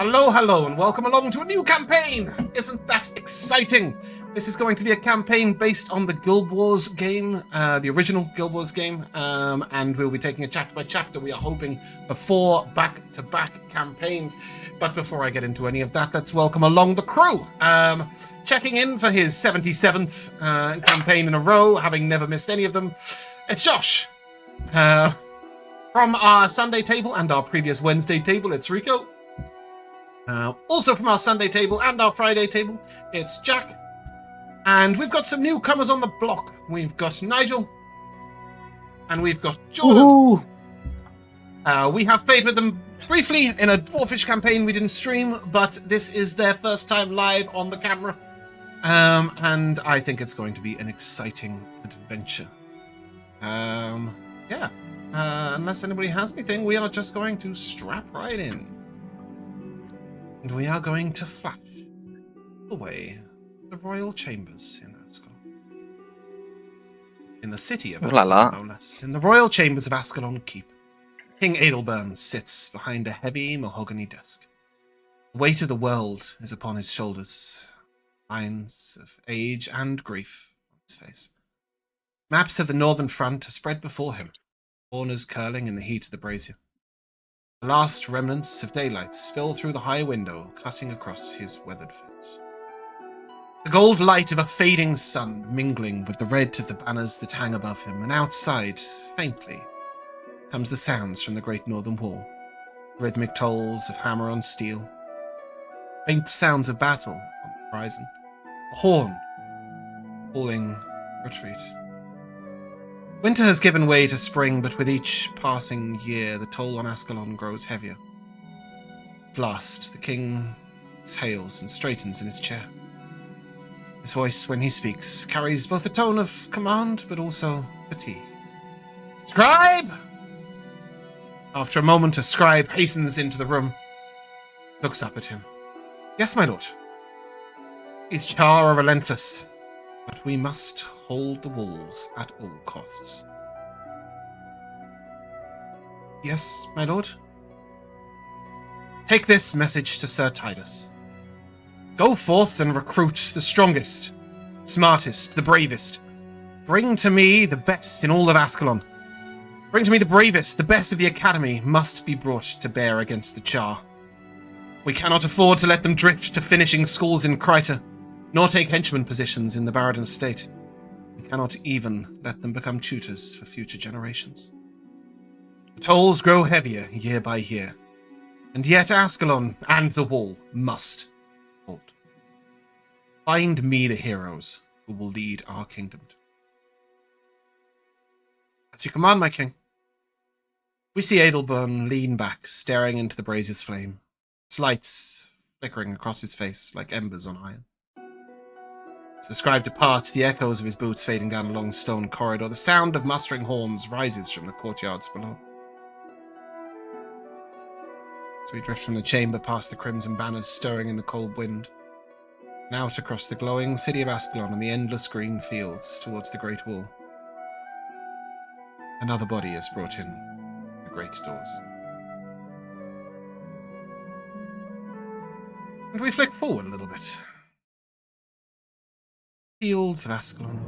Hello, and welcome along to a new campaign! Isn't that exciting? This is going to be a campaign based on the Guild Wars game, the original Guild Wars game, and we'll be taking it chapter by chapter. We are hoping for 4 back-to-back campaigns. But before I get into any of that, let's welcome along the crew. Checking in for his 77th campaign in a row, having never missed any of them, it's Josh. From our Sunday table and our previous Wednesday table, it's Rico. Also from our Sunday table and our Friday table, it's Jack. And we've got some newcomers on the block. We've got Nigel. And we've got Jordin. We have played with them briefly in a Dwarfish campaign we didn't stream, but this is their first time live on the camera. And I think it's going to be an exciting adventure. Unless anybody has anything, we are just going to strap right in. And we are going to flash away the royal chambers in Ascalon. In the city of Ascalon, no less. In the royal chambers of Ascalon Keep, King Adelburn sits behind a heavy mahogany desk. The weight of the world is upon his shoulders, lines of age and grief on his face. Maps of the northern front are spread before him, corners curling in the heat of the brazier. The last remnants of daylight spill through the high window, cutting across his weathered face. The gold light of a fading sun mingling with the red of the banners that hang above him, and outside, faintly, comes the sounds from the great northern wall, rhythmic tolls of hammer on steel, faint sounds of battle on the horizon, a horn calling retreat. Winter has given way to spring, but with each passing year, the toll on Ascalon grows heavier. At last, the king exhales and straightens in his chair. His voice, when he speaks, carries both a tone of command, but also fatigue. Scribe! After a moment, a scribe hastens into the room, looks up at him. Yes, my lord. These Char are relentless, but we must hold the walls at all costs. Yes, my lord? Take this message to Sir Tidus. Go forth and recruit the strongest, smartest, the bravest. Bring to me the best in all of Ascalon. Bring to me the bravest, the best of the Academy must be brought to bear against the Char. We cannot afford to let them drift to finishing schools in Kryta, nor take henchman positions in the Baradin estate. We cannot even let them become tutors for future generations. The tolls grow heavier year by year, and yet Ascalon and the Wall must hold. Find me the heroes who will lead our kingdom. As you command, my king. We see Adelburn lean back, staring into the brazier's flame, its lights flickering across his face like embers on iron. As the scribe departs, the echoes of his boots fading down a long stone corridor, the sound of mustering horns rises from the courtyards below. As we drift from the chamber past the crimson banners stirring in the cold wind, and out across the glowing city of Ascalon and the endless green fields towards the Great Wall, another body is brought in the great doors. And we flick forward a little bit. Fields of Ascalon.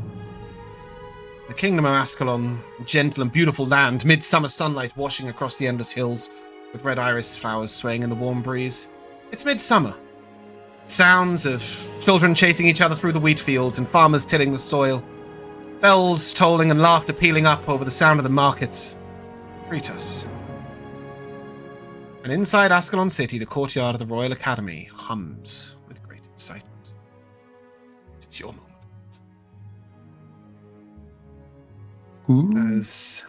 The kingdom of Ascalon, gentle and beautiful land, midsummer sunlight washing across the endless hills, with red iris flowers swaying in the warm breeze. It's midsummer. Sounds of children chasing each other through the wheat fields and farmers tilling the soil. Bells tolling and laughter pealing up over the sound of the markets. Greet us. And inside Ascalon City, the courtyard of the Royal Academy hums with great excitement. It's your moment. Ooh. As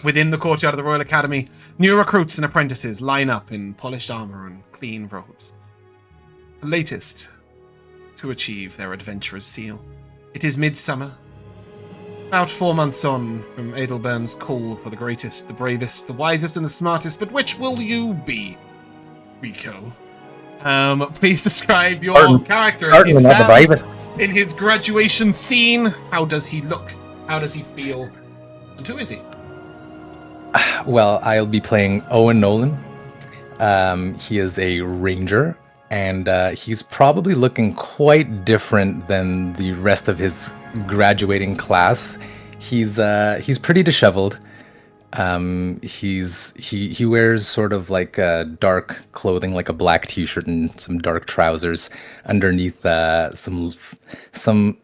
within the courtyard of the Royal Academy, new recruits and apprentices line up in polished armor and clean robes. The latest to achieve their adventurer's seal. It is midsummer, about 4 months on from Adelburn's call for the greatest, the bravest, the wisest, and the smartest. But which will you be, Rico? Please describe your character as he stands in his graduation scene. How does he look? How does he feel? And who is he? Well, I'll be playing Owen Nolan. He is a ranger, and he's probably looking quite different than the rest of his graduating class. He's pretty disheveled. He wears sort of like dark clothing, like a black t-shirt and some dark trousers underneath some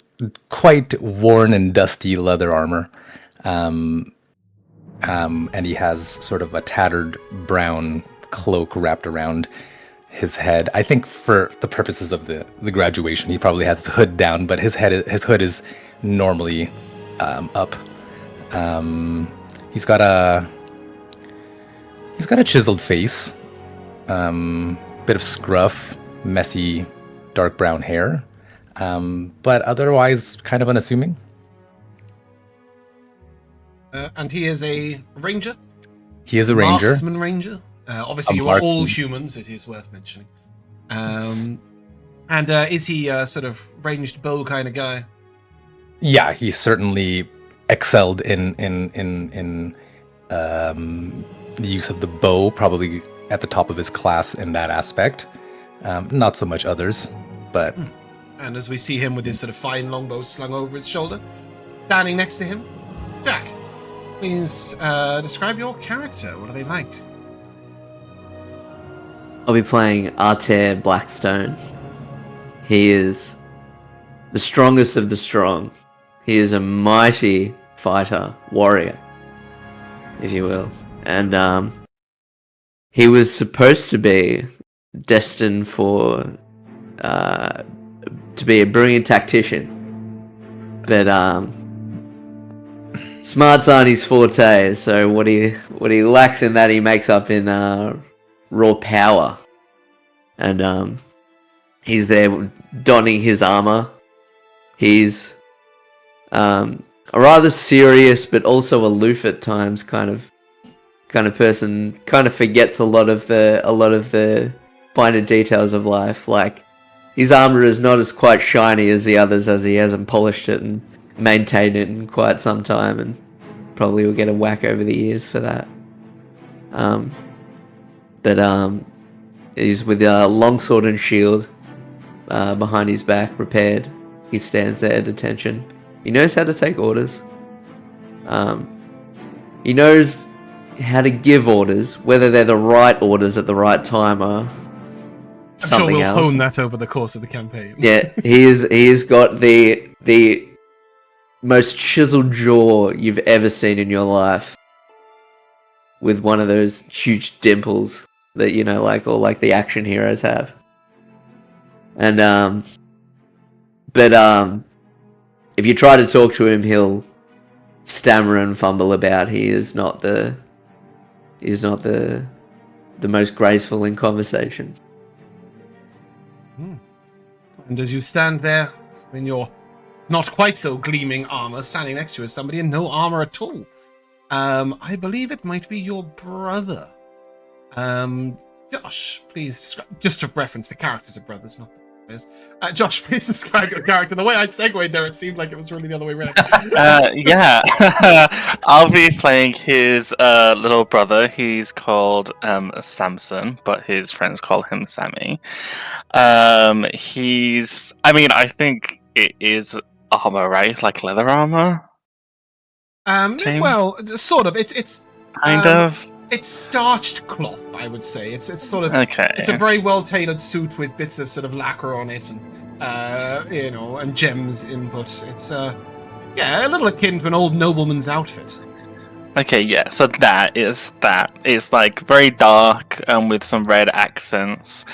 quite worn and dusty leather armor. And he has sort of a tattered brown cloak wrapped around his head. I think for the purposes of the graduation, he probably has his hood down, but his hood is normally up. He's got a chiseled face, bit of scruff, messy dark brown hair, but otherwise kind of unassuming. And he is a ranger? He is a ranger. Marksman ranger? Obviously, you are all humans, it is worth mentioning. And is he a sort of ranged bow kind of guy? Yeah, he certainly excelled in the use of the bow, probably at the top of his class in that aspect. Not so much others, but... And as we see him with his sort of fine longbow slung over his shoulder, standing next to him, Jack, please describe your character. What are they like? I'll be playing Artair Blackstone. He is the strongest of the strong. He is a mighty fighter, warrior, if you will. And he was supposed to be destined for to be a brilliant tactician, but smarts aren't his forte. So what he lacks in that, he makes up in raw power. And he's there donning his armor. He's a rather serious but also aloof at times kind of person. Kind of forgets a lot of the finer details of life. Like, his armor is not as quite shiny as the others, as he hasn't polished it and maintained it in quite some time, and probably will get a whack over the years for that. But he's with a longsword and shield behind his back, prepared. He stands there at attention. He knows how to take orders. He knows how to give orders, whether they're the right orders at the right time or something else. I'm sure we'll hone that over the course of the campaign. Yeah, he's got the most chiseled jaw you've ever seen in your life, with one of those huge dimples that, you know, like all like the action heroes have. And but if you try to talk to him, he'll stammer and fumble about. He's not the most graceful in conversation. And as you stand there in your not quite so gleaming armor, standing next to you is somebody in no armor at all. I believe it might be your brother. Josh, please, just to reference the characters of brothers, not the players. Josh, please describe your character. The way I segued there, it seemed like it was really the other way around. Yeah, I'll be playing his little brother. He's called Samson, but his friends call him Sammy. I think it is armor, right? It's like leather armor. Well, sort of. It's kind of. It's starched cloth, I would say. It's sort of okay. It's a very well tailored suit with bits of sort of lacquer on it, and and gems input. It's a little akin to an old nobleman's outfit. Okay, yeah. So that is like very dark with some red accents.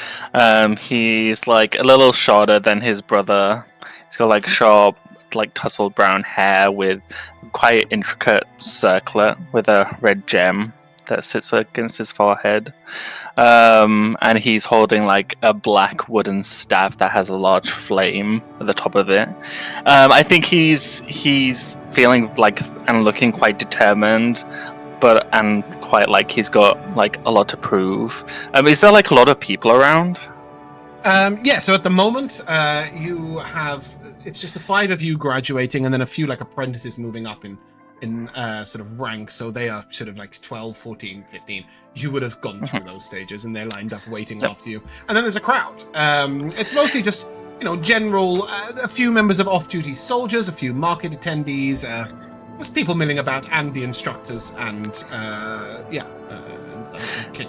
He's like a little shorter than his brother. He's got like sharp, like tousled brown hair with quite intricate circlet with a red gem that sits against his forehead, and he's holding like a black wooden staff that has a large flame at the top of it. I think he's feeling like and looking quite determined, and quite like he's got like a lot to prove. Is there like a lot of people around? So at the moment, you have, it's just the 5 of you graduating, and then a few like apprentices moving up in in sort of rank, so they are sort of like 12, 14, 15. You would have gone through those stages, and they're lined up waiting after you. And then there's a crowd. It's mostly just, general, a few members of off-duty soldiers, a few market attendees, just people milling about, and the instructors, and King.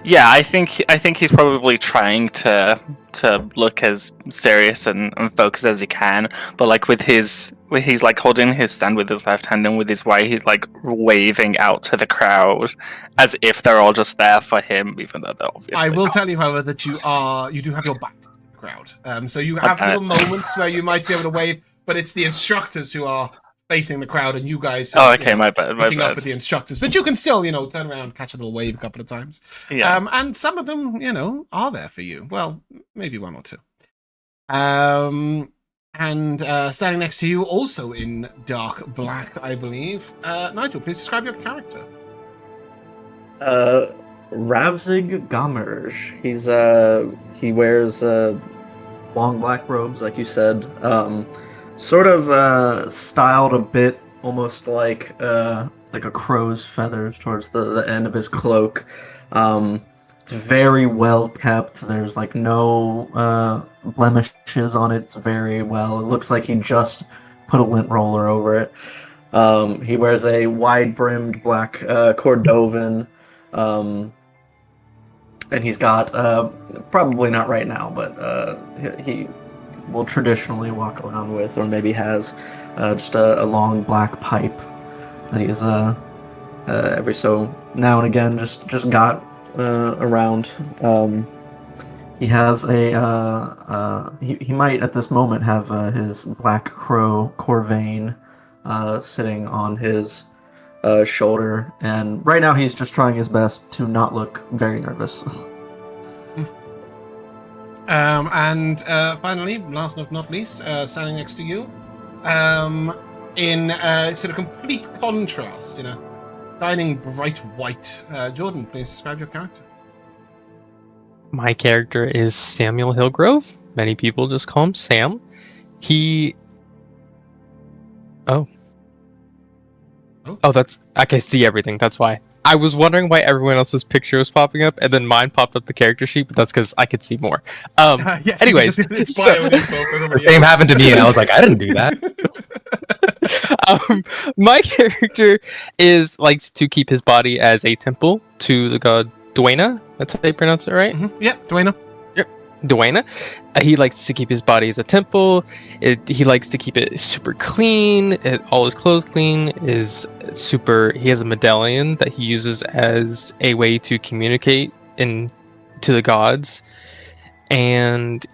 Yeah, I think he's probably trying to look as serious and focused as he can, but like he's like holding his stand with his left hand, and with his right he's like waving out to the crowd as if they're all just there for him, even though they're obviously I will not. tell you, however, that you do have your back to the crowd. So you have little moments where you might be able to wave, but it's the instructors who are facing the crowd, and you guys Oh, okay, my bad. looking up at the instructors. But you can still, turn around, catch a little wave a couple of times. Yeah. And some of them, are there for you. Well, maybe one or two. And standing next to you, also in dark black, I believe, Nigel, please describe your character. Ravzig Gamirge. He wears long black robes, like you said. Sort of styled a bit, almost like a crow's feathers towards the end of his cloak. It's very well kept. There's like no blemishes on it. It's very well. It looks like he just put a lint roller over it. He wears a wide-brimmed black cordovan, and he's got probably not right now, but he will traditionally walk around with, or maybe has just a long black pipe that he's every so now and again just got around. He has he might at this moment have his black crow corvane sitting on his shoulder, and right now he's just trying his best to not look very nervous. And finally, last but not least, standing next to you, in sort of complete contrast, shining bright white. Jordin, please describe your character. My character is Samuel Hillgrove. Many people just call him Sam. That's I can see everything. That's why. I was wondering why everyone else's picture was popping up, and then mine popped up the character sheet, but that's because I could see more. Yes, anyways, the same happened to me, and I was like, I didn't do that. My character likes to keep his body as a temple to the god Duena. That's how you pronounce it, right? Mm-hmm. Yeah, Duena. Duena. He likes to keep his body as a temple. He likes to keep it super clean. All his clothes clean. He has a medallion that he uses as a way to communicate to the gods, and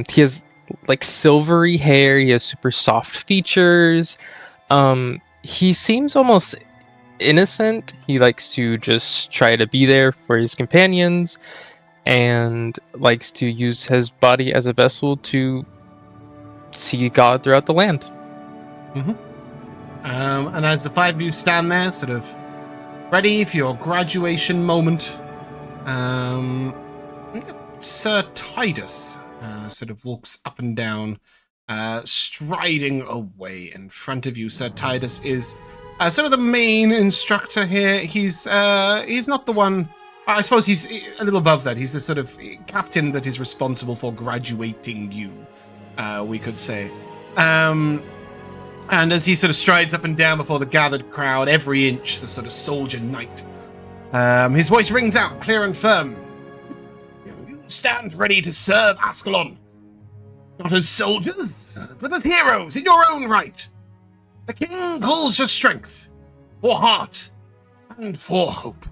he has like silvery hair. He has super soft features. He seems almost innocent. He likes to just try to be there for his companions, and likes to use his body as a vessel to see God throughout the land. Mm-hmm. And as the five of you stand there, sort of ready for your graduation moment, Sir Titus sort of walks up and down, striding away in front of you. Sir Titus is sort of the main instructor here. He's not the one. I suppose he's a little above that. He's the sort of captain that is responsible for graduating you, we could say. And as he sort of strides up and down before the gathered crowd, every inch the sort of soldier knight, his voice rings out clear and firm. You stand ready to serve Ascalon, not as soldiers, but as heroes in your own right. The king calls for strength, for heart, and for hope.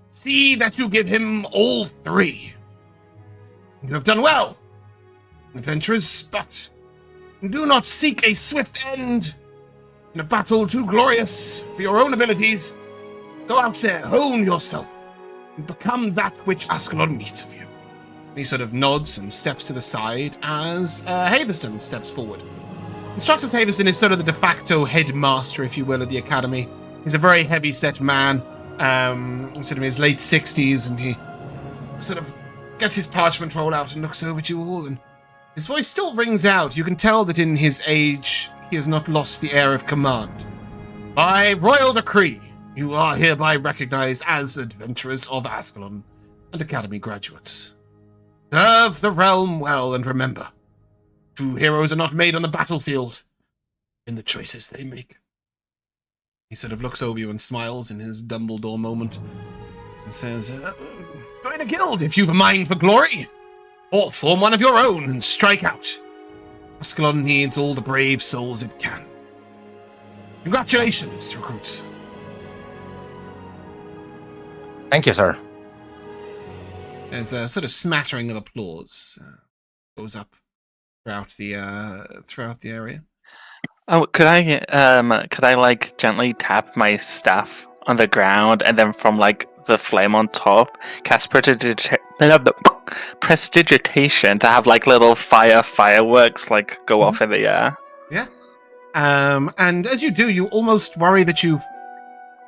See that you give him all three. You have done well, adventurers, but do not seek a swift end in a battle too glorious for your own abilities. Go out there, hone yourself, and become that which Ascalon needs of you. He sort of nods and steps to the side as Haverston steps forward. Instructor Haverston is sort of the de facto headmaster, if you will, of the academy. He's a very heavy-set man, sort of in his late 60s, and he sort of gets his parchment roll out and looks over at you all, and his voice still rings out. You can tell that in his age, he has not lost the air of command. By royal decree, you are hereby recognized as adventurers of Ascalon and Academy graduates. Serve the realm well and remember, true heroes are not made on the battlefield, in the choices they make. He sort of looks over you and smiles in his Dumbledore moment and says, join a guild if you've a mind for glory, or form one of your own and strike out. Ascalon needs all the brave souls it can. Congratulations, recruits. Thank you, sir. There's a sort of smattering of applause goes up throughout the area. Oh, could I like gently tap my staff on the ground and then from like the flame on top cast prestidigitation to have like little fireworks like go off in the air? Yeah. And as you do, you almost worry that you've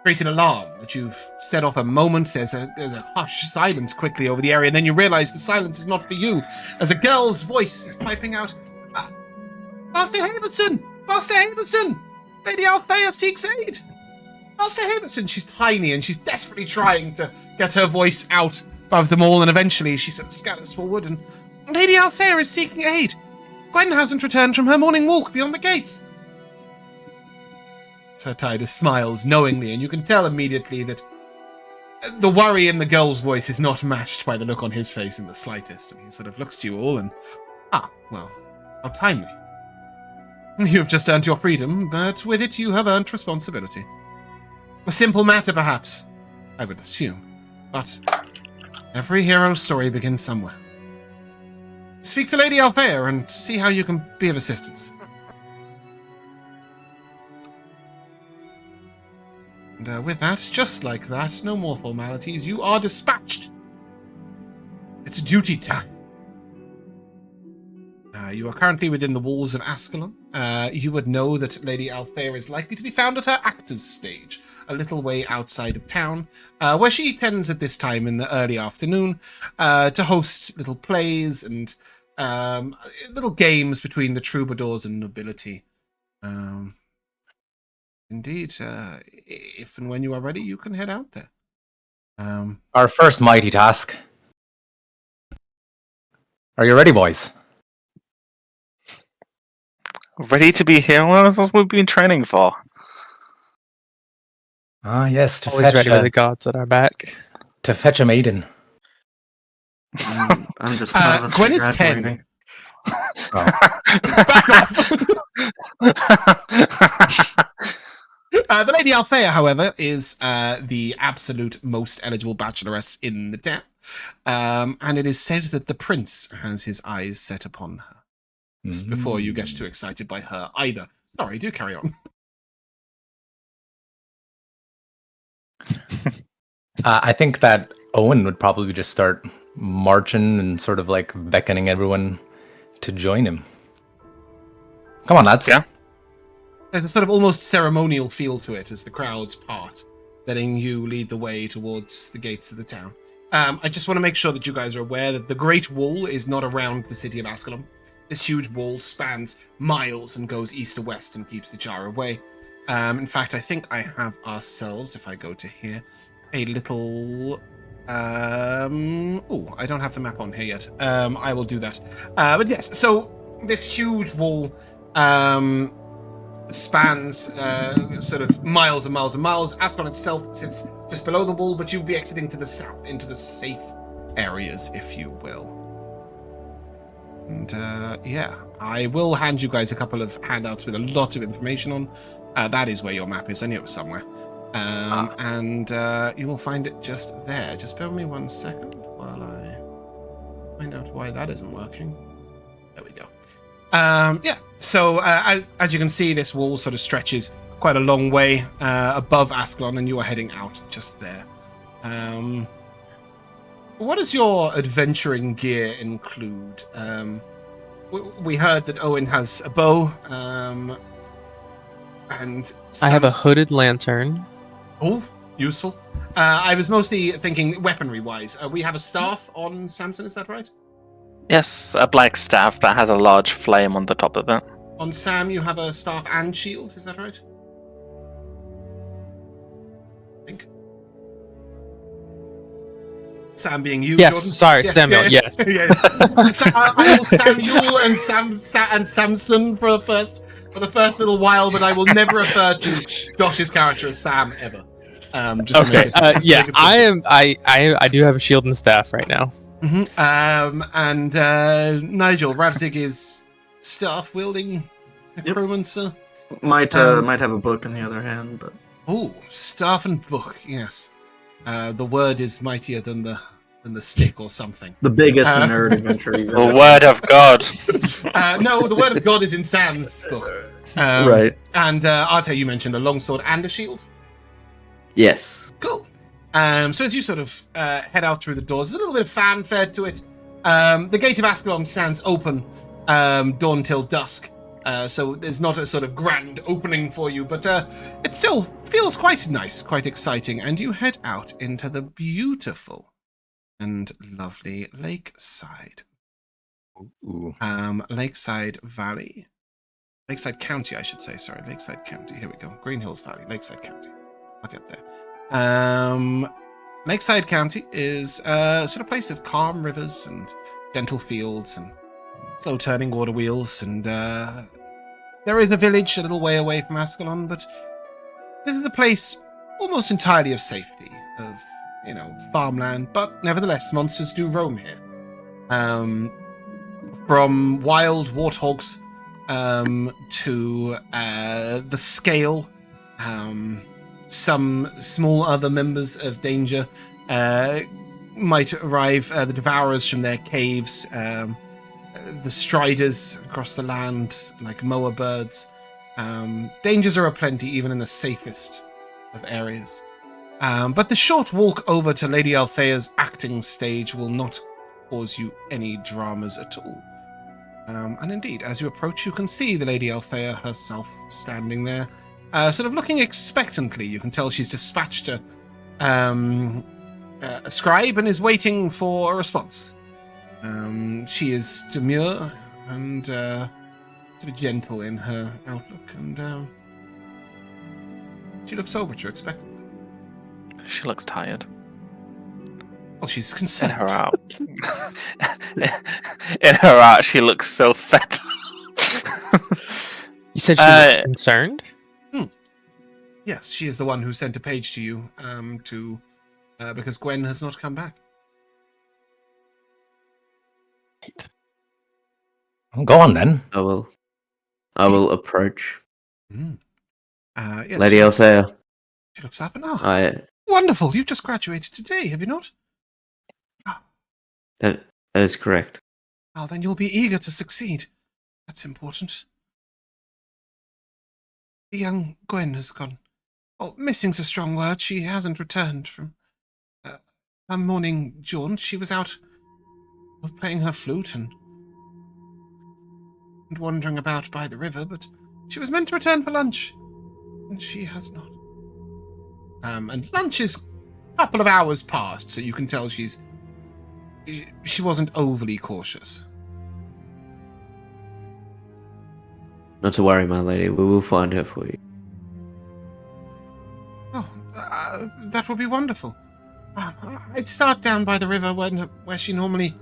created alarm, that you've set off a moment. There's a hushed silence quickly over the area, and then you realize the silence is not for you, as a girl's voice is piping out, Master Havenston! Master Havenston! Lady Althea seeks aid! Master Havenston! She's tiny, and she's desperately trying to get her voice out above them all, and eventually she sort of scatters forward, and Lady Althea is seeking aid. Gwen hasn't returned from her morning walk beyond the gates. Sir Titus smiles knowingly, and you can tell immediately that the worry in the girl's voice is not matched by the look on his face in the slightest, and he sort of looks to you all and, well, how timely. You have just earned your freedom, but with it you have earned responsibility. A simple matter, perhaps, I would assume, but every hero's story begins somewhere. Speak to Lady Althea and see how you can be of assistance. And with that, just like that, no more formalities, you are dispatched. It's duty time. You are currently within the walls of Ascalon. You would know that Lady Althea is likely to be found at her actor's stage, a little way outside of town, where she tends at this time in the early afternoon to host little plays and little games between the troubadours and nobility. Indeed, if and when you are ready, you can head out there. Our first mighty task. Are you ready, boys? Ready to be heroes? That's what we've been training for. Ah, yes. Always ready with the gods at our back. To fetch a maiden. I'm just proud of us Gwen for is 10. graduating. Back off! The Lady Althea, however, is the absolute most eligible bacheloress in the town. And it is said that the prince has his eyes set upon her. Before you get too excited by her either. Sorry, do carry on. I think that Owen would probably just start marching and sort of like beckoning everyone to join him. Come on, lads. Yeah. There's a sort of almost ceremonial feel to it as the crowds part, letting you lead the way towards the gates of the town. I just want to make sure that you guys are aware that the Great Wall is not around the city of Ascalon. This huge wall spans miles and goes east to west and keeps the jar away. In fact, I think I have ourselves, if I go to here, a little... I don't have the map on here yet. I will do that. But yes, so this huge wall spans sort of miles and miles and miles. Ascalon itself sits just below the wall, but you'll be exiting to the south, into the safe areas, if you will. And yeah, I will hand you guys a couple of handouts with a lot of information on. That is where your map is. I knew it was somewhere. And you will find it just there. Just bear with me 1 second while I find out why that isn't working. There we go. Yeah, so as you can see, this wall sort of stretches quite a long way above Ascalon, and you are heading out just there. What does your adventuring gear include? We heard that Owen has a bow, and I have a hooded lantern. Oh, useful. I was mostly thinking weaponry-wise. We have a staff on Samson, is that right? Yes, a black staff that has a large flame on the top of it. On Sam, you have a staff and shield. Is that right? I think. Sam being you, Yes, Jordan? sorry, Samuel, yes. yes. I will Samuel and Samson for the first little while, but I will never refer to Josh's character as Sam ever. Just to make Okay. it, Yeah, I do have a shield and staff right now. Mm-hmm. And Nigel, Ravzig is staff wielding Necromancer. Might have a book in the other hand, but Oh, staff and book. Yes, the word is mightier than the stick or something. the biggest nerd adventure you've The ever word of God. No, the word of God is in Sam's book. Right. And Artair, you mentioned a longsword and a shield. Yes. Cool. So as you sort of head out through the doors, there's a little bit of fanfare to it. The gate of Ascalon stands open dawn till dusk. So there's not a sort of grand opening for you, but it still feels quite nice, quite exciting. And you head out into the beautiful and lovely Lakeside. Ooh. Lakeside Valley. Lakeside County, I should say. Sorry, Lakeside County. Here we go. Green Hills Valley, Lakeside County. I'll get there. Lakeside County is a sort of place of calm rivers and gentle fields and slow turning water wheels, and there is a village a little way away from Ascalon, but this is a place almost entirely of safety, of farmland, but nevertheless monsters do roam here. From wild warthogs to the scale, some small other members of danger might arrive, the devourers from their caves, the striders across the land like moa birds. Dangers are aplenty even in the safest of areas. But the short walk over to Lady Althea's acting stage will not cause you any dramas at all. And indeed, as you approach, you can see the Lady Althea herself standing there, sort of looking expectantly. You can tell she's dispatched a scribe and is waiting for a response. She is demure and sort of gentle in her outlook, and she looks over at you expectantly. She looks tired. Well, she's In concerned. her out. In her out, she looks so fat. You said she was concerned? Yes, she is the one who sent a page to you because Gwen has not come back. Go on then. I will approach Yes, Lady Althea. She looks up and wonderful! You've just graduated today, have you not? That is correct. Oh, then you'll be eager to succeed. That's important. The young Gwen has gone. Well, missing's a strong word. She hasn't returned from her morning jaunt. She was out playing her flute and wandering about by the river, but she was meant to return for lunch, and she has not. And lunch is a couple of hours past, so you can tell she wasn't overly cautious. Not to worry, my lady. We will find her for you. Oh, that would be wonderful. I'd start down by the river where she normally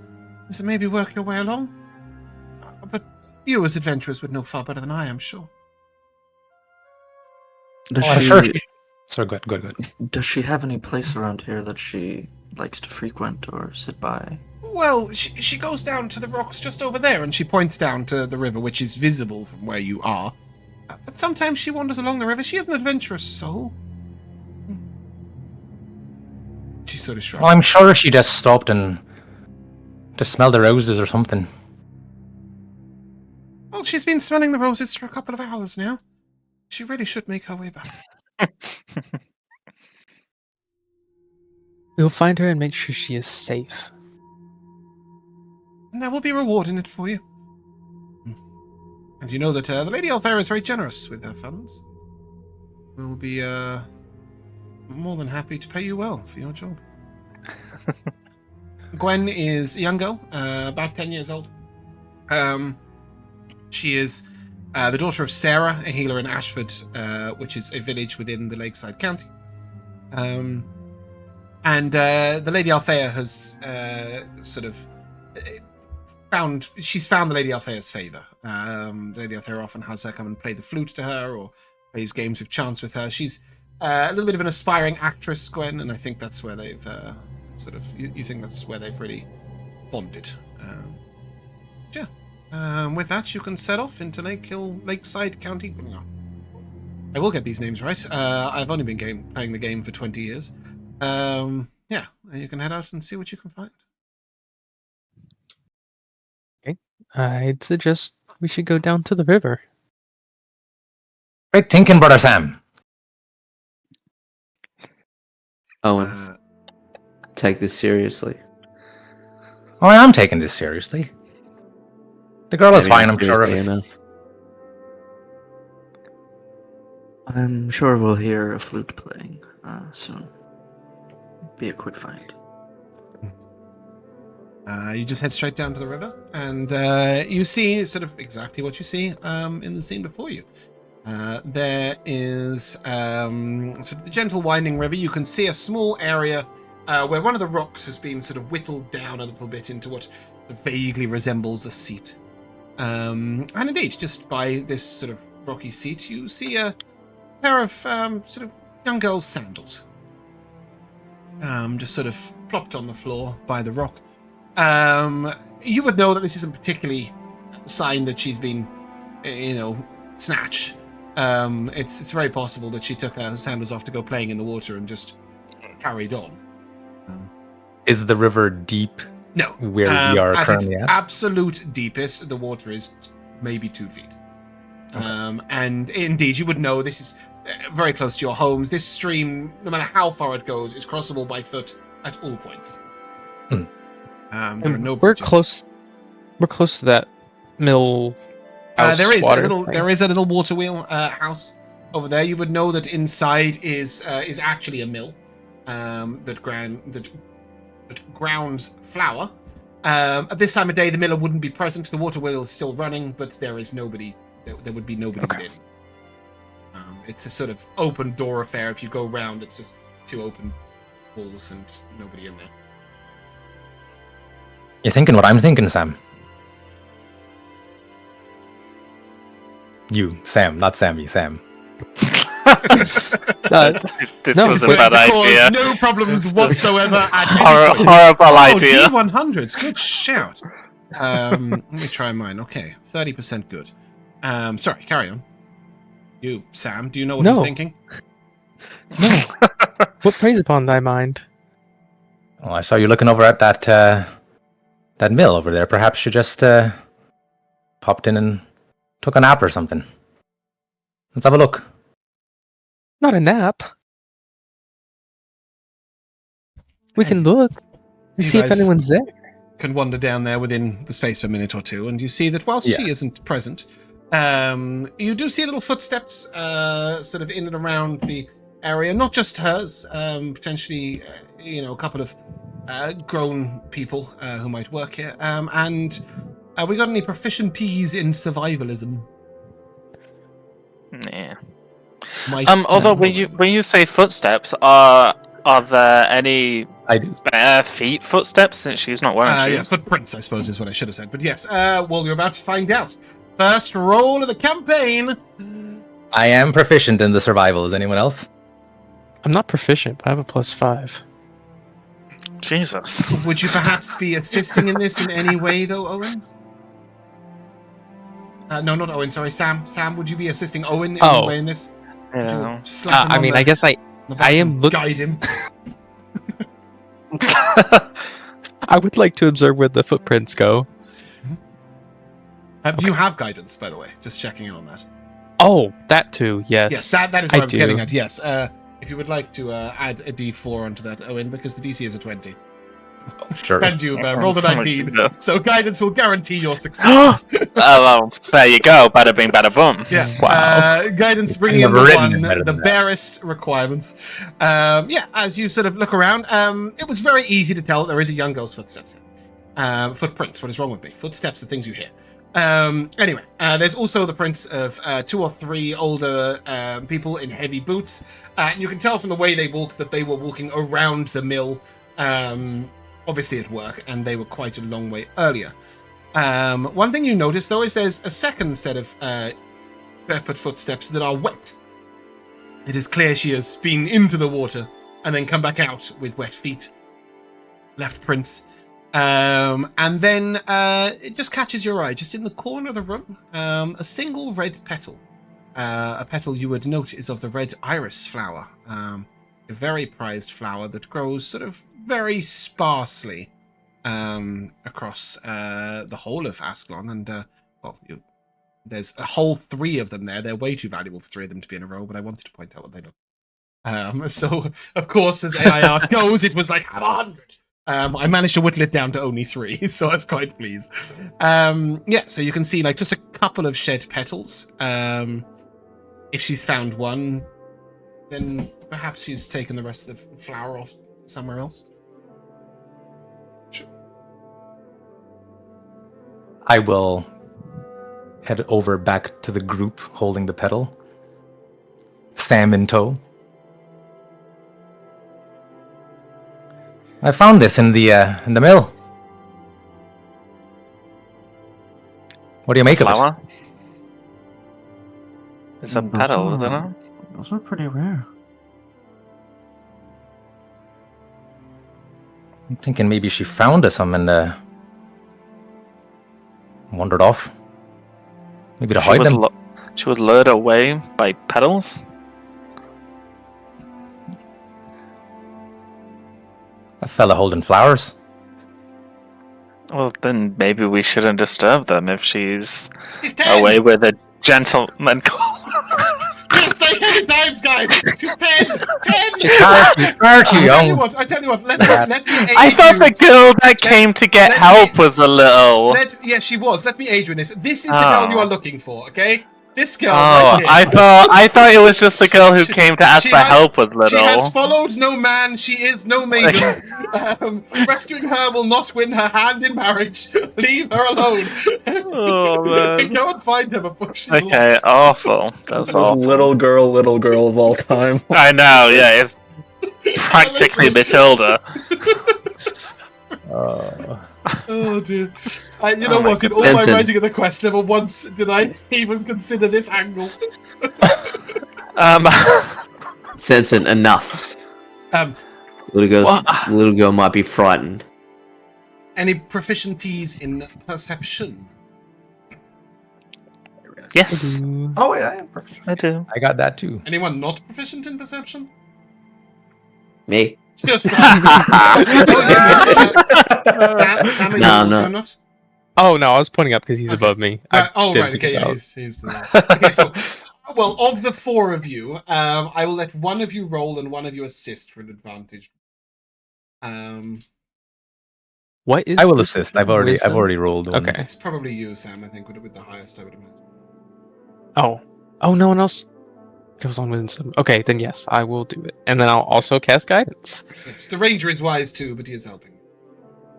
is, and maybe work your way along. But you, as adventurers, would know far better than I am sure. Sorry, good. Does she have any place around here that she likes to frequent or sit by? Well, she goes down to the rocks just over there, and she points down to the river, which is visible from where you are. But sometimes she wanders along the river. She is an adventurous soul. She sort of shrugs. Well, I'm sure she just stopped and just smelled the roses or something. Well, she's been smelling the roses for a couple of hours now. She really should make her way back. We'll find her and make sure she is safe. And there will be reward in it for you. And you know that the Lady Althea is very generous with her funds. We'll be more than happy to pay you well for your job. Gwen is a young girl, about 10 years old. She is the daughter of Sarah, a healer in Ashford, which is a village within the Lakeside County. And the Lady Althea has found the Lady Althea's favour. The Lady Althea often has her come and play the flute to her, or plays games of chance with her. She's a little bit of an aspiring actress, Gwen, and I think that's where they've you think that's where they've really bonded. With that, you can set off into Lakeside County. I will get these names right. I've only been playing the game for 20 years. And you can head out and see what you can find. Okay. I'd suggest we should go down to the river. Great thinking, Brother Sam. Owen, take this seriously. Oh, I am taking this seriously. The girl is Maybe fine, not I'm sure of seriously it. enough. I'm sure we'll hear a flute playing soon. Be a quick find. You just head straight down to the river, and you see sort of exactly what you see in the scene before you. There is sort of the gentle winding river. You can see a small area where one of the rocks has been sort of whittled down a little bit into what vaguely resembles a seat. And indeed, just by this sort of rocky seat, you see a pair of sort of young girl's sandals. Just sort of plopped on the floor by the rock. You would know that this isn't particularly a sign that she's been, snatched. It's very possible that she took her sandals off to go playing in the water and just carried on. Is the river deep? No. Where we are at currently its at? absolute deepest, the water is maybe 2 feet. Okay. And indeed, you would know this is very close to your homes. This stream, no matter how far it goes, is crossable by foot at all points. There are no We're bridges. We're close to that mill. There is water a little. thing. There is a little water wheel house over there. You would know that inside is actually a mill that grounds flour. At this time of day, the miller wouldn't be present. The water wheel is still running, but there is nobody. There would be nobody Okay. within. It's a sort of open door affair. If you go round, it's just 2 open walls and nobody in there. You're thinking what I'm thinking, Sam. You, Sam, not Sammy, Sam. This No, was a wait, bad Cause idea. no problems whatsoever at any point. Horrible idea. D100s, good shout. Let me try mine. Okay, 30% good. Sorry, carry on. You, Sam, do you know what he's No. thinking? No. What preys upon thy mind? Oh, I saw you looking over at that mill over there. Perhaps you just popped in and took a nap or something. Let's have a look. Not a nap. We can look. You See if guys- anyone's there. Can wander down there within the space of a minute or two, and you see that whilst Yeah. she isn't present, you do see little footsteps sort of in and around the area. Not just hers, potentially, a couple of grown people who might work here. And we got any proficiencies in survivalism? Yeah. Might, Although when you say footsteps, are there any I do. bare feet footsteps since she's not wearing yeah, shoes? footprints, I suppose, is what I should have said. But yes, well, you're about to find out. First roll of the campaign. I am proficient in the survival. Is anyone else? I'm not proficient, but I have a +5. Jesus. Would you perhaps be assisting in this in any way, though, Owen? No, not Owen. Sorry, Sam. Sam, would you be assisting Owen in any way in this? Would you Yeah. slap him I on mean, the- I guess I the back I am and look- guide him. I would like to observe where the footprints go. Do you have guidance, by the way? Just checking in on that. Oh, that too. Yes. Yes, that is what I was do. getting at. Yes. If you would like to add a D4 onto that, Owen, because the DC is a 20. Sure. And you rolled a Oh my 19, goodness. so guidance will guarantee your success. Well, there you go. Bada bing, bada boom. Yeah. Wow. Guidance bringing in never the written it better the than that. barest requirements. As you sort of look around, it was very easy to tell that there is a young girl's footsteps there. Footprints, what is wrong with me? Footsteps are things you hear. Anyway, there's also the prints of 2 or 3 older people in heavy boots. And you can tell from the way they walk that they were walking around the mill, obviously at work, and they were quite a long way earlier. One thing you notice, though, is there's a second set of barefoot footsteps that are wet. It is clear she has been into the water and then come back out with wet feet. Left prints. And then it just catches your eye, just in the corner of the room, a single red petal. A petal you would note is of the red iris flower, a very prized flower that grows sort of very sparsely across the whole of Ascalon. And, there's a whole 3 of them there. They're way too valuable for 3 of them to be in a row, but I wanted to point out what they look. So, of course, as AI art goes, it was like, have 100. I managed to whittle it down to only 3, so I was quite pleased. So you can see like just a couple of shed petals. If she's found one, then perhaps she's taken the rest of the flower off somewhere else. Sure. I will head over back to the group holding the petal. Sam in tow. I found this in the mill. What do you make of it? Flower? It's a petal, isn't it? Those are pretty rare. I'm thinking maybe she found some and wandered off. Maybe to hide them. She was lured away by petals? A fella holding flowers. Well, then maybe we shouldn't disturb them if she's He's 10! away with a gentleman. Just like 10 times, guys! Just 10! 10! She's far too young. I tell you what, let me aid I thought you. the girl that came to get help was a little. Yeah, she was. Let me aid you in this. This is the girl you are looking for, okay? This girl Oh, right here. I thought it was just the girl who came to ask for help was little. She has followed no man. She is no maiden. Rescuing her will not win her hand in marriage. Leave her alone. Oh man. Go and find her before she's Okay, lost. awful. That's Most awful. little girl of all time. I know, yeah, it's practically Matilda. Oh dear. You know what? In all my Samson. writing of the quest, never once did I even consider this angle. Samson, enough. Little girl might be frightened. Any proficiencies in perception? Yes, Oh wait, I am perfect. I do. I got that too. Anyone not proficient in perception? Me? Just Sam, are you No, also no. not? Oh no, I was pointing up because he's Okay. above me. Right, I didn't right, think okay, yeah, about- he's okay, so, well, of the 4 of you, I will let one of you roll and one of you assist for an advantage. What is? I will assist. I've already wisdom? rolled one. Okay. It's probably you, Sam, I think, with the highest, I would imagine. Oh, no one else goes on wisdom. Okay, then yes, I will do it, and then I'll also cast guidance. It's, the ranger is wise too, but he is helping.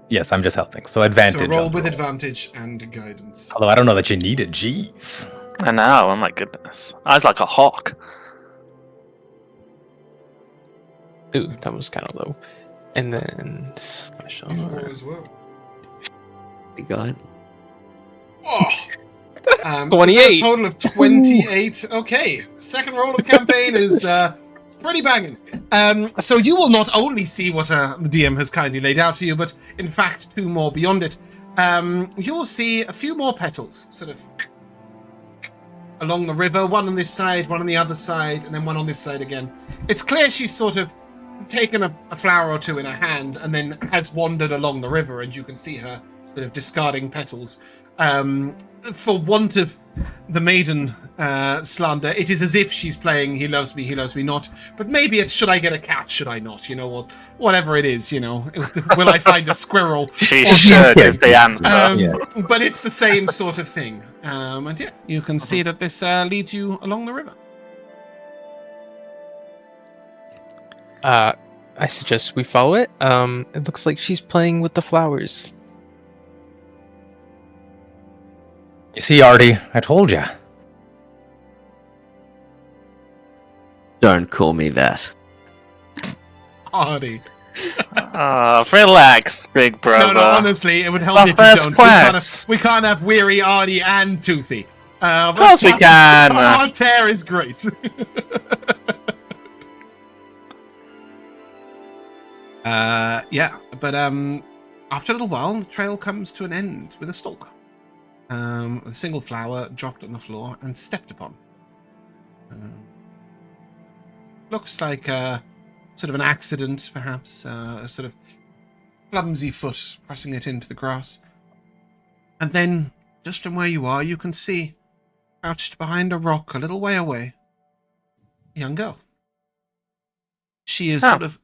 Yes, I'm just helping. So advantage. So roll on the with roll. advantage and guidance. Although I don't know that you need it. Jeez. I know, oh my goodness. I was like a hawk. Ooh, that was kind of low. And then special. 4 as well. You got it. Oh. 28. So a total of 28. Okay. Second roll of the campaign is it's pretty banging. So you will not only see what the DM has kindly laid out for you, but in fact 2 more beyond it. You will see a few more petals, sort of along the river. One on this side, one on the other side, and then one on this side again. It's clear she's sort of taken a flower or 2 in her hand and then has wandered along the river, and you can see her sort of discarding petals. For want of the maiden slander, it is as if she's playing he loves me not, but maybe it's should I get a cat, should I not, whatever it is, will I find a squirrel? She Or should is the answer. Yeah. But it's the same sort of thing, and yeah, you can see that this leads you along the river. I suggest we follow it. It looks like she's playing with the flowers. You see, Artie, I told ya. Don't call me that. Artie. Relax, big brother. No, honestly, it would help The if you first don't. quest. We can't have Weary, Artie, and Toothy. Of course we can. Artair is great. Yeah, but after a little while, the trail comes to an end with a stalk. A single flower dropped on the floor and stepped upon. Looks like sort of an accident, perhaps. A sort of clumsy foot pressing it into the grass. And then, just from where you are, you can see, crouched behind a rock a little way away, a young girl. She is sort of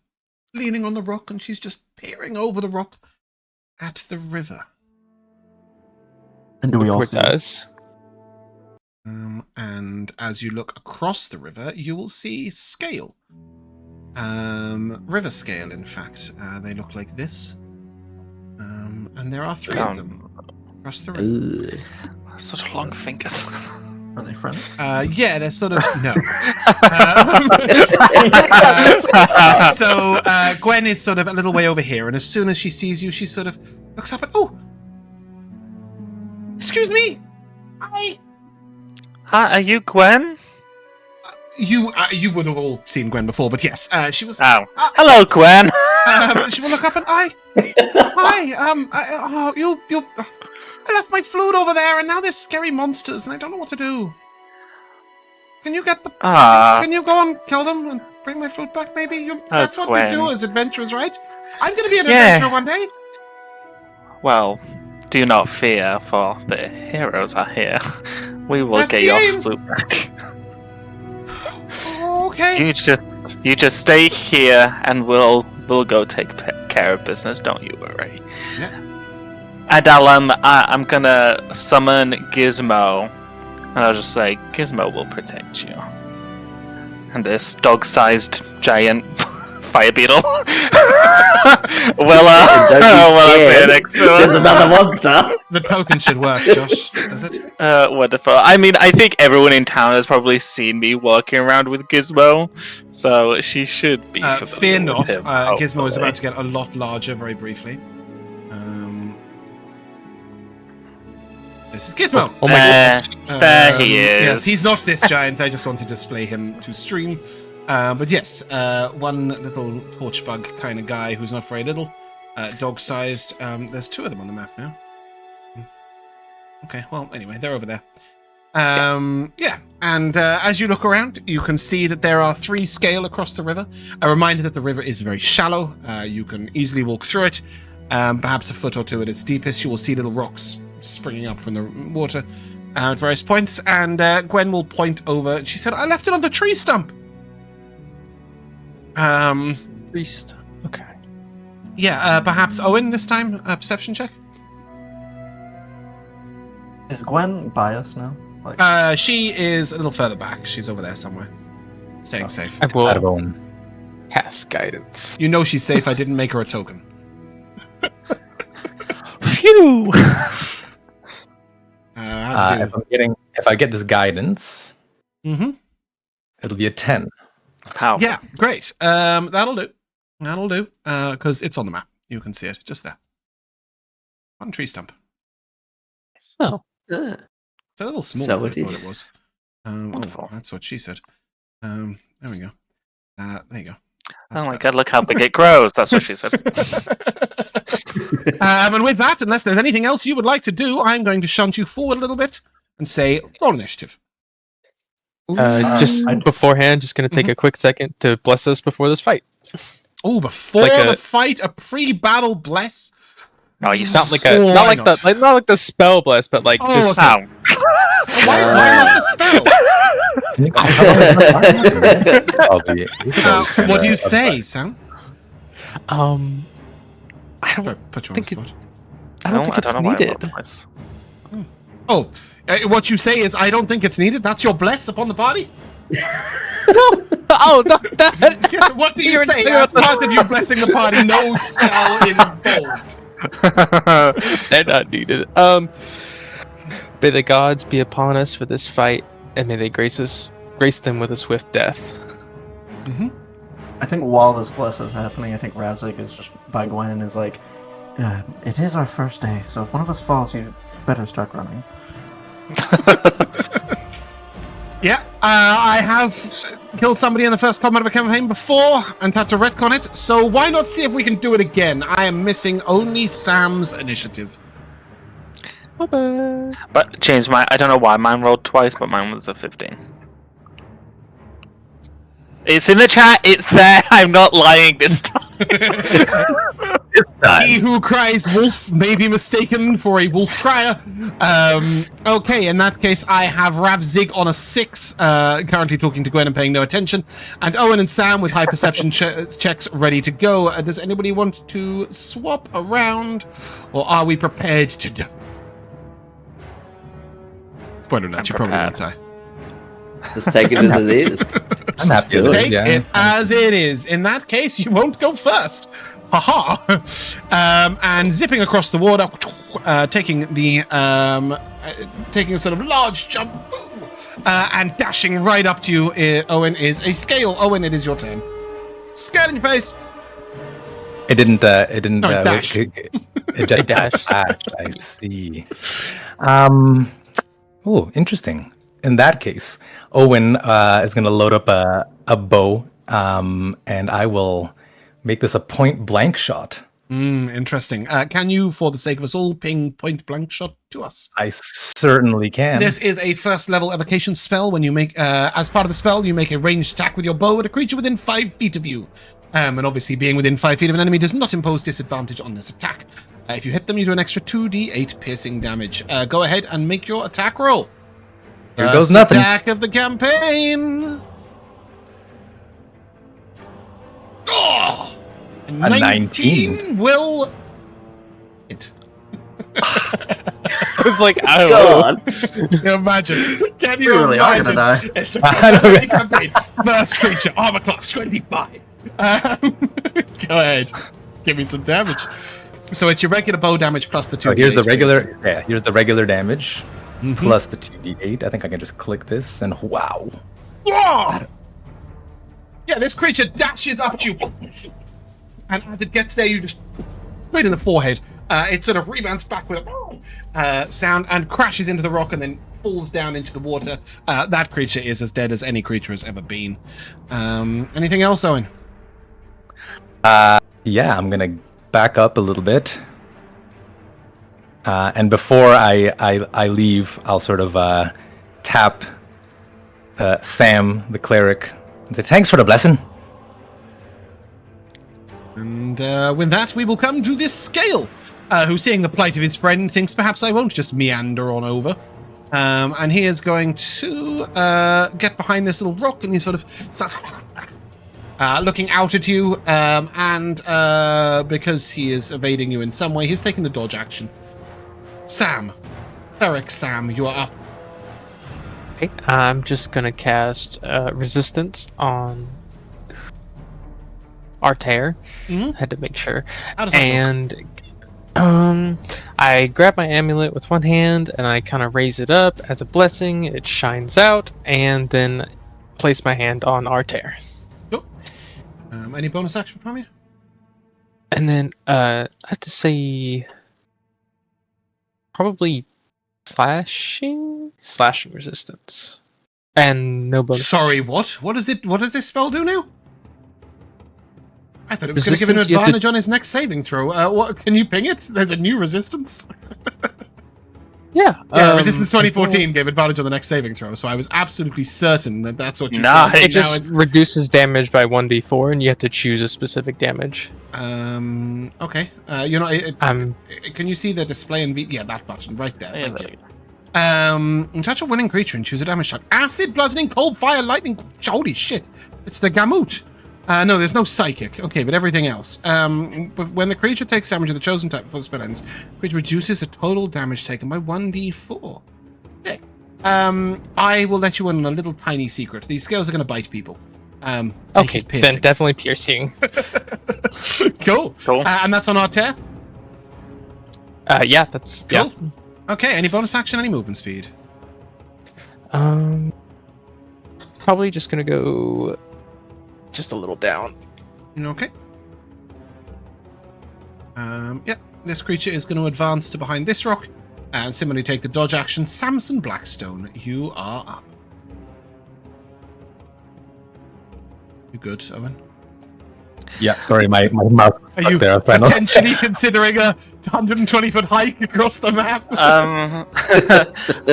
leaning on the rock, and she's just peering over the rock at the river. And do we all It see does. And as you look across the river, you will see scale. River scale, in fact. They look like this. And there are 3 of them across the river. Such long fingers. Are they friends? Yeah, they're sort of... No. So Gwen is sort of a little way over here, and as soon as she sees you, she sort of looks up and... Oh! Excuse me! Hi! Hi, are you Gwen? You would have all seen Gwen before, but yes, she was... Oh. Hello, Gwen. She will look up and hi, I left my flute over there, and now there's scary monsters, and I don't know what to do. Can you get the? Can you go and kill them and bring my flute back? Maybe that's what we do as adventurers, right? I'm going to be an adventurer one day. Well, do not fear, for the heroes are here. We will get your flute back. Okay. You just stay here, and we'll go take care of business. Don't you worry. Yeah. Adalum, I'm gonna summon Gizmo, and I'll just say Gizmo will protect you. And this dog-sized giant fire beetle will appear next to us. There's another monster. The token should work, Josh. Does it? Wonderful. I mean, I think everyone in town has probably seen me walking around with Gizmo, so she should be. Fear not. With him, Gizmo is about to get a lot larger very briefly. This is Gizmo. Oh my gosh. There he is. Yes, he's not this giant. I just wanted to display him to stream. But yes, one little torch bug kind of guy who's not very little, dog-sized. There's 2 of them on the map now. Okay, well, anyway, they're over there. Yeah, and as you look around, you can see that there are 3 scale across the river. A reminder that the river is very shallow. You can easily walk through it, perhaps a foot or 2 at its deepest. You will see little rocks springing up from the water at various points, and Gwen will point over. She said, I left it on the tree stump. Priest. Okay. Yeah, perhaps Owen this time, a perception check. Is Gwen by us now? Like, She is a little further back. She's over there somewhere, staying safe. I will Out of Owen. cast guidance. You know she's safe. I didn't make her a token. Phew. If I get this guidance, Mm-hmm. it'll be a 10. How? Yeah, great. That'll do. That'll do. Because it's on the map. You can see it just there. On tree stump. Oh. It's a little smaller So than I it thought is. it was. Wonderful. That's what she said. There we go. There you go. Oh my god, look how big it grows. That's what she said. And with that, unless there's anything else you would like to do, I'm going to shunt you forward a little bit and say, roll initiative. Just beforehand, just going to take a quick second to bless us before this fight. Oh, before the fight, a pre-battle bless? No, you Not like the spell bless, but like just How? Why not the spell? What do you say, Sam? I don't Put you on the think spot. I don't think it's needed. Oh, what you say is, I don't think it's needed. That's your bless upon the body? Oh, not that. Yes, what do you say? As part of you blessing the party, no spell involved. They're not needed. May the gods be upon us for this fight, and may they grace them with a swift death. Mm-hmm. I think while this bless is happening, I think Ravzig is just by Gwen is like, it is our first day, so if one of us falls, you better start running. Yeah, I have killed somebody in the first combat of a campaign before and had to retcon it, so why not see if we can do it again? I am missing only Sam's initiative. Bye-bye. But James, I don't know why mine rolled twice, but mine was a 15. It's in the chat. It's there. I'm not lying this time. He who cries wolf may be mistaken for a wolf crier. Okay, in that case, I have Ravzig on a 6, currently talking to Gwen and paying no attention, and Owen and Sam with high perception checks ready to go. Does anybody want to swap around, or are we prepared to do? Spoiler alert, you probably won't die. Just take it as it is. I'm happy to Take it as it is. In that case, you won't go first. Haha. And zipping across the water, taking a sort of large jump, boom, and dashing right up to you, Owen, is a scale. Owen, it is your turn. Scale in your face. It didn't. No, dash. It dashed. I see. Oh, interesting. In that case, Owen is going to load up a bow, and I will make this a point blank shot. Interesting. Can you, for the sake of us all, ping point blank shot to us? I certainly can. This is a first level evocation spell. When you make, as part of the spell, you make a ranged attack with your bow at a creature within 5 feet of you. And obviously, being within 5 feet of an enemy does not impose disadvantage on this attack. If you hit them, you do an extra 2d8 piercing damage. Go ahead and make your attack roll. Here goes nothing. Attack of the campaign. Oh! A 19 will hit. I was like, I don't God. Can you imagine? Can you We really are imagine? gonna die. It's a campaign. First creature, armor class 25. Go ahead. Give me some damage. So it's your regular bow damage plus the 2d8. So here's the regular. Yeah, here's the regular damage. Mhm. Plus the 2d8. I think I can just click this and wow. Oh! Yeah, this creature dashes up to you. And as it gets there, you just right in the forehead. It sort of rebounds back with a sound and crashes into the rock and then falls down into the water. That creature is as dead as any creature has ever been. Anything else, Owen? Yeah, I'm gonna back up a little bit. And before I leave, I'll sort of tap Sam, the cleric, and say, "Thanks for the blessing." And with that, we will come to this Scale, who, seeing the plight of his friend, thinks perhaps I won't just meander on over. And he is going to get behind this little rock, and he sort of starts looking out at you. And because he is evading you in some way, he's taking the dodge action. Sam. Cleric Sam, you are up. Okay, I'm just gonna cast resistance on Artair. Mhm. Had to make sure. How does that look? And I grab my amulet with one hand and I kind of raise it up as a blessing. It shines out, and then place my hand on Artair. Cool. Any bonus action from you? And then I have to say probably slashing resistance. And no bonus. Sorry, what? What does this spell do now? I thought it was going to give him an Resistance, you have to- advantage on his next saving throw. What? Can you ping it? There's a new resistance. Yeah. Yeah, resistance 2014 gave advantage on the next saving throw, so I was absolutely certain that that's what you. Nice. It Now just it's reduces damage by 1d4, and you have to choose a specific damage. okay. Can you see the display in yeah, that button right there. Yeah, Thank there you. Touch a winning creature and choose a damage type. Acid, bludgeoning, cold, fire, lightning. Holy shit! It's the Gamut. No, there's no psychic. Okay, but everything else. But when the creature takes damage of the chosen type before the spell ends, creature reduces the total damage taken by 1d4. Okay. I will let you in on a little tiny secret. These scales are going to bite people. Okay, then definitely piercing. Cool. Cool. And that's on Artair? Yeah, that's Cool. Okay, any bonus action, any movement speed? Probably just gonna go just a little down. Okay. Yep. This creature is going to advance to behind this rock and similarly take the dodge action. Samson Blackstone, you are up. You good, Owen? Yeah, sorry, my mouth was Are stuck you there. I was trying to- potentially considering a 120-foot hike across the map?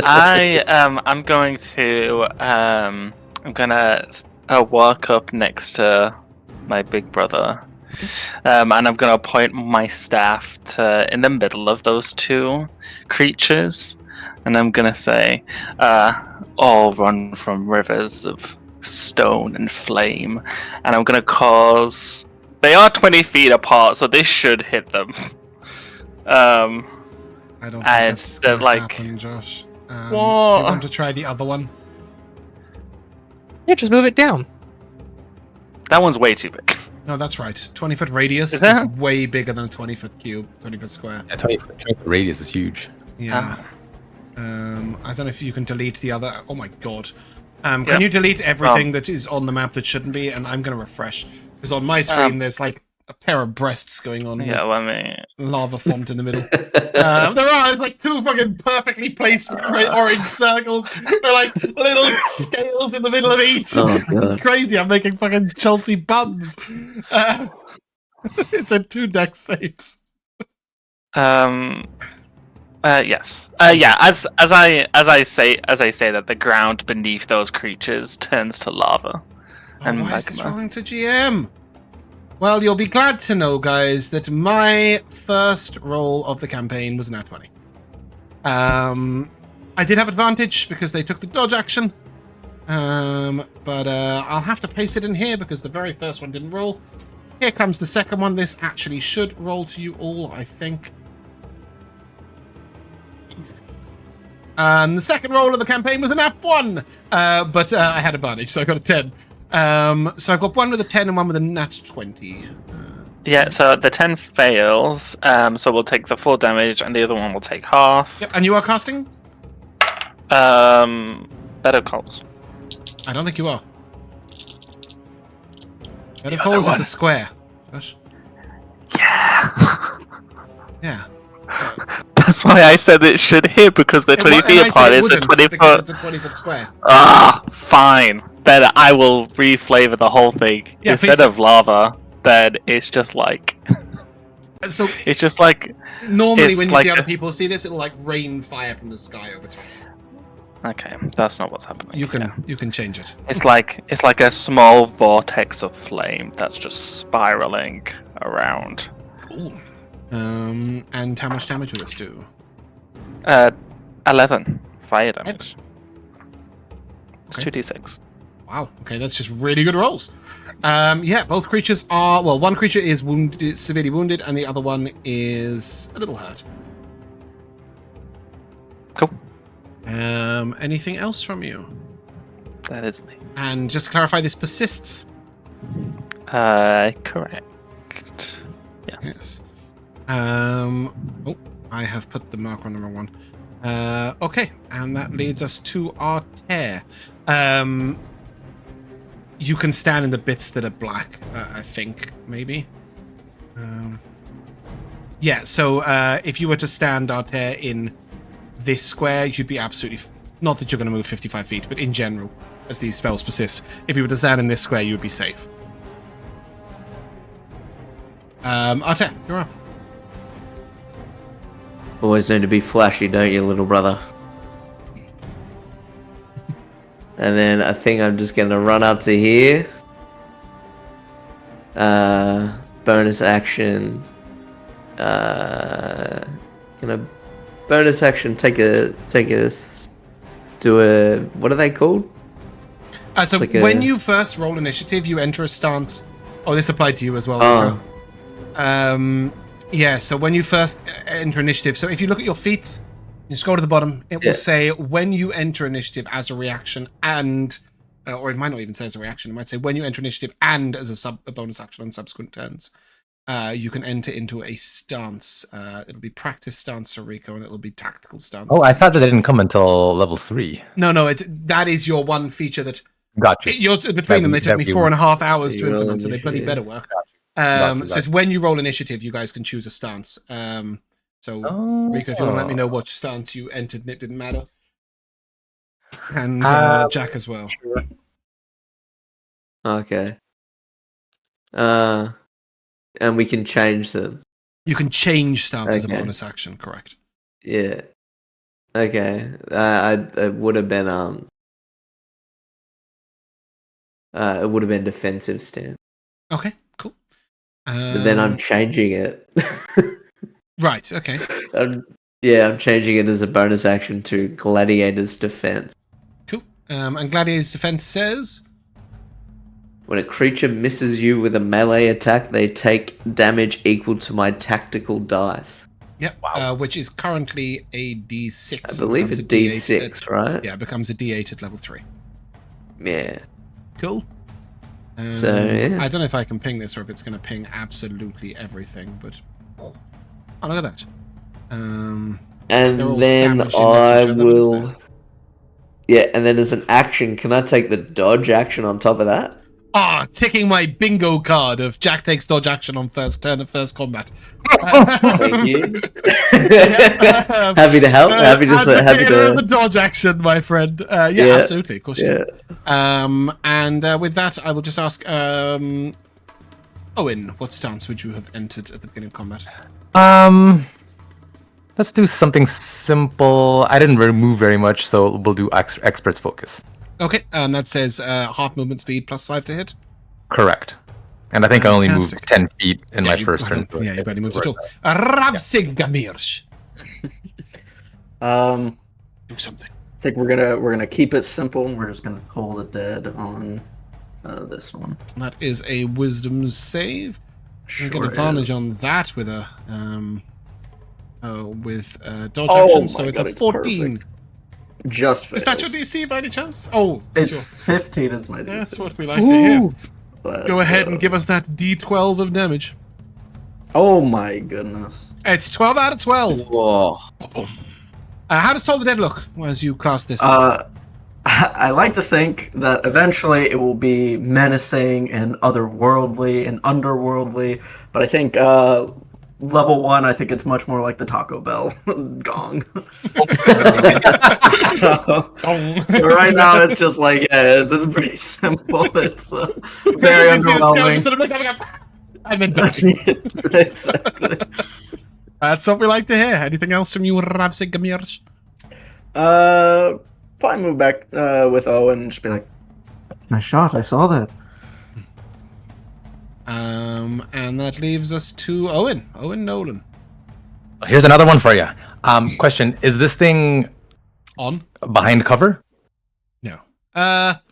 I'm going to walk up next to my big brother, and I'm gonna point my staff to in the middle of those two creatures, and I'm gonna say, "All run from rivers of stone and flame," and I'm gonna cause. They are 20 feet apart, so this should hit them. I don't think and that's they're gonna like, happen, Josh. Do you "What?" want to try the other one? Yeah, just move it down. That one's way too big. No, that's right. 20-foot radius Is is that- way bigger than a 20-foot cube, 20-foot square. Yeah, 20 radius is huge. Yeah. I don't know if you can delete the other. Oh my god. Yeah. Can you delete everything that is on the map that shouldn't be? And I'm going to refresh. Because on my screen, there's like a pair of breasts going on Yeah, with let me. lava font in the middle. There's like two fucking perfectly placed orange circles. They're like little scales in the middle of each. Oh, It's God. crazy. I'm making fucking Chelsea buns. It's a 2 deck saves. Yes. Yeah. As I say that, the ground beneath those creatures turns to lava. And why is this magma. rolling to GM? Well, you'll be glad to know, guys, that my first roll of the campaign was nat 20. I did have advantage because they took the dodge action. But I'll have to paste it in here because the very first one didn't roll. Here comes the second one. This actually should roll to you all, I think. The second roll of the campaign was a nat 1, but I had advantage, so I got a 10. So I've got one with a 10 and one with a nat 20. Yeah. So the 10 fails. So we'll take the full damage, and the other one will take half. Yep, and you are casting? Better calls. I don't think you are. Better Calls is a square. Josh. Yeah. Yeah. That's why I said it should hit because they're 20 feet apart. It's a 20 foot. It's a 20-foot square. Fine. Then I will reflavor the whole thing. Yeah, Instead please of lava, then it's just like. So It's just like. normally it's when you like see other a- people see this, it'll like rain fire from the sky over top. Okay, that's not what's happening. You can here. change it. It's like a small vortex of flame that's just spiraling around. Cool. And how much damage will this do? 11 fire damage. It's Okay. 2d6. Wow. Okay, that's just really good rolls. Yeah, both creatures are one creature is wounded, severely wounded, and the other one is a little hurt. Cool. Anything else from you? That is me. And just to clarify, this persists. Correct. Yes. Yes. Oh, I have put the marker on the wrong one. Okay, and that leads us to Artair. You can stand in the bits that are black, I think, maybe. Yeah, so if you were to stand Artair in this square, you'd be absolutely... Not that you're going to move 55 feet, but in general, as these spells persist, if you were to stand in this square, you would be safe. Artair, you're up. Always need to be flashy, don't you, little brother? And then I think I'm just gonna run up to here. Bonus action. Gonna bonus action. Do a. What are they called? So like when a- you first roll initiative, you enter a stance. Oh, this applied to you as well. Oh. Rico. Yeah, so when you first enter initiative, so if you look at your feats, you scroll to the bottom, it Yeah. will say when you enter initiative as a reaction and, or it might not even say as a reaction, it might say when you enter initiative and as a bonus action on subsequent turns. you can enter into a stance. It'll be practice stance for Rico, and it'll be tactical stance. Oh, I thought that didn't come until level 3. No, that is your one feature that. Gotcha. Between them, they took me 4.5 hours to implement, so they bloody better work. Gotcha. So it's when you roll initiative, you guys can choose a stance. Rico, if you want to let me know what stance you entered, and it didn't matter. And Jack as well. Sure. Okay. And we can change them. You can change stance as a bonus action, correct? Yeah. Okay. It would have been defensive stance. Okay, cool. But then I'm changing it. Right, okay. I'm changing it as a bonus action to Gladiator's Defense. Cool. And Gladiator's Defense says... When a creature misses you with a melee attack, they take damage equal to my tactical dice. Yep, wow. Which is currently a D6. I believe it's D6, right? Yeah, it becomes a D8 at level 3. Yeah. Cool. Yeah. I don't know if I can ping this or if it's going to ping absolutely everything, but... Oh, look at that. And then I will... Yeah, and then as an action, can I take the dodge action on top of that? Ticking my bingo card of Jack takes dodge action on first turn of first combat. Thank you. Happy to help. Happy to. The dodge action, my friend. Yeah, absolutely. Of course you can. And with that, I will just ask Owen, what stance would you have entered at the beginning of combat? Let's do something simple. I didn't really move very much, so we'll do Expert's Focus. Okay, and that says half movement speed plus 5 to hit? Correct. And I think I only moved 10 feet in my first turn. Yeah, you barely moved at all. Ravzig Gamirge. Do something. I think we're gonna keep it simple. We're just gonna hold it dead on this one. That is a wisdom save. You get advantage on that with a dodge action, so it's a 14. Perfect. Just fails. Is that your DC by any chance? Oh, it's 15 is my DC. That's what we like to hear. Go ahead and give us that D12 of damage. Oh my goodness. It's 12 out of 12. Whoa. How does Toll the Dead look as you cast this? I like to think that eventually it will be menacing and otherworldly and underworldly, but I think level 1, I think it's much more like the Taco Bell gong. so right now it's just like, it's pretty simple. It's very underwhelming. I'm in done. Exactly. That's what we like to hear. Anything else from you, Ravzig Gamirge? Probably move back with Owen and just be like, nice shot, I saw that. And that leaves us to Owen Nolan. Here's another one for you. Question: is this thing on behind cover? No. That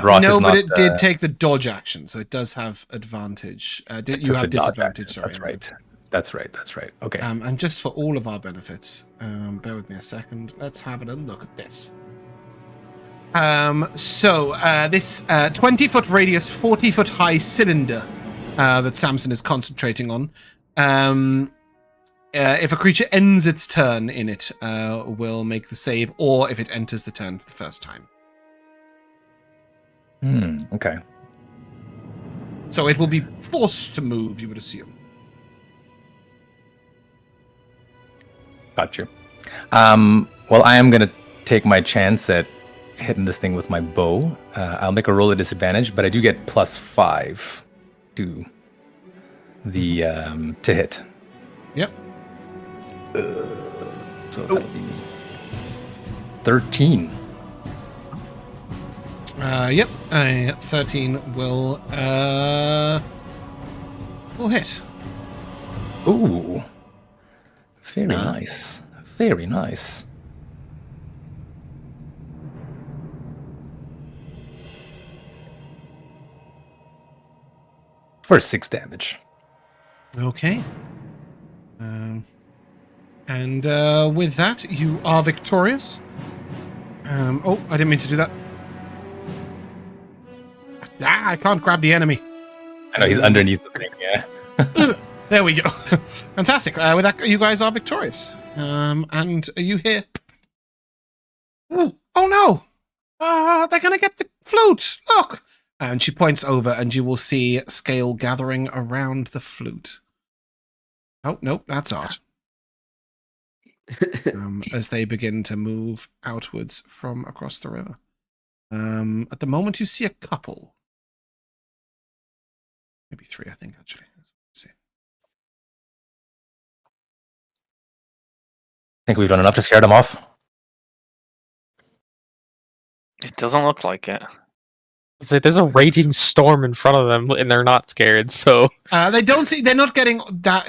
rock no, is but not, it did take the dodge action, so it does have advantage. You have disadvantage. Sorry. That's right. Okay. And just for all of our benefits, bear with me a second. Let's have a look at this. This 20-foot radius, 40-foot high cylinder that Samson is concentrating on. If a creature ends its turn in it, will make the save, or if it enters the turn for the first time. Okay. So it will be forced to move, you would assume. Got you. Well, I am going to take my chance at hitting this thing with my bow. I'll make a roll at disadvantage, but I do get +5 to the to hit. Yep. So that'll be 13. Yep. 13 will hit. Ooh. Very nice. Very nice. For 6 damage. Okay. And with that, you are victorious. Oh, I didn't mean to do that. I can't grab the enemy. I know he's underneath the thing, yeah. There we go. Fantastic. With that, you guys are victorious. And you hear... Oh no! They're gonna get the flute! Look! And she points over and you will see Scale gathering around the flute. Oh, nope, that's Art. As they begin to move outwards from across the river. At the moment, you see a couple. Maybe 3, I think, actually. Let's see. Think we've done enough to scare them off? It doesn't look like it. It's like there's a raging storm in front of them, and they're not scared. So They don't see. They're not getting that.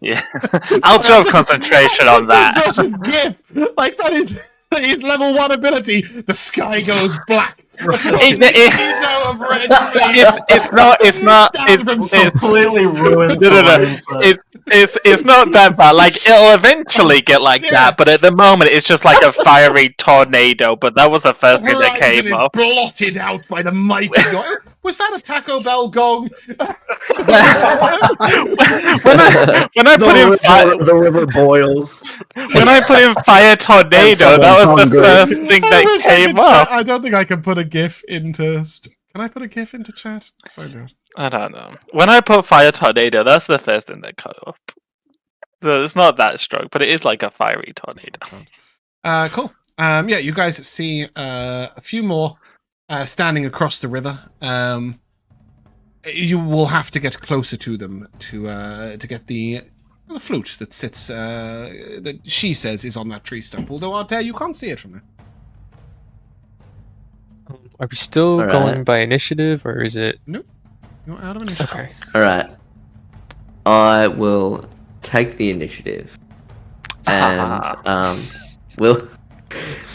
Yeah. I'll drop concentration on that. Josh's gif. Like that is level 1 ability. The sky goes black. It's completely ruined. It's not that bad. Like it'll eventually get like that, but at the moment it's just like a fiery tornado. But that was the first thing that came up. Blotted out by the mighty gong. Was that a Taco Bell gong? when I put in the river boils. When I put in fire tornado, that was the first thing that came up. I don't think I can put a GIF into. Can I put a GIF into chat? Let's find out. I don't know. When I put fire tornado, that's the first thing that came up. So it's not that strong, but it is like a fiery tornado. Cool. Yeah, you guys see a few more standing across the river. You will have to get closer to them to get the flute that sits that she says is on that tree stump. Although Artair, you can't see it from there. are we still All right. going by initiative, or is it? Nope. You're out of initiative. Okay. Alright. I will take the initiative. And we'll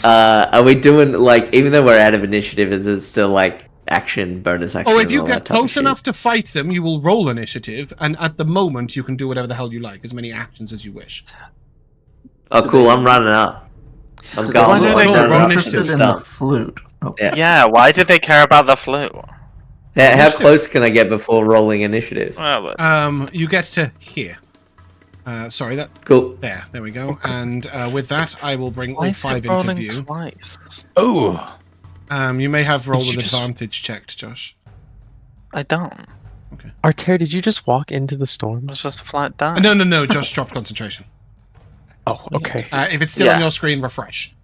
are we doing like, even though we're out of initiative, is it still like action, bonus action? Oh, if and you all get that type of close shit? enough to fight them, you will roll initiative, and at the moment you can do whatever the hell you like, as many actions as you wish. Oh cool, I'm running up. I'm Why going do do they they go get roll interested initiative in the stuff. flute? Oh. Yeah. Yeah, why did they care about the flute? How close can I get before rolling initiative? Well, You get to here. Sorry, that Cool. there we go. And with that, I will bring why all is 5 it into rolling view. twice? Oh, You may have roll Did with you just- advantage checked, Josh. I don't. Artair, did you just walk into the storm? It's just flat down. No, Josh dropped concentration. Oh, okay. If it's still on Yeah. your screen, refresh.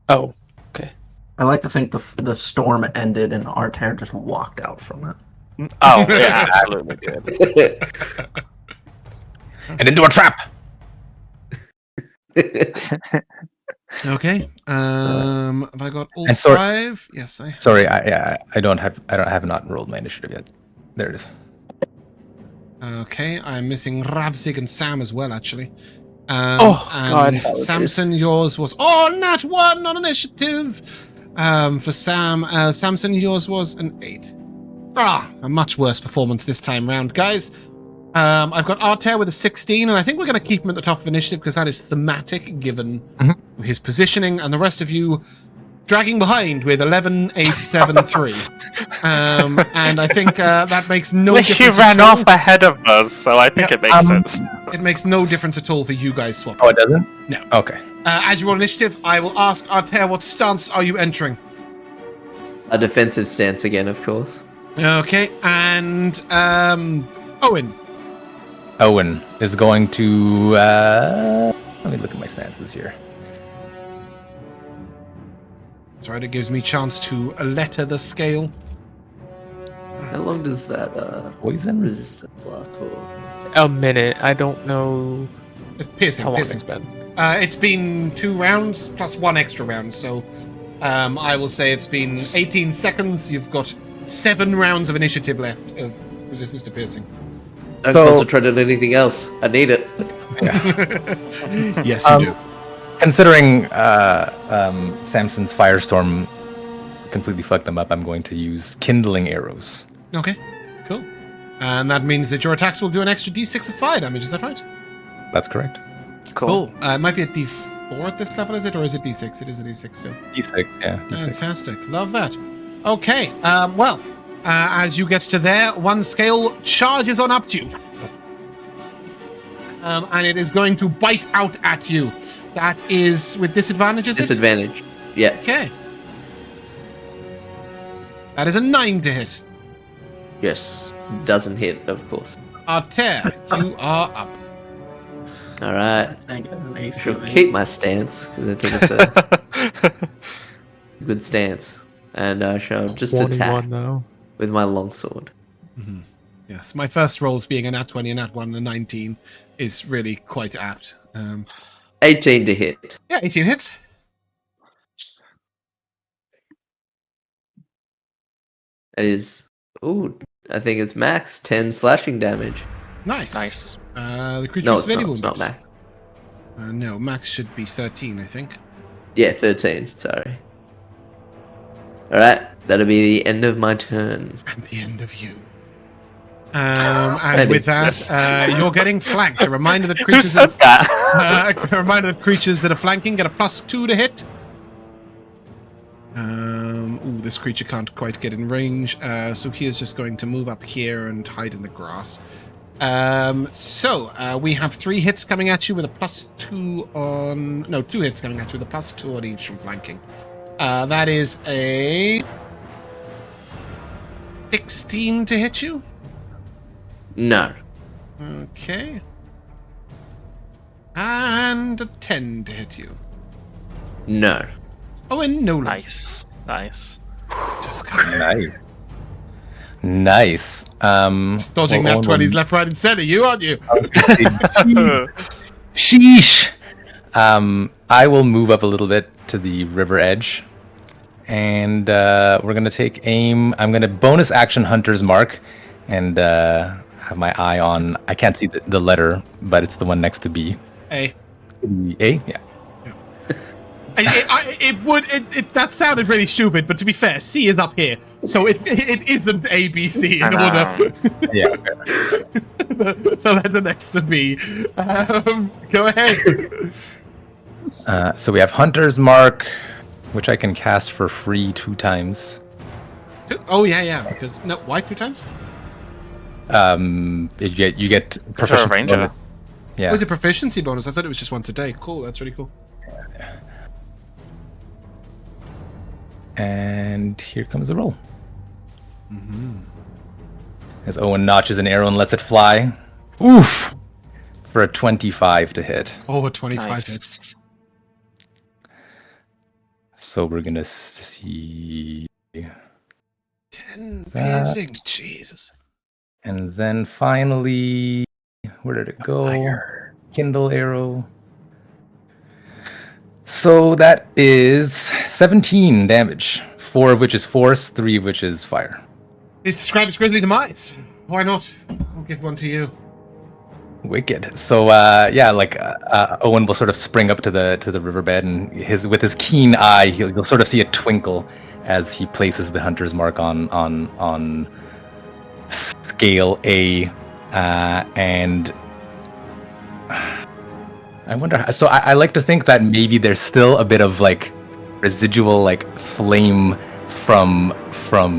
Oh, okay. I like to think the storm ended and Artair just walked out from it. Oh, yeah, absolutely did. and into a trap. Okay. Have I got all And sorry- 5? Yes, I. Sorry, I have not rolled my initiative yet. There it is. Okay, I'm missing Ravzig and Sam as well, actually. Oh, God. And Samson, yours was nat 1 on initiative. For Sam, Samson, yours was an 8. A much worse performance this time round, guys. I've got Artair with a 16, and I think we're going to keep him at the top of initiative because that is thematic given his positioning, and the rest of you dragging behind with 11, 8, 7, 3. And I think that makes no He difference. ran at all. off ahead of us, so I think it makes sense. It makes no difference at all for you guys swapping. Oh, it doesn't? No. Okay. As you roll initiative, I will ask Artair, what stance are you entering? A defensive stance again, of course. Okay, and Owen. Owen is going to. Let me look at my stances here. That's right, it gives me chance to letter the scale. How long does that Poison? resistance last for? A minute. I don't know Piercing, how long piercing. it's been. It's been 2 rounds plus 1 extra round, so I will say it's been 18 seconds. You've got 7 rounds of initiative left of resistance to piercing. Don't So- concentrate on anything else. I need it. Yes, you do. Considering Samson's firestorm completely fucked them up, I'm going to use kindling arrows. Okay, cool. And that means that your attacks will do an extra d6 of fire damage, is that right? That's correct. Cool. It might be a d4 at this level, is it? Or is it d6? It is a d6 still. D6, yeah. D6. Fantastic. Love that. Okay, well, As you get to there, one scale charges on up to you. And it is going to bite out at you. That is with disadvantage, is it? Disadvantage. Yeah. Okay. That is a 9 to hit. Yes. Doesn't hit, of course. Artair, you are up. All right. I get an AC. She'll keep my stance because I think it's a good stance, and I shall just attack now. with my longsword. Mm-hmm. Yes, my first rolls being a nat 20, a nat 1, and a 19 is really quite apt. 18 to hit. Yeah, 18 hits. That is, I think it's max 10 slashing damage. Nice. The creature No, is it's very not. It's wounded. not max. No, max should be 13, I think. Yeah, 13. Sorry. All right, that'll be the end of my turn. And the end of you. And with that, you're getting flanked. A reminder that Who creatures said that? a reminder that creatures that are flanking get a +2 to hit. This creature can't quite get in range, so he is just going to move up here and hide in the grass. We have 3 hits coming at you with a +2 on... No, 2 hits coming at you with a +2 on each from flanking. That is a 16 to hit you. No. Okay. And a 10 to hit you. No. Oh, and Nolan. Nice. Just come Nice. dodging nat 20s left, right, and center. You, aren't you? Sheesh. I will move up a little bit to the river edge, and we're gonna take aim. I'm gonna bonus action Hunter's Mark, and have my eye on. I can't see the letter, but it's the one next to B. A. A, yeah. That sounded really stupid, but to be fair, C is up here, so it isn't A, B, C in order. Yeah. Okay. The letter next to B. Go ahead. So we have Hunter's Mark, which I can cast for free 2 times. Oh yeah. Because no, why 2 times? You get proficiency ranger. bonus. Yeah. Oh, it's a proficiency bonus. I thought it was just once a day. Cool, that's really cool. And here comes the roll. As Owen notches an arrow and lets it fly. Oof! For a 25 to hit. Oh, a 25 Nice. hits. So we're gonna see... 10 That. piercing. Jesus. And then finally... Where did it go? Kindle arrow. So that is 17 damage. 4 of which is force, 3 of which is fire. Please describe its grisly demise. Why not? I'll give one to you. Wicked. So Owen will sort of spring up to the riverbed, and with his keen eye, you'll sort of see a twinkle as he places the Hunter's Mark on scale A, and I wonder. So I like to think that maybe there's still a bit of like residual like flame from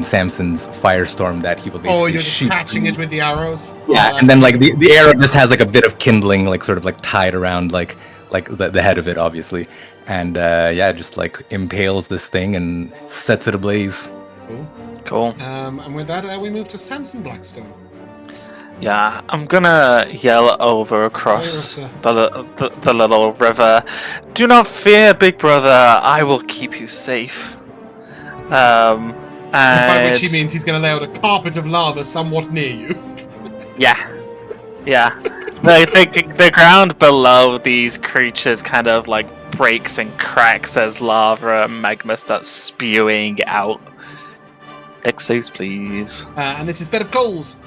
Samson's firestorm that he will basically Oh, you're just shoot. catching it with the arrows? Yeah, and then like the arrow just has like a bit of kindling, like sort of like tied around like the head of it, obviously, and just like impales this thing and sets it ablaze. Cool. And with that, we move to Samson Blackstone. Yeah, I'm gonna yell over across the little river. Do not fear, big brother. I will keep you safe. By which he means he's going to lay out a carpet of lava somewhat near you. Yeah. The ground below these creatures kind of like breaks and cracks as lava and magma starts spewing out. Dex saves, please. And it's his bed of coals.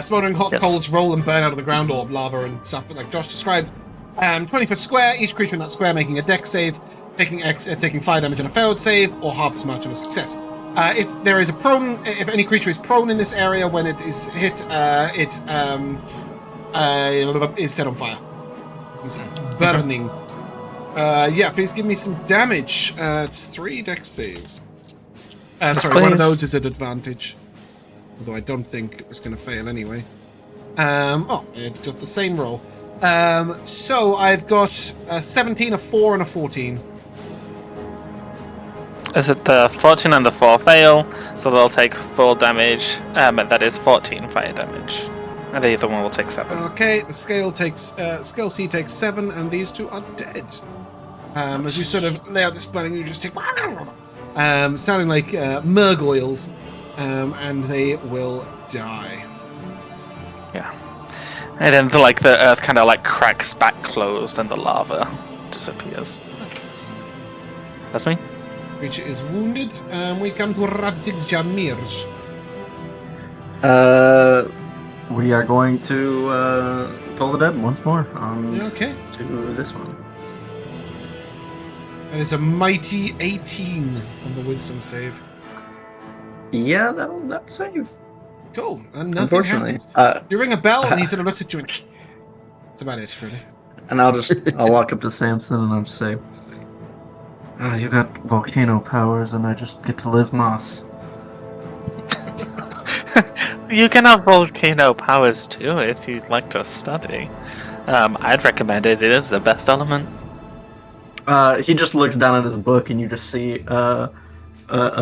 Smoldering hot Yes. coals roll and burn out of the ground orb, lava and stuff like Josh described. 20-foot square, each creature in that square making a dex save, taking fire damage on a failed save, or half as much on a success. If any creature is prone in this area when it is hit, it is set on fire. It's burning. Please give me some damage. It's 3 dex saves. One of those is an advantage. Although I don't think it was going to fail anyway. It got the same roll. So I've got a 17, a 4, and a 14. Is it the 14 and the 4 fail? So they'll take full damage. That is 14 fire damage. And the other one will take 7. Okay, the scale C takes 7, and these two are dead. As you sort of lay out this planning, you just take sounding like murgoyles, and they will die. Yeah. And then the earth kind of like cracks back closed and the lava disappears. Nice. That's me. Creature is wounded. We come to Ravzig's Gamirge. We are going to Toll the Dead once more. Okay. To this one. That is a mighty 18 on the wisdom save. Yeah, that'll save. Cool. And nothing Unfortunately, happens. You ring a bell, and he sort of looks at you and... That's about it, really. and I'll walk up to Samson and I'll say, you got volcano powers, and I just get to live moss. You can have volcano powers too if you'd like to study. I'd recommend it. It is the best element. He just looks down at his book, and you just see a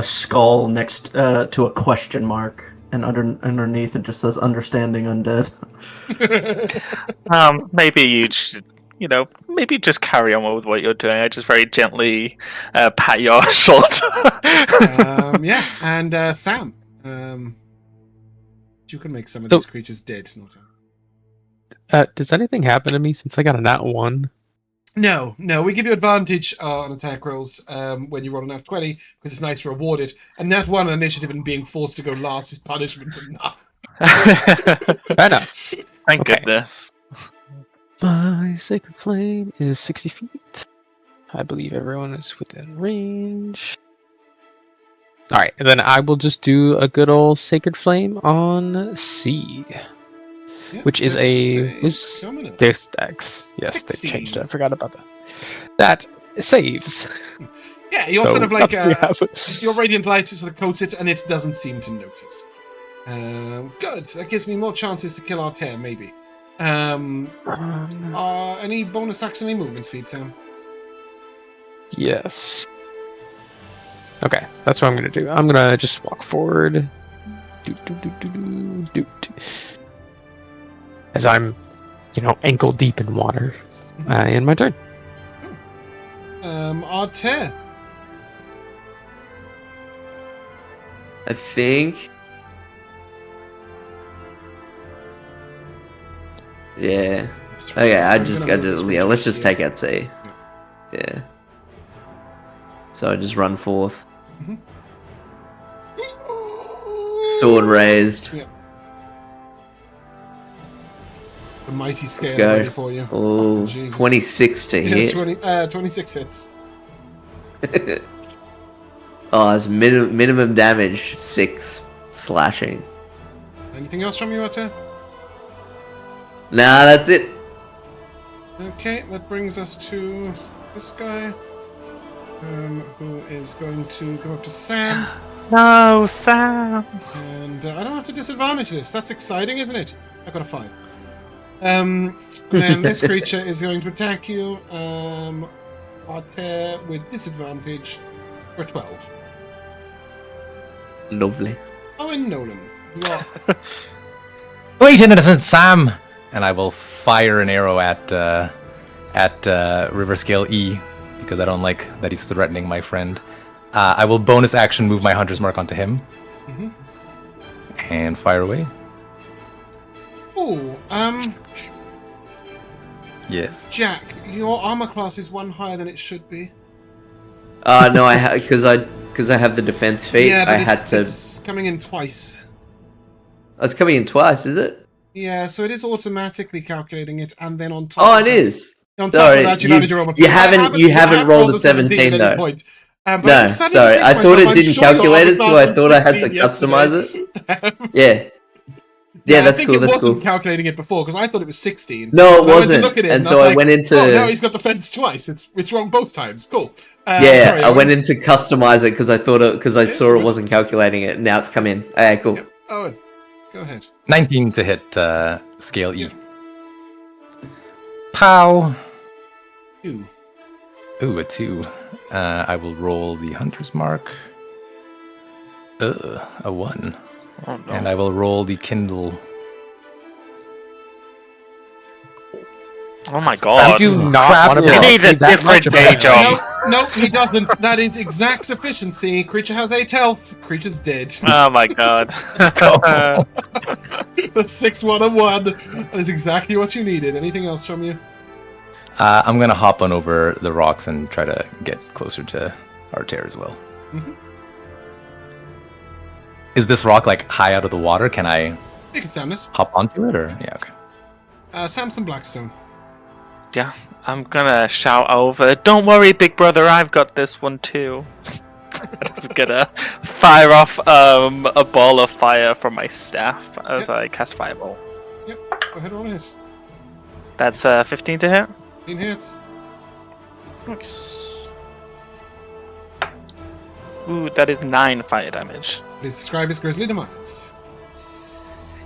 skull next to a question mark, and underneath it just says "Understanding Undead." Maybe you should, maybe just carry on with what you're doing. I just very gently pat your shoulder. Yeah, and Sam, you can make some of these creatures dead. Does anything happen to me since I got a nat 1? No, we give you advantage on attack rolls when you roll an nat 20 because it's nice to reward it. And nat 1 on initiative and being forced to go last is punishment enough. Fair enough. Thank goodness. My sacred flame is 60 feet. I believe everyone is within range. Alright, and then I will just do a good old sacred flame on C. Yeah, Which is their stacks. Yes, 16. they changed it. I forgot about that. That saves. Yeah, you're So, sort of like yeah. your radiant light sort of coats it, and it doesn't seem to notice. Good. That gives me more chances to kill Artair, maybe. Any bonus action, any movement speed, Sam? Yes. Okay, that's what I'm gonna do. I'm gonna just walk forward. As I'm, ankle deep in water. In my turn. Artair. I think. Yeah. Okay, let's just take out C. Yeah. So I just run forth. Mm-hmm. Sword raised. Yeah. The mighty scale go. ready for you. Oh, Jesus. 26 to hit. 26 hits. It's minimum damage, 6 slashing. Anything else from you, Artair? Nah, that's it. Okay, that brings us to this guy, who is going to go up to Sam. No, Sam. And I don't have to disadvantage this. That's exciting, isn't it? I got a 5. And then this creature is going to attack you, Artair, with disadvantage for 12. Lovely. Owen, Nolan, you are... Wait, innocent Sam! And I will fire an arrow at River Scale E, because I don't like that he's threatening my friend. I will bonus action move my Hunter's Mark onto him. Mm-hmm. And fire away. Oh, Yes. Jack, your armor class is 1 higher than it should be. No, because I have the defense feat. Yeah, but I had to. it's coming in twice. Oh, it's coming in twice, is it? Yeah, so it is automatically calculating it, and then on top. Oh, of it that, is. On top Sorry, of that, you've added your armor. you haven't rolled a 17 at though. any point. But No, suddenly sorry. saying I to thought myself, it didn't I'm sure your calculate it, armor so I class thought was I had to 16 customize yesterday. it. Yeah. Yeah, that's I think cool. it That's wasn't cool. calculating it before because I thought it was 16. No, it And I went to wasn't. look at it, And I so was I like, went into. Oh, now he's got defense twice. It's wrong both times. Cool. Yeah, sorry, I Owen. went in to customize it because I saw it wasn't calculating it. Now it's come in. Okay, cool. Yep. Owen. Go ahead. 19 to hit scale E. Yeah. Pow! 2. Ooh, a 2. I will roll the Hunter's Mark. A 1. Oh, no. And I will roll the Kindle. Oh my god. I do not crap. want to He be needs a different day job. No, he doesn't. That is exact efficiency. Creature has 8 health. Creature's dead. Oh my god. Let's go. 6-1-1. That is exactly what you needed. Anything else from you? I'm going to hop on over the rocks and try to get closer to Artair as well. Mhm. Is this rock like high out of the water? Can I You can sound it. hop onto it, or yeah? Okay. Samson Blackstone. Yeah, I'm gonna shout over. Don't worry, big brother, I've got this one too. I'm gonna fire off a ball of fire from my staff as I cast Fireball. Yep. Go ahead, roll a hit. That's 15 to hit. 15 hits. Nice. Ooh, that is 9 fire damage. Please describe his grisly demise.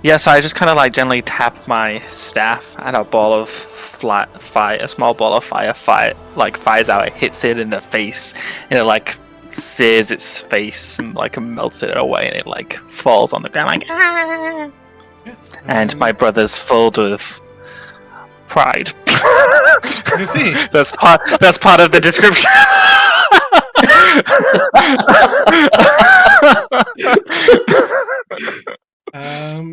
Yeah, so I just kind of like gently tap my staff, and a ball of fire, a small ball of fire, fires out. It hits it in the face, and it like sears its face and like melts it away, and it like falls on the ground like. Ah! Yeah. And my brother's filled with pride. You see? That's part of the description.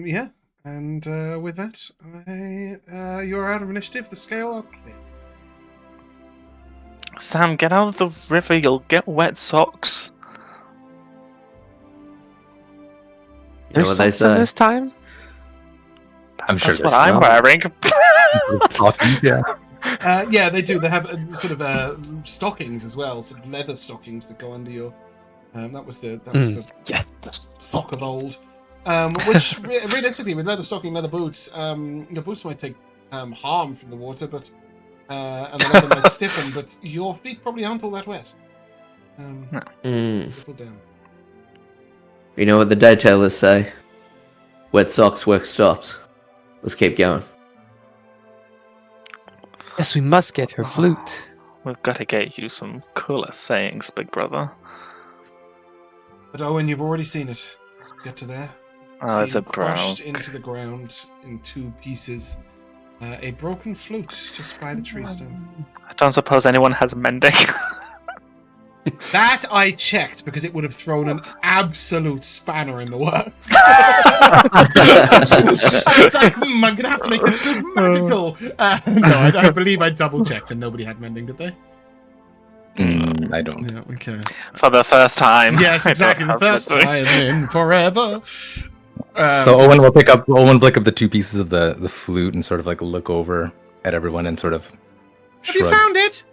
Yeah. And with that, you're out of initiative. The scale up. Sam, get out of the river. You'll get wet socks. You know There's what they Samson say? this time. I'm sure That's what there's I'm some. wearing. Yeah. Yeah, they do. They have sort of stockings as well, sort of leather stockings that go under your. That was the Yeah. sock of old. Which realistically, with leather stocking, leather boots, your boots might take harm from the water, but and the leather might stiffen, but your feet probably aren't all that wet. Little down. You know what the daytailers say? Wet socks, work stops. Let's keep going. Yes, we must get her flute. We've got to get you some cooler sayings, big brother. But Owen, you've already seen it. Get to there. Oh, it's See a crushed broke. into the ground in 2 pieces. A broken flute just by the tree stem. I don't suppose anyone has mending. That I checked because it would have thrown an absolute spanner in the works. I was like, I'm going to have to make this flute magical. No, I believe I double checked and nobody had mending, did they? I don't. Yeah, okay. For the first time. Yes, I don't exactly. The have first mending. time in forever. So Owen will pick up the 2 pieces of the flute and sort of like look over at everyone and sort of Have you shrug. found it?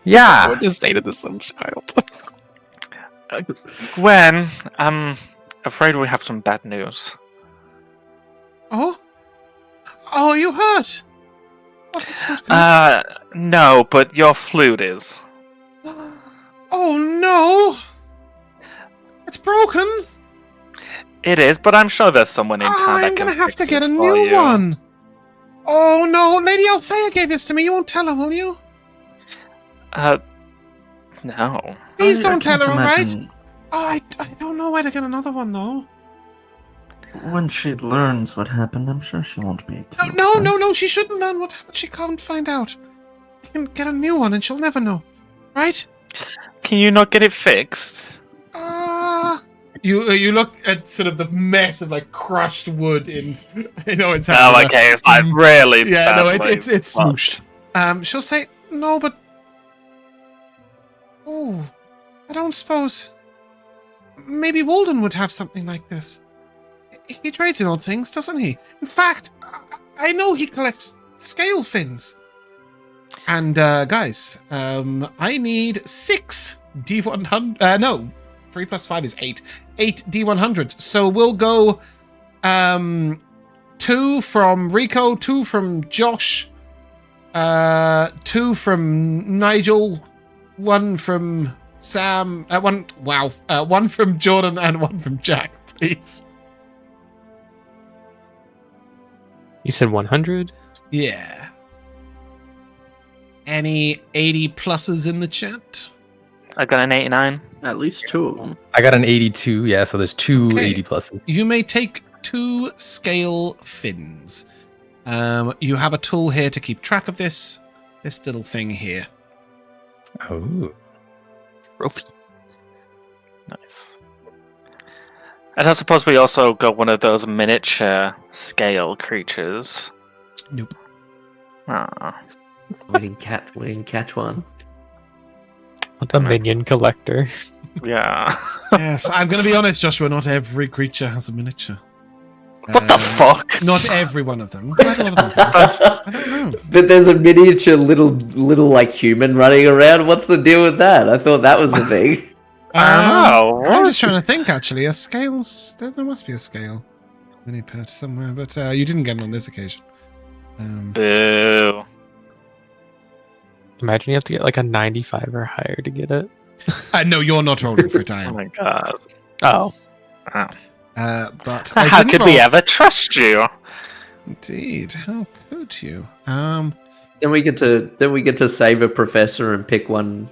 Yeah. What the state of this little child? Gwen, I'm afraid we have some bad news. Oh? Oh, are you hurt? Oh, that's not good. No, but your flute is. Oh no! It's broken! It is, but I'm sure there's someone in town that I'm can gonna have fix to get it a for new you. one! Oh no, Lady Althea gave this to me. You won't tell her, will you? No. Please I don't tell can't her, alright? imagine Oh, I don't know where to get another one, though. When she learns what happened, I'm sure she won't be. too No, upset. she shouldn't learn what happened. She can't find out. I can get a new one and she'll never know. Right? Can you not get it fixed? You look at sort of the mess of like crushed wood in Owen's hand. Oh, okay. I really. Yeah, no, badly it's fucked. smooshed. She'll say no, but I don't suppose. Maybe Walden would have something like this. He trades in odd things, doesn't he? In fact, I know he collects scale fins. And guys, I need 6 D100. No, 3 plus 5 is 8. 8 D100s. So we'll go 2 from Rico, 2 from Josh, 2 from Nigel, 1 from Sam. One from Jordin and one from Jack, please. You said 100? Yeah. Any 80 pluses in the chat? I got an 89. At least 2 of them. I got an 82. Yeah, so there's two Okay. 80 pluses. You may take 2 scale fins. You have a tool here to keep track of this little thing here. Oh. Trophy. Nice. And I suppose we also got one of those miniature scale creatures. Nope. Ah. We didn't catch one. A minion collector. Yeah. Yes, I'm going to be honest, Joshua. Not every creature has a miniature. What the fuck? Not every one of them. Quite a lot of them. I don't know. But there's a miniature little like human running around. What's the deal with that? I thought that was the thing. I don't know. I'm What? just trying to think, actually. A scale's... There must be a scale. Mini pet somewhere, but you didn't get it on this occasion. Boo. Imagine you have to get like a 95 or higher to get it. No, you're not rolling for it, I Oh am. my god. Oh. But I How didn't could roll... we ever trust you? Indeed, how could you? Then we get to save a professor and pick one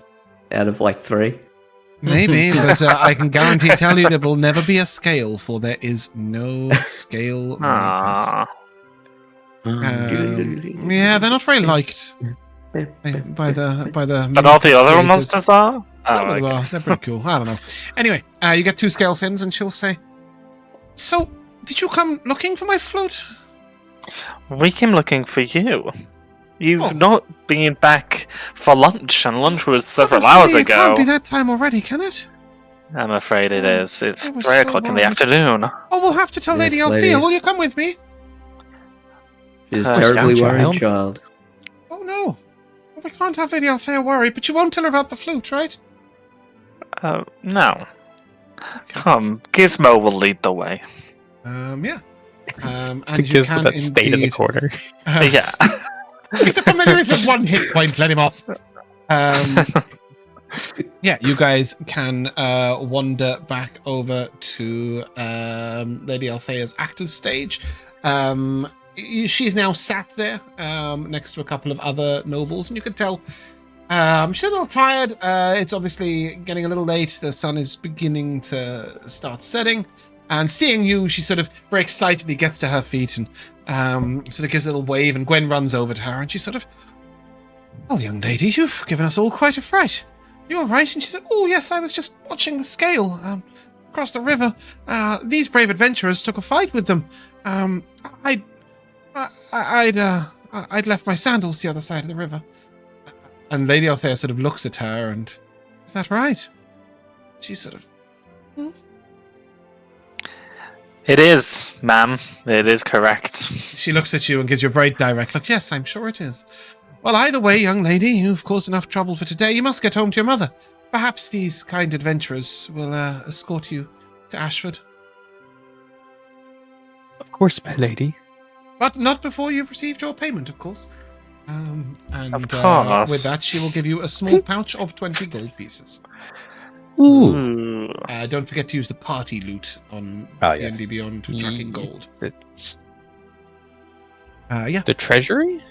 out of like 3. Maybe, but I can tell you there will never be a scale, for there is no scale mini pet. Aww. Yeah, they're not very liked by the But all the other creators. monsters are? Some Oh, of them okay. are. They're pretty cool. I don't know. Anyway, you get 2 scale fins, and she'll say, "So, did you come looking for my flute?" We came looking for you. You've Oh. not been back for lunch, and lunch was several Obviously, hours It can't be ago. that time already, can it? I'm afraid it Oh, is. It's I was 3 so o'clock in the worried. afternoon. Oh, we'll have to tell Yes, Lady Althea. lady. Will you come with me? She's Young terribly worried, child. child. Oh no, well, we can't have Lady Althea worry. But you won't tell her about the flute, right? No. Come, Gizmo will lead the way. Yeah. And The you kids can with that state in the indeed. corner. Yeah. Except for Minion with 1 hit point, let him off. Yeah, you guys can wander back over to Lady Althea's actor's stage. She's now sat there next to a couple of other nobles, and you can tell she's a little tired. It's obviously getting a little late. The sun is beginning to start setting. And seeing you, she sort of very excitedly gets to her feet and sort of gives a little wave, and Gwen runs over to her, and she sort of, "Well, young lady, you've given us all quite a fright. You all right?" And she said, "Oh, yes, I was just watching the scale across the river. These brave adventurers took a fight with them. I'd left my sandals the other side of the river." And Lady Althea sort of looks at her and, "Is that right?" She's sort of, It is, ma'am. It is correct. She looks at you and gives you a very direct look. "Yes, I'm sure it is. Well, either way, young lady, you've caused enough trouble for today. You must get home to your mother. Perhaps these kind adventurers will escort you to Ashford. Of course, my lady. But not before you've received your payment, of course." And Of course. with that, she will give you a small pouch of 20 gold pieces. Ooh. Don't forget to use the party loot on Yes. D&D Beyond for tracking gold. It's Yeah. the treasury?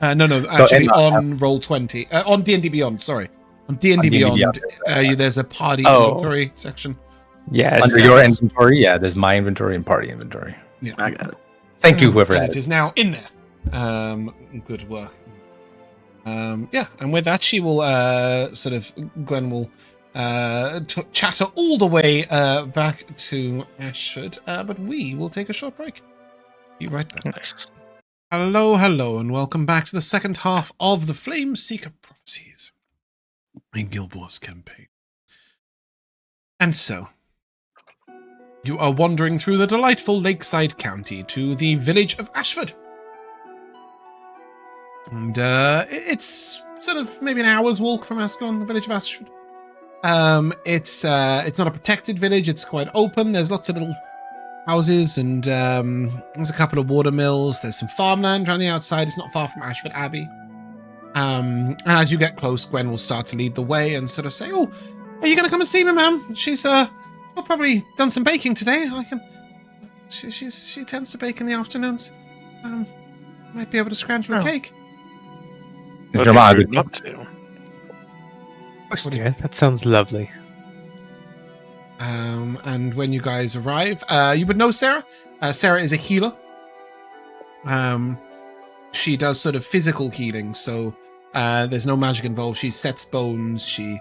No, So, actually and- on Roll20. On D&D Beyond, sorry. On D&D On D&D Beyond, there's a party Oh. inventory section. Yes. Under your inventory, there's my inventory and party inventory. Yeah. I got it. Thank you, whoever And had it it. is now in there. Good work. Yeah, and with that, she will Gwen will chatter all the way back to Ashford, but we will take a short break. Be right back. Nice. Hello, and welcome back to the second half of the Flameseeker Prophecies in Guild Wars campaign. And so, you are wandering through the delightful lakeside county to the village of Ashford. And it's sort of maybe an hour's walk from Ascalon, the village of Ashford. It's not a protected village, it's quite open. There's lots of little houses, and there's a couple of water mills. There's some farmland around the outside. It's not far from Ashford Abbey. And as you get close, Gwen will start to lead the way and sort of say, "Oh, Are you going to come and see me, ma'am? She's probably done some baking today. She tends to bake in the afternoons. Might be able to scrounge her a cake. Is Would your be ma a rude good not cook? to. Oh, dear, that sounds lovely. And when you guys arrive, you would know Sarah. Sarah is a healer. She does sort of physical healing, so there's no magic involved. She sets bones. She,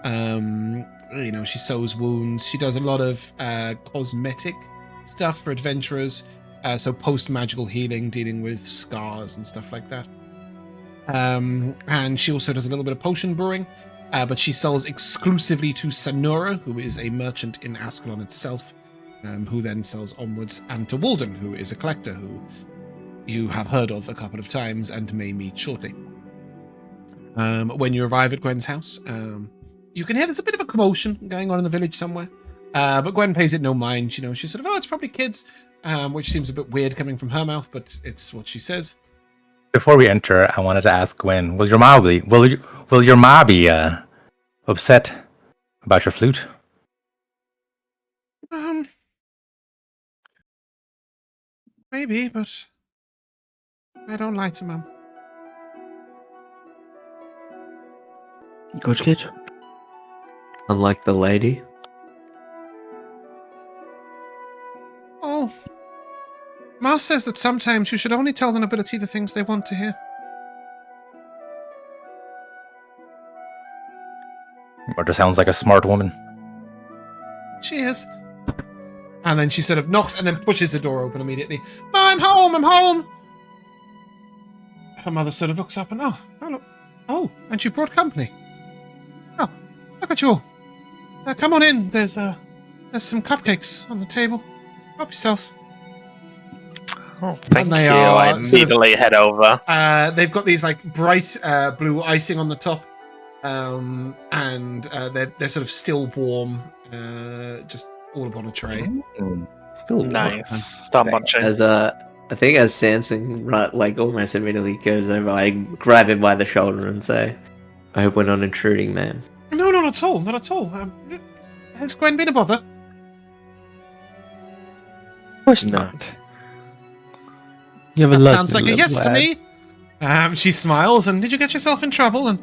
she sews wounds. She does a lot of cosmetic stuff for adventurers. So post-magical healing, dealing with scars and stuff like that. And she also does a little bit of potion brewing. But she sells exclusively to Sanura, who is a merchant in Ascalon itself, who then sells onwards, and to Walden, who is a collector who you have heard of a couple of times and may meet shortly. When you arrive at Gwen's house, you can hear there's a bit of a commotion going on in the village somewhere, but Gwen pays it no mind. She's sort of, it's probably kids, which seems a bit weird coming from her mouth, but it's what she says. Before we enter, I wanted to ask Gwen, will your ma be upset about your flute? Maybe, but I don't like to, Mum. Good kid. Unlike the lady. Oh, Ma says that sometimes you should only tell the nobility the things they want to hear. Marta sounds like a smart woman. She is. And then she sort of knocks and then pushes the door open immediately. "Ma, I'm home! Her mother sort of looks up and, oh, and you brought company. Oh, look at you all. Come on in. There's some cupcakes on the table. Help yourself. Oh, thank you. they I are sort of- immediately head over. They've got these like bright blue icing on the top. And they're sort of still warm, just all upon a tray. Still Nice. Start munching. I think as Samson almost immediately goes over, I grab him by the shoulder and say, "I hope we're not intruding, ma'am." No, not at all. Not at all. Has Gwen been a bother? Of course No. not. You have a That lovely sounds like a little yes to lad. me. She smiles, and did you get yourself in trouble? And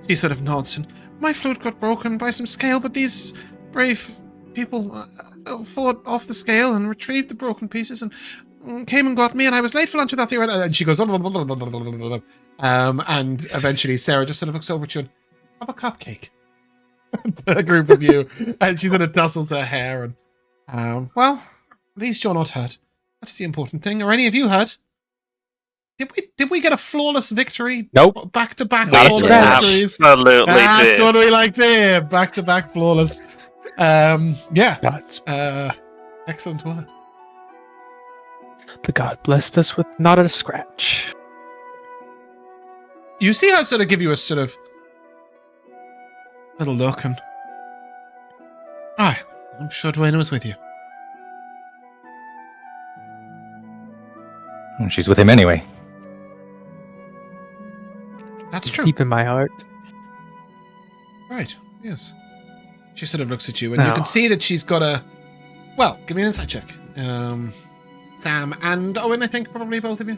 she sort of nods, and my flute got broken by some scale, but these brave people fought off the scale and retrieved the broken pieces and came and got me, and I was late for lunch without the... And she goes... and eventually Sarah just sort of looks over at you and, have a cupcake. A group of you. And she sort of tussles her hair and... well, at least you're not hurt. That's the important thing. Are any of you hurt? Did we get a flawless victory? Nope. Back-to-back Not a flawless scratch. victories? Absolutely That's did. what we like to hear. Back-to-back flawless. Yeah. God's, Excellent work. the God blessed us with not a scratch. You see her sort of give you a sort of little look and... I'm sure Dwayne was with you. She's with him anyway. That's It's true. deep in my heart. Right, yes. She sort of looks at you and you Now- can see that she's got a... Well, give me an insight check. Sam and Owen, I think, probably both of you.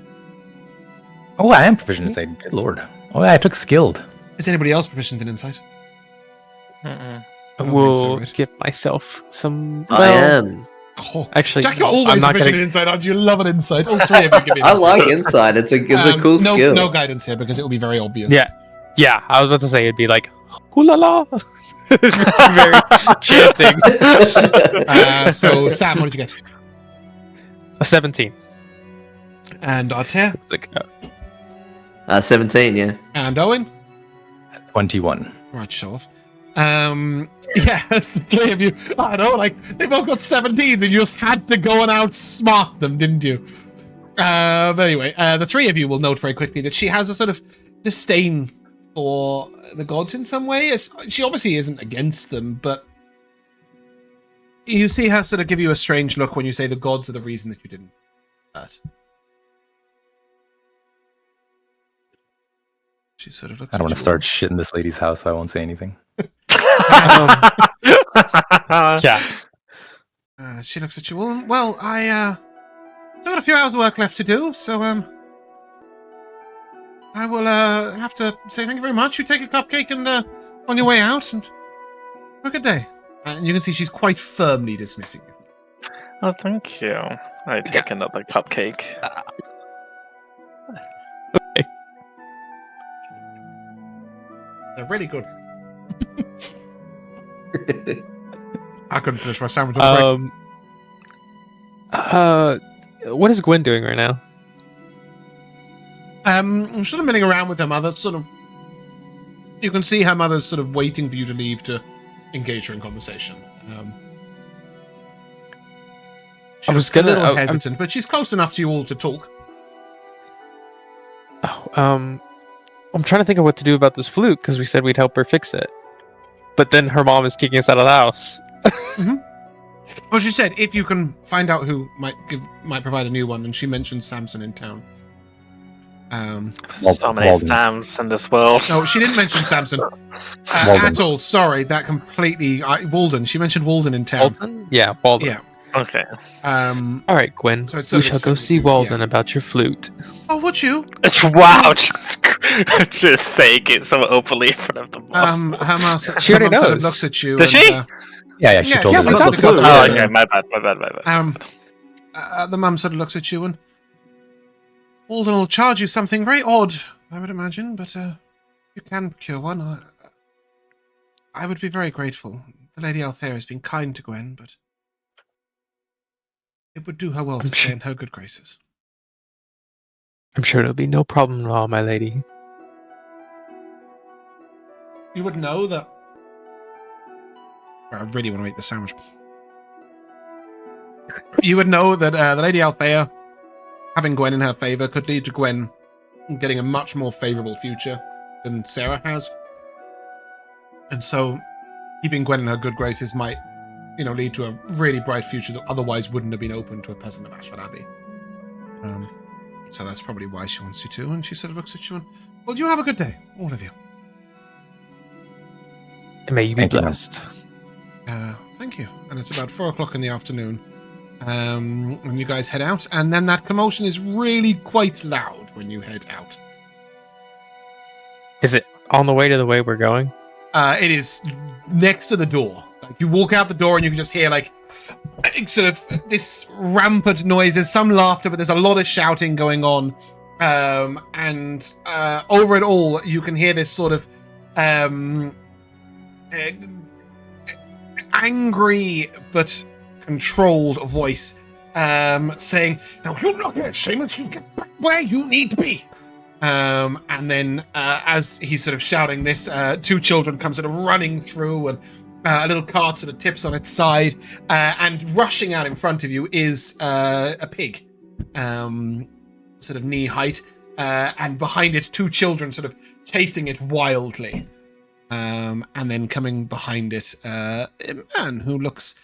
Oh, I am proficient in insight. Good lord. Oh, yeah, I took skilled. Is anybody else proficient in insight? Mm-mm. I don't think will so, right? give myself some. I am. Oh, Actually, Jack, you're no, always I'm not proficient gonna. in insight, aren't you? You love an insight. All three of you give me an I insight. like insight. It's a cool no, skill. No guidance here because it will be very obvious. Yeah, I was about to say it'd be like, hoo la la. Very chanting. So, Sam, what did you get? A 17. And Artair? Like, 17, yeah. And Owen? 21. Right, show off. Yes, the three of you. I know, like, they both got 17s and you just had to go and outsmart them, didn't you? But anyway, the three of you will note very quickly that she has a sort of disdain for the gods in some way. She obviously isn't against them, but you see her sort of give you a strange look when you say the gods are the reason that you didn't hurt. She sort of looks I don't at want to you. start shit in this lady's house, so I won't say anything. Yeah. She looks at you. Well, I still got a few hours of work left to do, so I will have to say thank you very much. You take a cupcake and on your way out, and have a good day. And you can see she's quite firmly dismissing you. Oh, thank you. I take another cupcake. They're really good. I couldn't finish my sandwich. What is Gwen doing right now? I'm sort of milling around with her mother. Sort of, you can see her mother's sort of waiting for you to leave to engage her in conversation. She I was looks a gonna- little I'm- hesitant, but she's close enough to you all to talk. Oh, I'm trying to think of what to do about this flute because we said we'd help her fix it, but then her mom is kicking us out of the house. Well, she said if you can find out who might provide a new one, and she mentioned Samson in town. So many Walden. Sams in this world. No, she didn't mention Samson at all. Sorry, that completely. Walden. She mentioned Walden in town. Walden? Yeah, Walden. Yeah. Okay. All right, Gwen. So it's We sort of shall go expected see you, Walden yeah. about your flute. Oh, would you? Wow, just saying it so openly in front of them. Her mom She already sort of knows. looks at you. Does and, she? Yeah, she Yeah, told she us. has about the the flute. flute. Oh, Yeah. okay, my bad. The mum sort of looks at you, and Walden will charge you something very odd, I would imagine, but you can procure one. I would be very grateful. The Lady Altair has been kind to Gwen, but it would do her well to stay in her good graces. I'm sure it'll be no problem at all, my lady. You would know that. I really want to eat the sandwich. You would know that the Lady Althea, having Gwen in her favor, could lead to Gwen getting a much more favorable future than Sarah has. And so, keeping Gwen in her good graces might, lead to a really bright future that otherwise wouldn't have been open to a peasant of Ashford Abbey. So that's probably why she wants you to. And she sort of looks at you and, well, you have a good day, all of you. And may you be Thank you, ma'am. blessed. Thank you. And it's about 4 o'clock in the afternoon when you guys head out. And then that commotion is really quite loud when you head out. Is it on the way to the way we're going? It is next to the door. Like, you walk out the door and you can just hear sort of this rampant noise. There's some laughter, but there's a lot of shouting going on. And over it all, you can hear this sort of angry but controlled voice saying, "Now you're not going to shame us. You get back where you need to be." And then as he's sort of shouting this, 2 children come sort of running through, and a little cart sort of tips on its side, and rushing out in front of you is a pig, sort of knee height, and behind it 2 children sort of chasing it wildly. And then coming behind it, a man who looks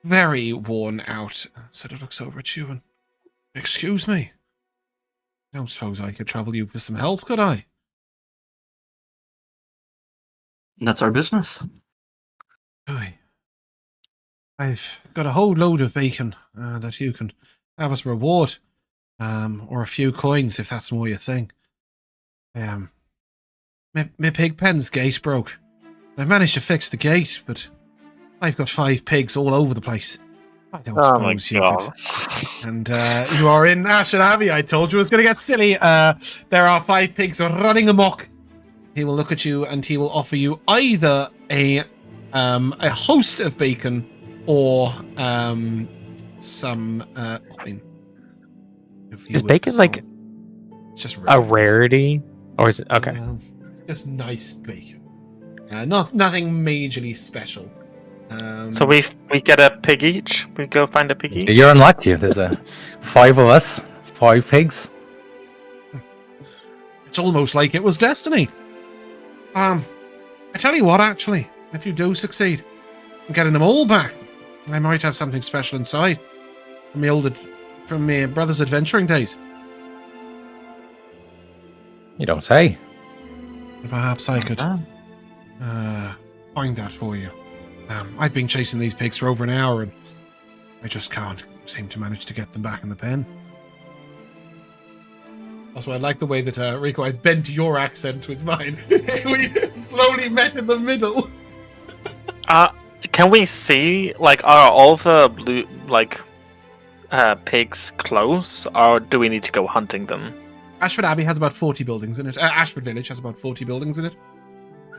very worn out, sort of looks over at you and, "Excuse me. I don't suppose I could trouble you for some help, could I?" That's our business. Aye. I've got a whole load of bacon that you can have as a reward, or a few coins if that's more your thing. My pig pen's gate broke. I've managed to fix the gate, but I've got 5 pigs all over the place. I don't Oh my suppose you god. could. And you are in Ashford Abbey. I told you it was going to get silly. There are 5 pigs running amok. He will look at you and he will offer you either a host of bacon or some coin. Is bacon like just a really nice. rarity? Or is it okay? Just nice bacon. Nothing majorly special. So we get a pig each. We go find a pig each. You're unlucky. There's 5 of us, 5 pigs. It's almost like it was destiny. I tell you what, actually, if you do succeed in getting them all back, I might have something special inside from my brother's adventuring days. You don't say. Perhaps I could find that for you. I've been chasing these pigs for over an hour, and I just can't seem to manage to get them back in the pen. Also, I like the way that, Rico, I bent your accent with mine. We slowly met in the middle. Can we see, like, are all the blue, like, pigs close, or do we need to go hunting them? Ashford Abbey has about 40 buildings in it. Ashford Village has about 40 buildings in it.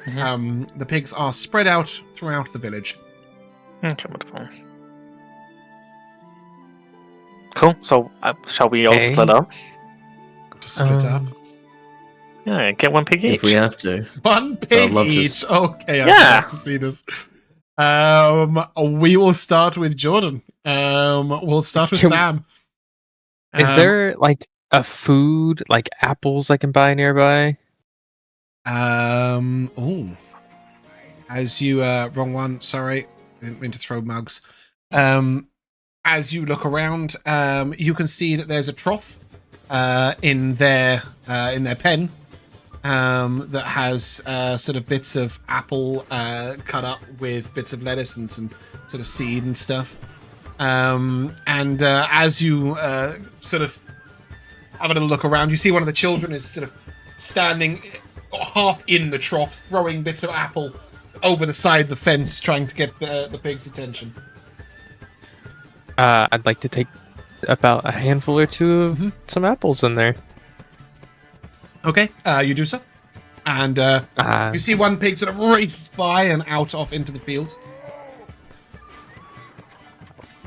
Mm-hmm. The pigs are spread out throughout the village. Okay, wonderful. Cool. So, shall we all split up? To split up. Yeah, get one pig each. If we have to. One pig I'd love to each. Okay, I'd Yeah. love to see this. We will start with Jordin. We'll start with Can- Sam. Is there like a food, like apples I can buy nearby? Oh. As you, wrong one, sorry. Didn't mean to throw mugs. As you look around, you can see that there's a trough, in their pen, that has, sort of bits of apple, cut up with bits of lettuce and some sort of seed and stuff. As you, sort of have a little look around, you see one of the children is sort of standing half in the trough, throwing bits of apple over the side of the fence, trying to get the pig's attention. I'd like to take about a handful or two of some apples in there. Okay, you do so. And you see one pig sort of race by and out off into the fields.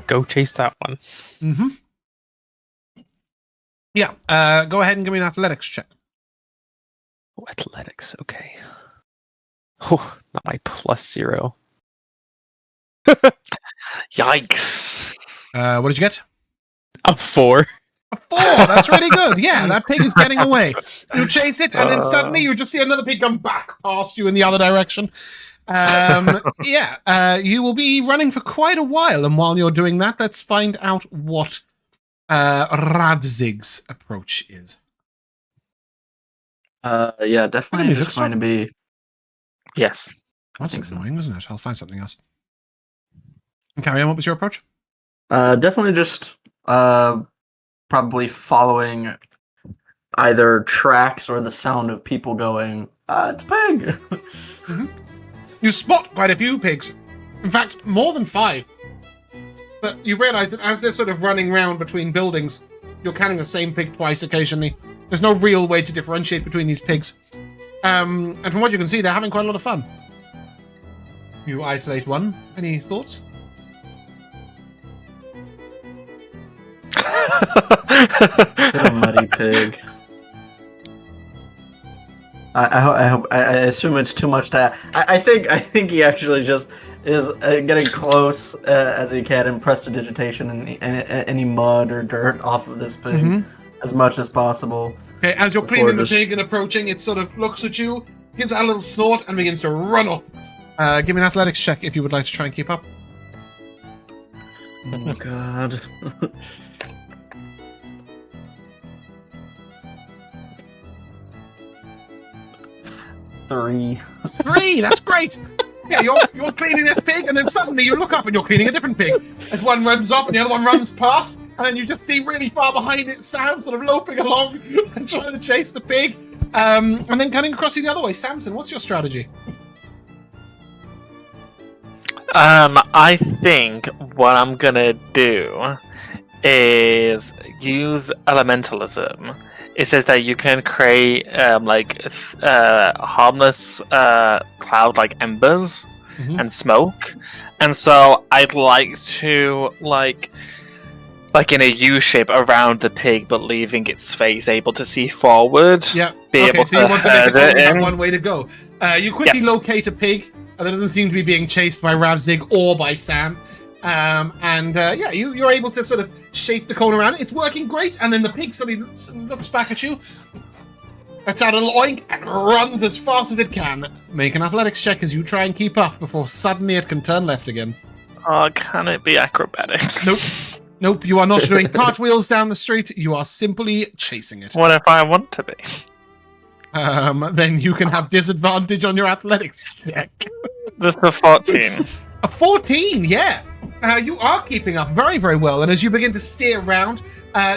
Go chase that one. Mm-hmm. Yeah, go ahead and give me an athletics check. Oh, athletics, okay. Oh, not my +0. Yikes. What did you get? A 4. A 4! That's really good. Yeah, that pig is getting away. You chase it, and then suddenly you just see another pig come back past you in the other direction. You will be running for quite a while, and while you're doing that, let's find out what Ravzig's approach is. Yeah, definitely music's just going to be. Yes. That's annoying, isn't it? I'll find something else. Carry on, what was your approach? Definitely just probably following either tracks or the sound of people going, it's a pig. Mm-hmm. You spot quite a few pigs. In fact, more than 5. But you realise that as they're sort of running round between buildings, you're counting the same pig twice occasionally. There's no real way to differentiate between these pigs. And from what you can see, they're having quite a lot of fun. You isolate one. Any thoughts? Is it a muddy pig? I assume it's too much to. I think he actually just is getting close as he can and prestidigitation and any mud or dirt off of this pig as much as possible. Okay, as you're cleaning the pig and approaching, it sort of looks at you, gives out a little snort, and begins to run off. Give me an athletics check if you would like to try and keep up. Oh god. 3. 3, that's great. Yeah, you're cleaning this pig, and then suddenly you look up and you're cleaning a different pig. As one runs off and the other one runs past, and then you just see really far behind it Sam sort of loping along and trying to chase the pig. And then cutting across you the other way. Samson, what's your strategy? I think what I'm gonna do is use elementalism. It says that you can create harmless cloud-like embers and smoke, and so I'd like to like in a U shape around the pig, but leaving its face able to see forward. Yeah. Able so you want to make it have one way to go. You quickly Yes. locate a pig that doesn't seem to be being chased by Ravzig or by Sam. You're able to sort of shape the cone around it. It's working great, and then the pig suddenly looks back at you, lets out a little oink, and runs as fast as it can. Make an athletics check as you try and keep up before suddenly it can turn left again. Oh, can it be acrobatics? Nope, you are not doing cartwheels down the street. You are simply chasing it. What if I want to be? then you can have disadvantage on your athletics check. Just a 14. A 14, yeah. You are keeping up very, very well. And as you begin to steer around,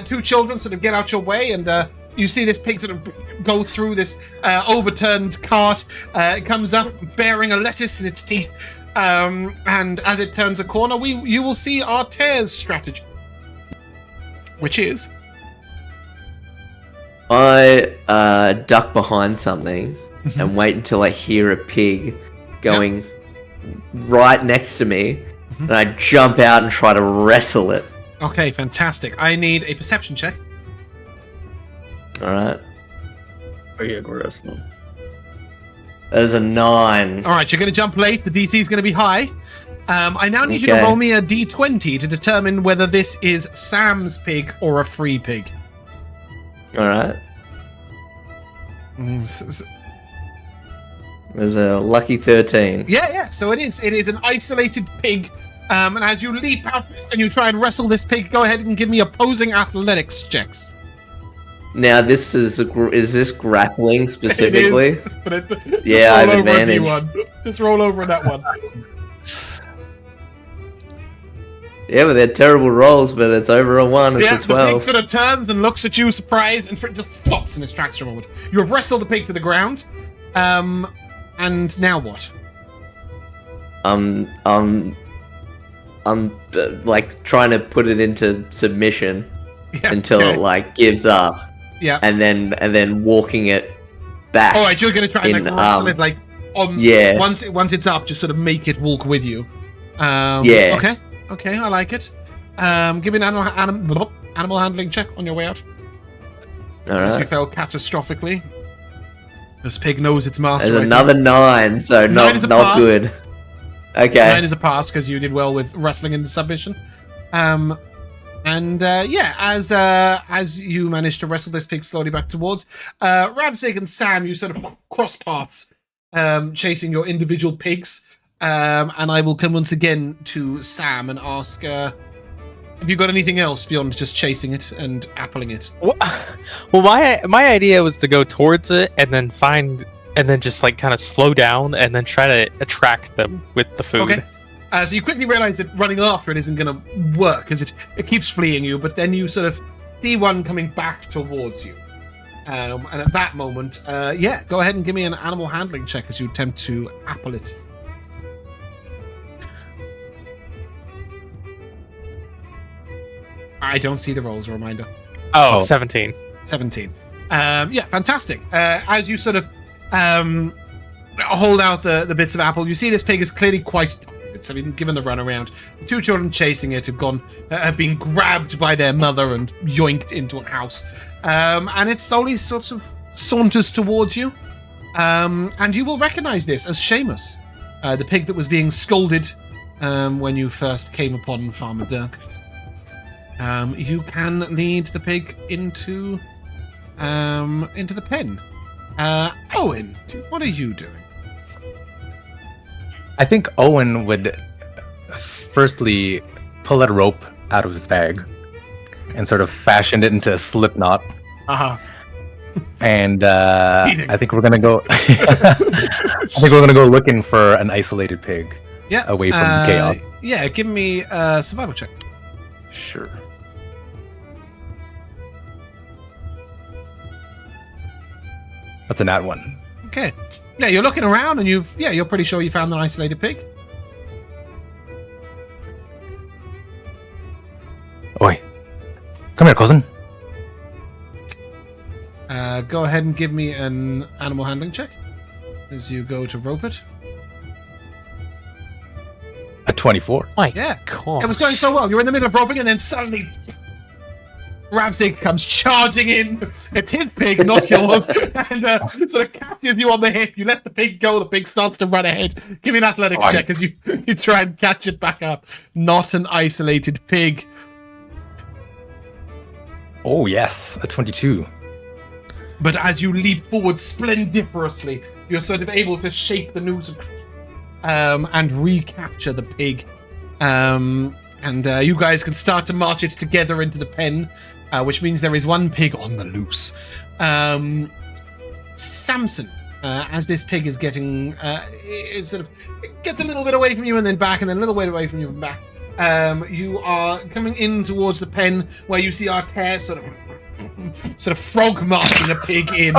two children sort of get out your way, and you see this pig sort of go through this overturned cart. It comes up bearing a lettuce in its teeth. And as it turns a corner, you will see Artair's strategy, which is... I duck behind something and wait until I hear a pig going right next to me, and I jump out and try to wrestle it. Okay, fantastic. I need a perception check. Alright. Are you aggressive? That is a 9. All right, you're going to jump late. The DC is going to be high. I now need you to roll me a d20 to determine whether this is Sam's pig or a free pig. Alright. There's a lucky 13. Yeah. So it is. It is an isolated pig. And as you leap out and you try and wrestle this pig, go ahead and give me opposing athletics checks. Now, this is this grappling specifically? It is, but just yeah, I have roll over advantage. a D1. Just roll over that one. Yeah, but they're terrible rolls, but it's over a 1, it's a 12. The pig sort of turns and looks at you, surprised, and just stops in his tracks for a moment. You have wrestled the pig to the ground. And now what? I'm like trying to put it into submission until it like gives up. Yeah. And then walking it back. All right, you're gonna try and like wrestle it like on. Yeah. Once it's up, just sort of make it walk with you. Yeah. Okay, I like it. Give me an animal handling check on your way out. All As you right. fell catastrophically. This pig knows its master. There's another 9, so Nine is a not pass. good. Okay. 9 is a pass because you did well with wrestling into submission. As you manage to wrestle this pig slowly back towards Ravzig and Sam, you sort of cross paths, chasing your individual pigs. And I will come once again to Sam and ask, have you got anything else beyond just chasing it and appling it? Well, my idea was to go towards it and then just like kind of slow down and then try to attract them with the food. Okay. So you quickly realize that running after it isn't going to work because it keeps fleeing you, but then you sort of see one coming back towards you. And at that moment, go ahead and give me an animal handling check as you attempt to apple it. I don't see the rolls, a reminder. Oh, 17. 17. Fantastic. As you sort of hold out the bits of apple, you see this pig is clearly quite tired. It's been given the runaround. The two children chasing it have been grabbed by their mother and yoinked into a house. And it slowly sort of saunters towards you. And you will recognize this as Seamus, the pig that was being scolded when you first came upon Farmer Dirk. You can lead the pig into the pen. Owen, what are you doing? I think Owen would firstly pull that rope out of his bag and sort of fashion it into a slip knot. Uh-huh. And I think we're gonna go. I think we're gonna go looking for an isolated pig. Yeah. Away from chaos. Yeah, give me a survival check. Sure. That's a nat 1. Okay. Yeah, you're looking around and you're pretty sure you found an isolated pig. Oi. Come here, cousin. Go ahead and give me an animal handling check as you go to rope it. A 24. My Yeah. God. It was going so well. You're in the middle of roping and then suddenly Ravzig comes charging in. It's his pig, not yours. And sort of catches you on the hip. You let the pig go. The pig starts to run ahead. Give me an athletics check as you try and catch it back up. Not an isolated pig. Oh, yes. A 22. But as you leap forward splendiferously, you're sort of able to shake the noose and recapture the pig. And you guys can start to march it together into the pen, which means there is one pig on the loose. Samson. As this pig is getting, it gets a little bit away from you and then back, and then a little bit away from you and back. You are coming in towards the pen where you see Artair sort of frog marching a pig in.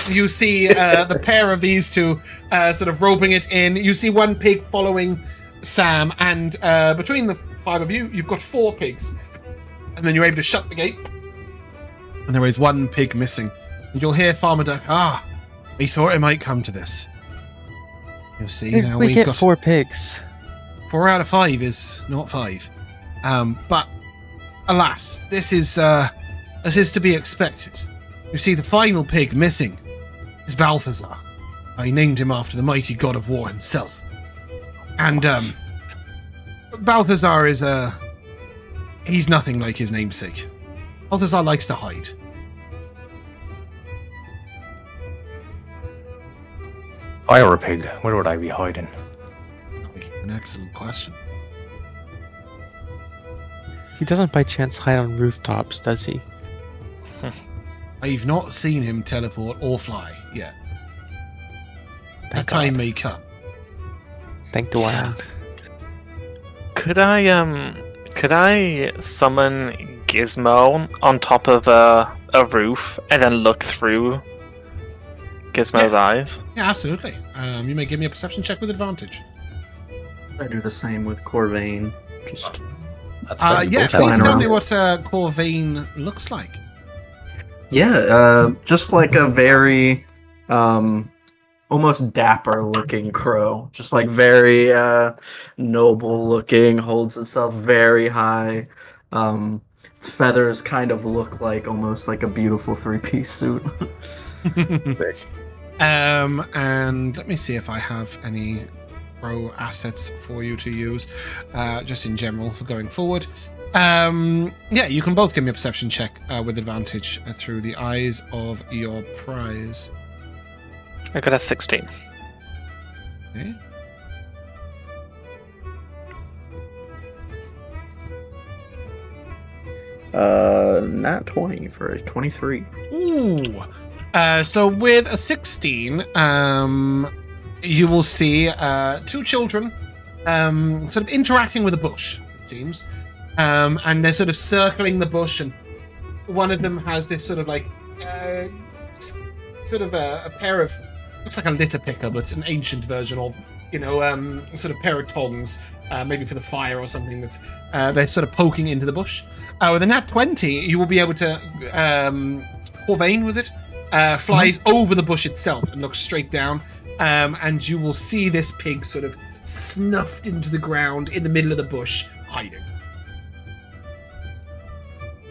You see the pair of these two sort of roping it in. You see one pig following Sam, and between the 5 of you, you've got 4 pigs. And then you're able to shut the gate. And there is 1 pig missing. And you'll hear Farmer Duck, we thought it might come to this. You'll see now we we've get got 4 pigs. 4 out of 5 is not 5. But alas, this is to be expected. You see, the final pig missing is Balthazar. I named him after the mighty god of war himself. And Balthazar is he's nothing like his namesake. Balthazar likes to hide. If I were a pig, where would I be hiding? An excellent question. He doesn't by chance hide on rooftops, does he? I've not seen him teleport or fly yet. That Thank time God. may come. Thank the wild. Could I summon Gizmo on top of a roof and then look through Gizmo's eyes? Yeah, absolutely. You may give me a perception check with advantage. I do the same with Corvain. Just That's right, Yeah, both have please flying tell around. me what Corvain looks like. just like a very almost dapper looking crow. Just like very noble looking, holds itself very high. Its feathers kind of look like almost like a beautiful 3-piece suit. And let me see if I have any pro assets for you to use, just in general for going forward. Yeah, you can both give me a perception check with advantage through the eyes of your prize. I got a 16. Okay. Nat 20 for a 23. Ooh. So with a 16, you will see 2 children sort of interacting with a bush, it seems. And they're sort of circling the bush, and one of them has this sort of like sort of a pair of, looks like a litter picker, but an ancient version of, sort of pair of tongs, maybe for the fire or something. That's they're sort of poking into the bush. With a nat 20, you will be able to Corvain, was it? Flies over the bush itself and looks straight down, and you will see this pig sort of snuffed into the ground in the middle of the bush, hiding.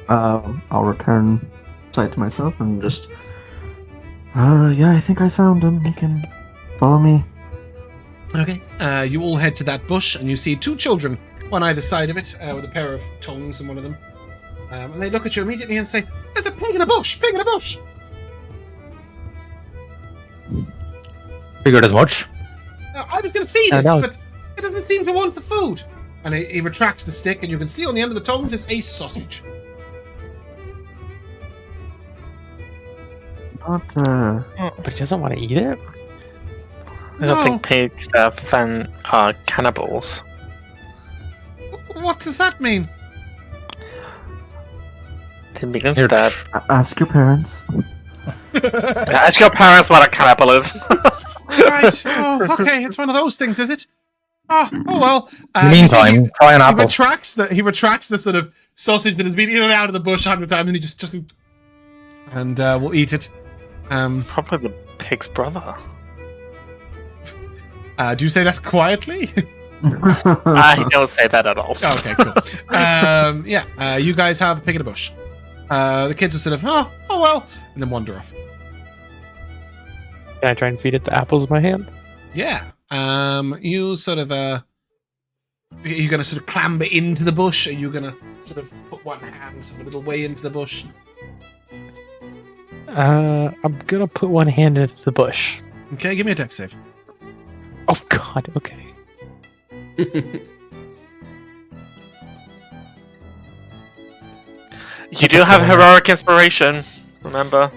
I'll return sight to myself and just. I think I found him. He can follow me. Okay. You all head to that bush, and you see 2 children, one either side of it, with a pair of tongs in one of them. And they look at you immediately and say, "There's a pig in a bush! Pig in a bush!" Figured as much. I was going to feed it, no. but it doesn't seem to want the food. And he retracts the stick, and you can see on the end of the tongs is a sausage. But he doesn't want to eat it? I don't think pigs are cannibals. What does that mean? It means Here. that. Ask your parents. Ask your parents what a cannibal is. Right. Oh, okay. It's one of those things, is it? Oh well. In the meantime, try an he apple. retracts the sort of sausage that has been in and out of the bush 100 times, and he just and we'll eat it. Probably the pig's brother. Do you say that quietly? I don't say that at all. Okay, cool. You guys have a pig in a bush. The kids are sort of, oh well, and then wander off. Can I try and feed it the apples in my hand? Yeah. You sort of, are you going to sort of clamber into the bush? Are you going to sort of put one hand sort of a little way into the bush? I'm gonna put one hand into the bush. Okay, give me a dex save. Oh god, okay. You do have heroic inspiration, remember?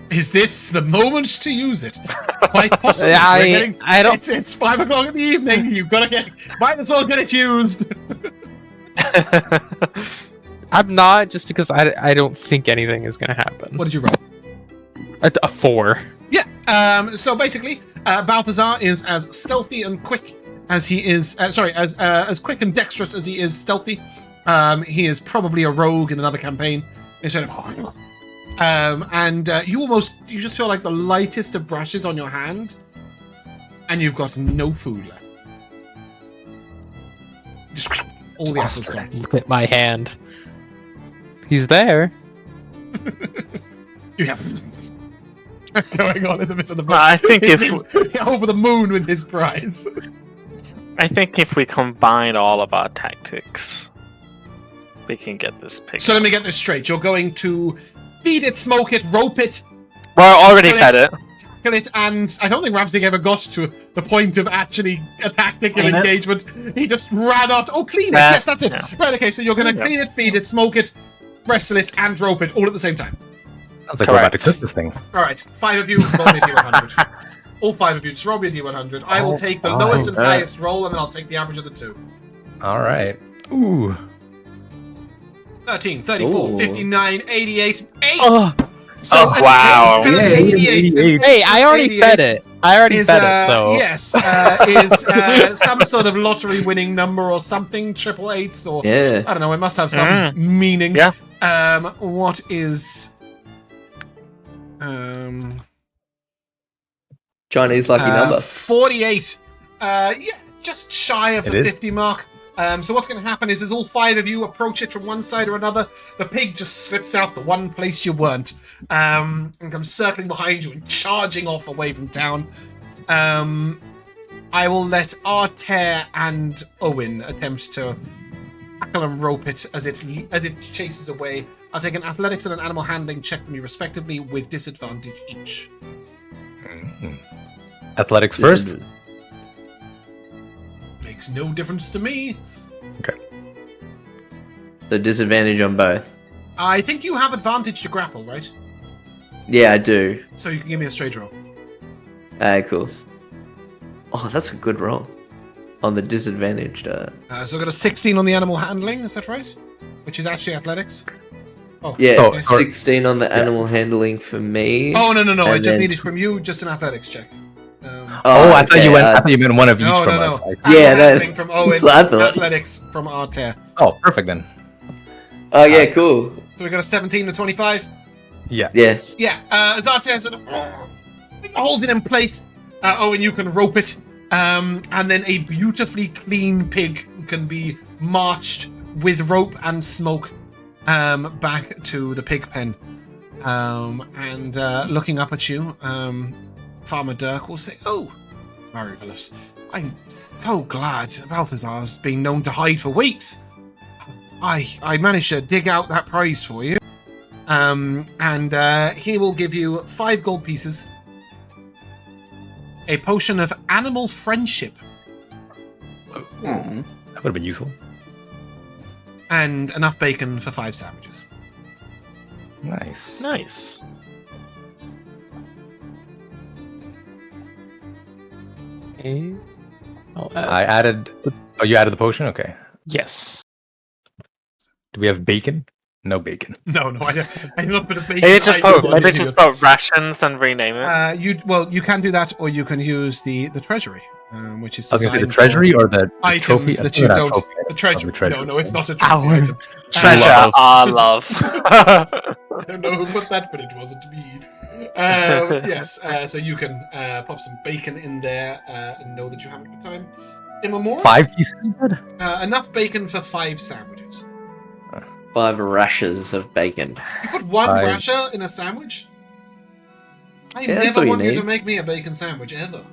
Is this the moment to use it? Quite possibly. I don't. It's 5 o'clock in the evening. You've got to get. Might as well get it used. I'm not, just because I don't think anything is going to happen. What did you roll? A 4. Yeah. So basically, Balthazar is as stealthy and quick as he is. As quick and dexterous as he is stealthy. He is probably a rogue in another campaign. Instead of. And you just feel like the lightest of brushes on your hand, and you've got no food left. Just all the apples gone. Look at my hand. He's there. You have going on in the middle of the bush. I think He's over the moon with his prize. I think if we combine all of our tactics, we can get this pig. So let me get this straight. You're going to feed it, smoke it, rope it. We're already fed it. Tackle it, and I don't think Ravzig ever got to the point of actually a tactical engagement. He just ran off. Oh, clean it. Yes, that's it. Yeah. Right, okay, so you're going to clean it, feed it, smoke it, wrestle it, and rope it all at the same time. Sounds like we're about to cook this thing. All right, 5 of you, roll me a D100. All 5 of you, just roll me a D100. I will take the lowest and highest roll, and then I'll take the average of the 2. All right. Ooh. 13, 34, Ooh. 59, 88, 8! Oh. So, Oh, wow. 88. Hey, I already fed it. So Yes, is some sort of lottery-winning number or something, 888s, or Yeah. I don't know. It must have some meaning. Yeah. What is Chinese lucky number. 48. Yeah, just shy of It the is. 50 mark. So what's going to happen is, as all 5 of you approach it from one side or another, the pig just slips out the one place you weren't, and comes circling behind you and charging off away from town. I will let Artair and Owen attempt to tackle and rope it as it chases away. I'll take an athletics and an animal handling check from you respectively with disadvantage each. Athletics first. Makes no difference to me. The disadvantage on both. I think you have advantage to grapple, right? Yeah, I do. So you can give me a straight roll. Alright, cool. Oh, that's a good roll. On the disadvantaged. So I've got a 16 on the animal handling, is that right? Which is actually athletics. Oh, Yeah, okay. 16 on the animal handling for me. Oh, no. I And just then needed from you just an athletics check. Oh, I thought okay, I thought you meant one of each No, from no, us. no. Like- Yeah, Animal that's- handling from Owen, that's what I thought. athletics from Artair. Oh, perfect then. Oh, yeah, cool. So we got a 17 to 25. Yeah. Yeah. Yeah, as Artair sort of hold it in place, Owen, you can rope it, and then a beautifully clean pig can be marched with rope and smoke back to the pig pen. And looking up at you, Farmer Dirk will say, "Oh, marvelous! I'm so glad Balthazar's been known to hide for weeks. I managed to dig out that prize for you." And he will give you 5 gold pieces, a potion of animal friendship, That would have been useful. and enough bacon for 5 sandwiches. Nice. Nice. Okay. I added. Oh, you added the potion? Okay. Yes. Do we have bacon? No bacon. No, I did not put a bacon. Maybe just item on maybe it just either. put rations and rename it. You can do that, or you can use the treasury, which is I was going to say the designed treasury for or the items trophy? that you Not don't. trophy. The treasury. the treasury. No, it's not a trophy Ow. item. Treasure love. our love. I don't know who put that, but it wasn't me. Yes, so you can pop some bacon in there and know that you have it for time immemorial. 5 pieces, you said? Enough bacon for 5 sandwiches. 5 rashers of bacon. You put 1 Five. rasher in a sandwich? I Yeah, that's never all you want you need. to make me a bacon sandwich, ever.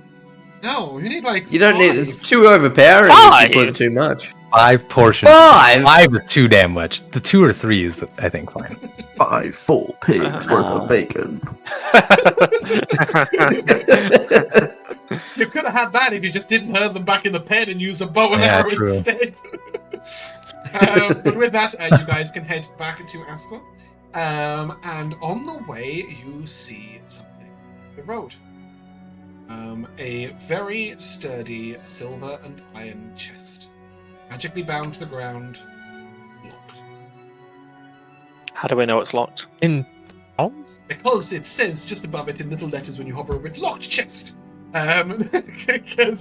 No, you need like You don't 5. need. It's too overpowering if you put 5? too much. 5 portions. 5? 5 is too damn much. The 2 or 3 is, I think, fine. 5 full pigs worth of bacon. You could have had that if you just didn't hurl them back in the pen and use a bow and Yeah, arrow true. instead. But with that, you guys can head back to Ascalon. And on the way, you see something on the road. A very sturdy silver and iron chest, magically bound to the ground, locked. How do we know it's locked? Because it says just above it in little letters when you hover over it, locked chest. Because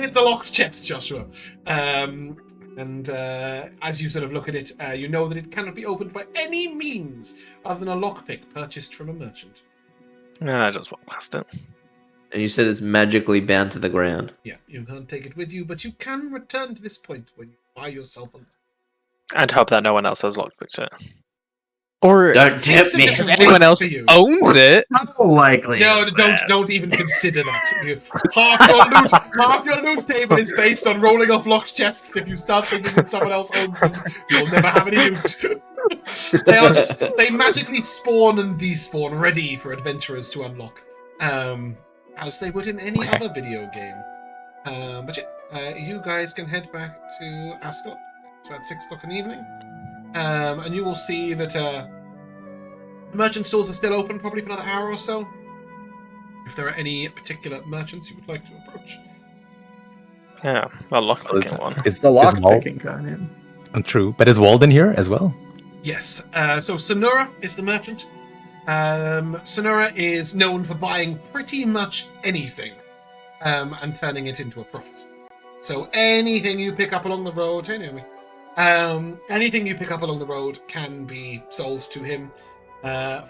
it's a locked chest, Joshua. And as you sort of look at it, you know that it cannot be opened by any means other than a lockpick purchased from a merchant. I just walked past it. And you said it's magically bound to the ground. Yeah, you can't take it with you, but you can return to this point when you buy yourself a... And hope that no one else has lockpicked it. Or Don't tempt me. if anyone else For you. owns it. How likely? No, don't even consider that. Half your loot table is based on rolling off locked chests. If you start thinking that someone else owns them, you'll never have any loot. They magically spawn and despawn, ready for adventurers to unlock, as they would in any other video game. But yeah, you guys can head back to Ascot. It's about 6 o'clock in the evening. And you will see that merchant stalls are still open, probably for another hour or so. If there are any particular merchants you would like to approach. Yeah, a lockpicking one. Is The Wal- lockpicking guy. True, but is Walden here as well? Yes. So Sonura is the merchant. Sonura is known for buying pretty much anything and turning it into a profit. So anything you pick up along the road, hey Naomi, anything you pick up along the road can be sold to him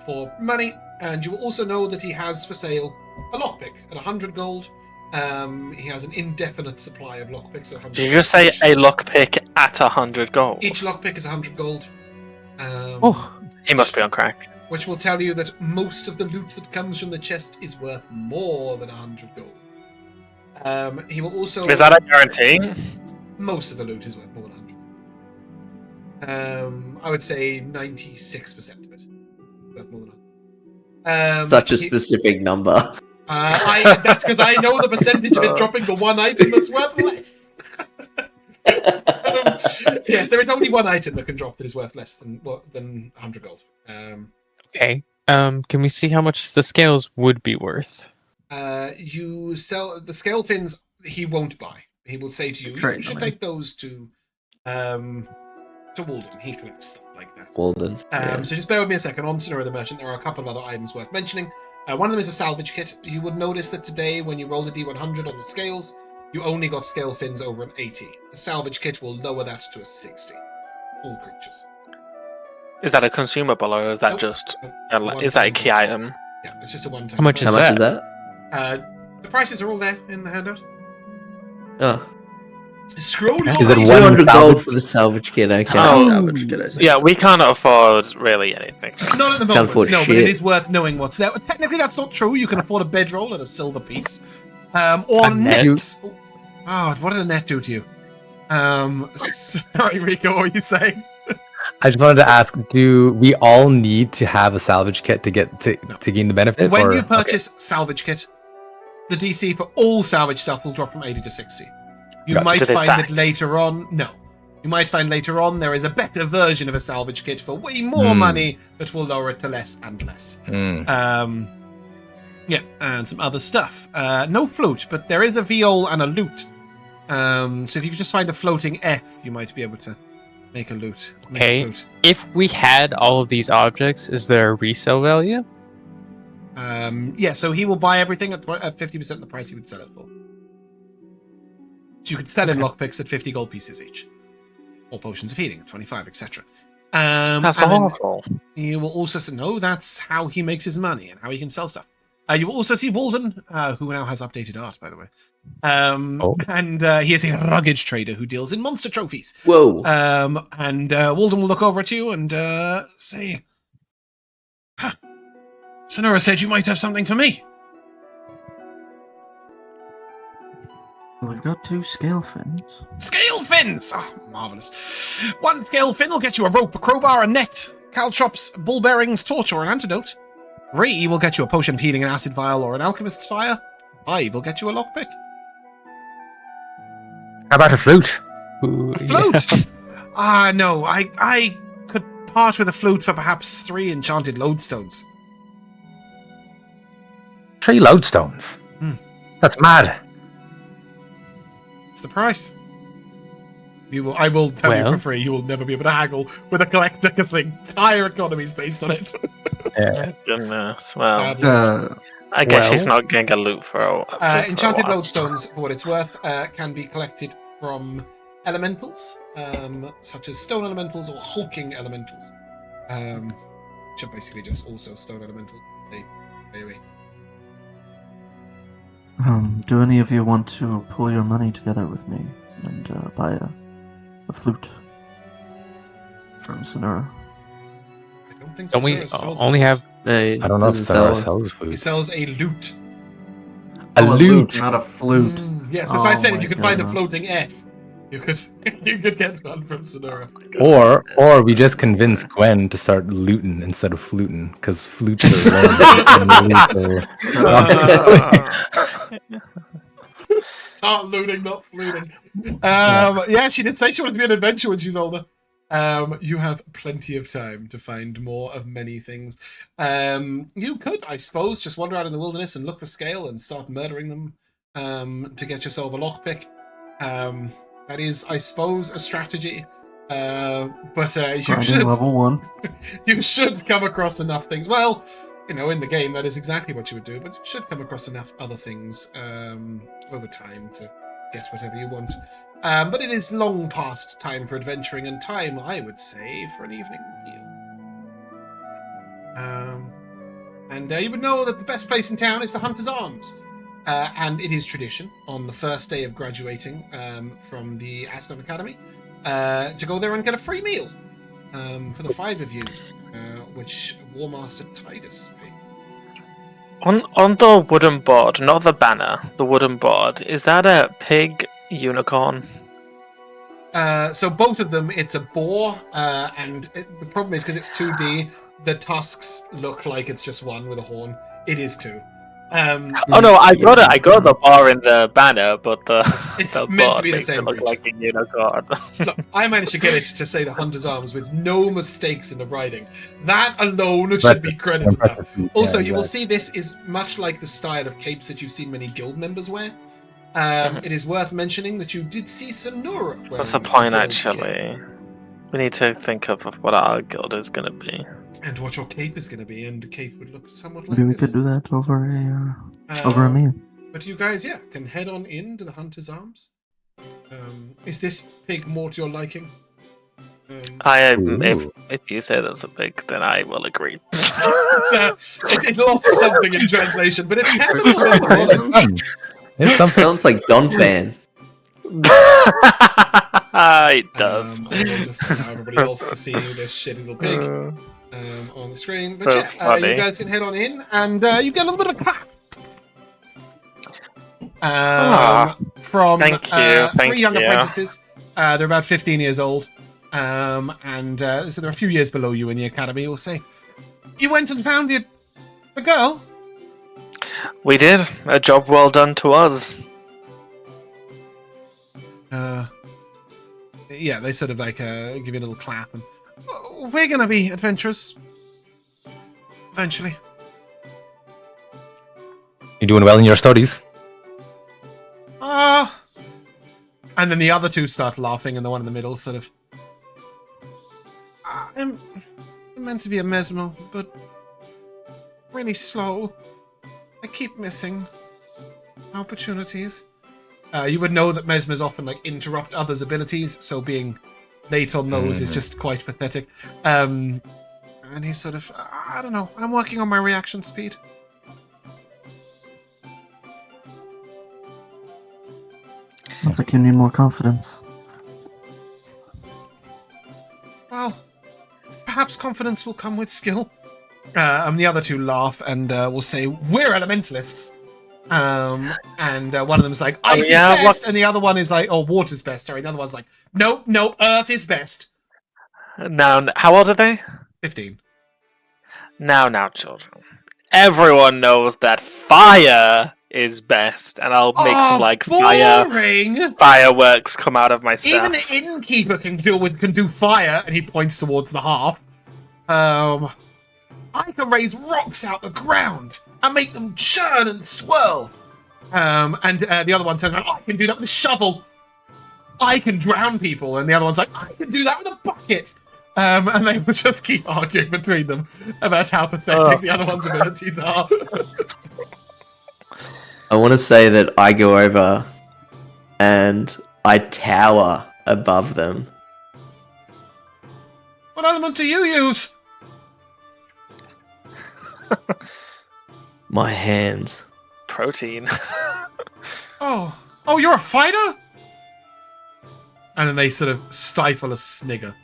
for money. And you will also know that he has for sale a lockpick at 100 gold. He has an indefinite supply of lockpicks at 100 Did you just say a lockpick at 100 gold? Each lockpick is 100 gold. He must be on crack. Which will tell you that most of the loot that comes from the chest is worth more than 100 gold. He will also... Is that a guarantee? Most of the loot is worth more than 100. I would say 96% of it worth more than 100. Such a specific number. That's because I know the percentage of it dropping to one item that's worth less. Yes, there is only one item that can drop that is worth less than 100 gold. Okay. Can we see how much the scales would be worth? You sell the scale fins. He won't buy. He will say to you, "You should take those to Walden. He collects stuff like that." Walden. So just bear with me a second. On Sonura the Merchant, there are a couple of other items worth mentioning. One of them is a salvage kit. You would notice that today, when you rolled a D100 on the scales, you only got scale fins over an 80. A salvage kit will lower that to a 60. All creatures. Is that a consumable or is that Nope. just Nope. is that a key One-time item? Yeah, it's just a one-time. How much How much is that? The prices are all there in the handout. Oh, Scroll your Is it eyes. one 200 gold salvage- for the salvage kit. Okay. Oh. Salvage kit, I see. Yeah, we can't afford really anything. Not at the Can't moment, afford no, but shit. it is worth knowing what's there. Technically, that's not true. You can afford a bedroll and a silver piece. Or A net? net. Oh, what did a net do to you? Sorry, Rico, what were you saying? I just wanted to ask: do we all need to have a salvage kit to get to gain the benefit? When or- you purchase salvage kit, the DC for all salvage stuff will drop from 80 to 60. You Gotcha. might Do they find stack? that later on. No. You might find later on there is a better version of a salvage kit for way more money that will lower it to less and less. Yeah, and some other stuff. No flute, but there is a viol and a lute. So if you could just find a floating F, you might be able to make a lute. Make a Okay. flute. If we had all of these objects, is there a resale value? Yeah, so he will buy everything at 50% the price he would sell it for. So you could sell him lockpicks at 50 gold pieces each. Or potions of healing, 25, etc. That's and then awful. you will also know that's how he makes his money and how he can sell stuff. You will also see Walden, who now has updated art, by the way. And he is a rugged trader who deals in monster trophies. Whoa. And Walden will look over at you and say, Sonura said you might have something for me. We've got 2 scale fins. Scale fins! Oh, marvellous. 1 scale fin will get you a rope, a crowbar, a net, caltrops, bull bearings, torch, or an antidote. 3 will get you a potion of healing, an acid vial, or an alchemist's fire. 5 will get you a lockpick. How about a flute? Ooh, A float! No, I could part with a flute for perhaps 3 enchanted lodestones. 3 lodestones. That's mad. It's the price. I will tell you for Well. free, you will never be able to haggle with a collector because the entire economy is based on it. Goodness. Well, Badly. I guess she's well. not getting a loot for a Enchanted while. lodestones, for what it's worth, can be collected from elementals, such as stone elementals or hulking elementals, which are basically just also stone elementals. They Do any of you want to pull your money together with me and buy a flute from Sonora? I don't think Don't we Sonora sells only a have? No, I don't know if doesn't Sonora sell- sells He flutes. sells a lute. A lute. not a flute. Yes, as I Oh said, if my you could find a goodness. floating F, you could get one from Sonora. Or we just convince Gwen to start looting instead of fluting, because flutes are learned. Start looting, not fluting. Yeah, she did say she wanted to be an adventurer when she's older. You have plenty of time to find more of many things. You could, I suppose, just wander out in the wilderness and look for scale and start murdering them to get yourself a lockpick. That is, I suppose, a strategy. But you Grinding should level 1. you should come across enough things. Well, in the game, that is exactly what you would do, but you should come across enough other things over time to get whatever you want. But it is long past time for adventuring, and time, I would say, for an evening meal. And you would know that the best place in town is the Hunter's Arms. And it is tradition on the first day of graduating from the Ascot Academy to go there and get a free meal for the 5 of you, which War Master Titus pays. On the wooden board, not the banner, the wooden board, is that a pig unicorn? So both of them, it's a boar, and the problem is because it's 2D, the tusks look like it's just one with a horn. It is 2. Oh no, I got the bar in the banner, but It's the meant to board be the makes same it look creature. like a unicorn. Look, I managed to get it to say the Hunter's Arms with no mistakes in the writing. That alone should be credited. Also, you will see this is much like the style of capes that you've seen many guild members wear. It is worth mentioning that you did see Sonora wearing That's the point, guild actually. cape. We need to think of what our guild is going to be. And what your cape is going to be, and the cape would look somewhat like Maybe we this. could do that over a meal. But you guys, can head on in to the Hunter's Arms. Is this pig more to your liking? If you say there's a pig, then I will agree. It lost something in translation, but it happens to be the wallet. It's something. Sounds like Don Fan. It does. I will just allow everybody else to see this shitty little pig on the screen. But That's funny. you guys can head on in, and you get a little bit of a clap. From Thank you, 3 young you. apprentices. They're about 15 years old. So they're a few years below you in the academy. Will say, "You went and found the girl." We did. A job well done to us. Yeah, they sort of like give you a little clap, and we're gonna be adventurers eventually. You doing well in your studies? And then the other two start laughing, and the one in the middle sort of. I'm meant to be a mesmer, but really slow. I keep missing opportunities. You would know that mesmers often interrupt others' abilities, so being late on those is just quite pathetic. And he's sort of, I don't know, I'm working on my reaction speed. Sounds like you need more confidence. Well, perhaps confidence will come with skill. And the other two laugh and will say, "We're elementalists." And one of them is like, "Ice is best," and the other one is like, "Oh, water's best." Sorry, the other one's like, "Nope, Earth is best." Now, how old are they? 15. Now, children. Everyone knows that fire is best, and I'll make some boring. fireworks come out of my stuff. Even the innkeeper can do fire, and he points towards the hearth. I can raise rocks out the ground and make them churn and swirl. And the other one turns around, I can do that with a shovel. I can drown people. And the other one's like, I can do that with a bucket. And they will just keep arguing between them about how pathetic the other one's abilities are. I want to say that I go over and I tower above them. What element do you use? My hands. Protein. Oh, you're a fighter? And then they sort of stifle a snigger.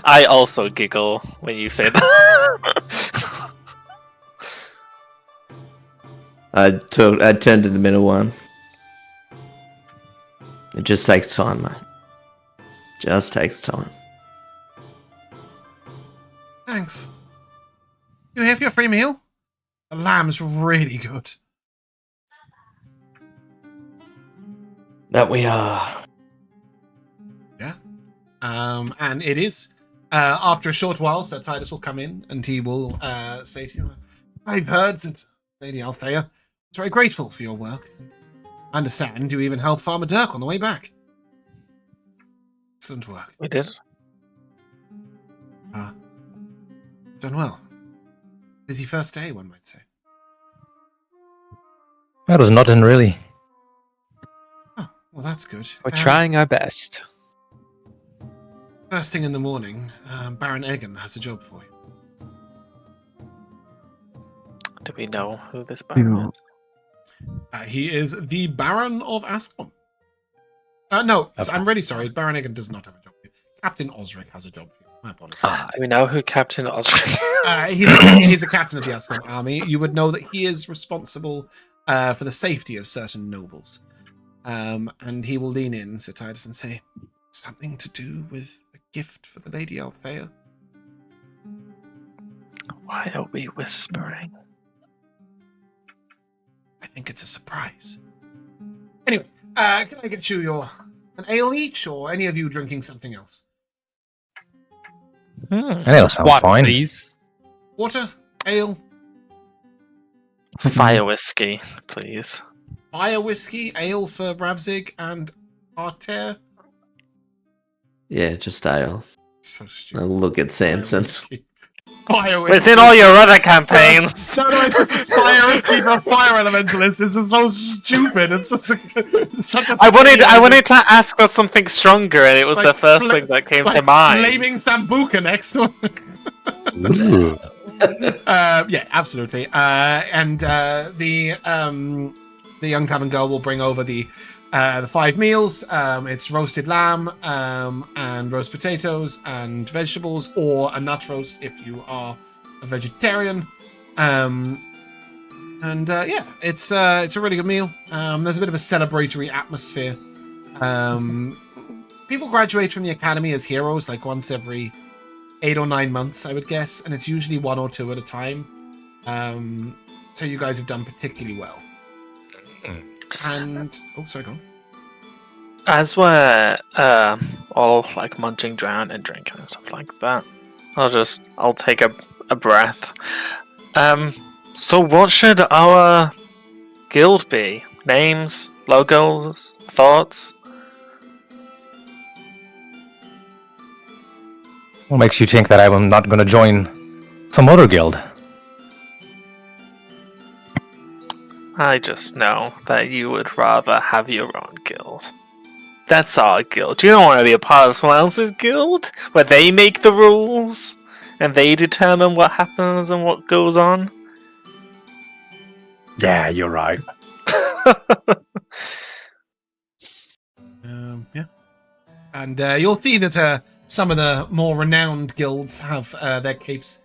I also giggle when you say that. I turn to the middle one. It just takes time, mate. Just takes time. Thanks. You here for your free meal? The lamb's really good. That we are. Yeah. And it is. After a short while, Sir Titus will come in and he will say to you, I've heard that Lady Althea is very grateful for your work. I understand you even helped Farmer Dirk on the way back. Excellent work. We did. Done well. Busy first day, one might say. That was nothing really. Oh, well, that's good. We're trying our best. First thing in the morning, Baron Egan has a job for you. Do we know who this Baron is? He is the Baron of Ascalon. No, I'm really sorry. Baron Egan does not have a job for you. Captain Osric has a job for you. My apologies. Do we know who Captain Osric is? He's a captain of the Ascalon army. You would know that he is responsible for the safety of certain nobles. And he will lean in, Sir Titus, and say, something to do with a gift for the Lady Althea? Why are we whispering? I think it's a surprise. Anyway, can I get you an ale each, or any of you drinking something else? Ale sounds Water, fine. please. Water? Ale? Fire whiskey, please. Fire whiskey? Ale for Ravzig and Artair? Yeah, just ale. So stupid. I'll look at Samson. Fire whiskey. It's in all your other campaigns. No, it's just a fire whiskey for a fire elementalist. This is so stupid. It's just such a. I wanted to ask for something stronger, and it was Like the first thing that came to like mind. Flaming Sambuca next one. Ooh. Yeah, absolutely. And the young tavern girl will bring over the 5 meals. It's roasted lamb and roast potatoes and vegetables, or a nut roast if you are a vegetarian. Yeah, it's a really good meal. There's a bit of a celebratory atmosphere. People graduate from the academy as heroes like once every 8 or 9 months, I would guess, and it's usually 1 or 2 at a time. So you guys have done particularly well. And sorry, go on. As we're all like munching down and drinking and stuff like that, I'll take a breath. So what should our guild be? Names, logos, thoughts? What makes you think that I'm not going to join some other guild? I just know that you would rather have your own guild. That's our guild. You don't want to be a part of someone else's guild, where they make the rules, and they determine what happens and what goes on. Yeah, you're right. Yeah. And you'll see that some of the more renowned guilds have their capes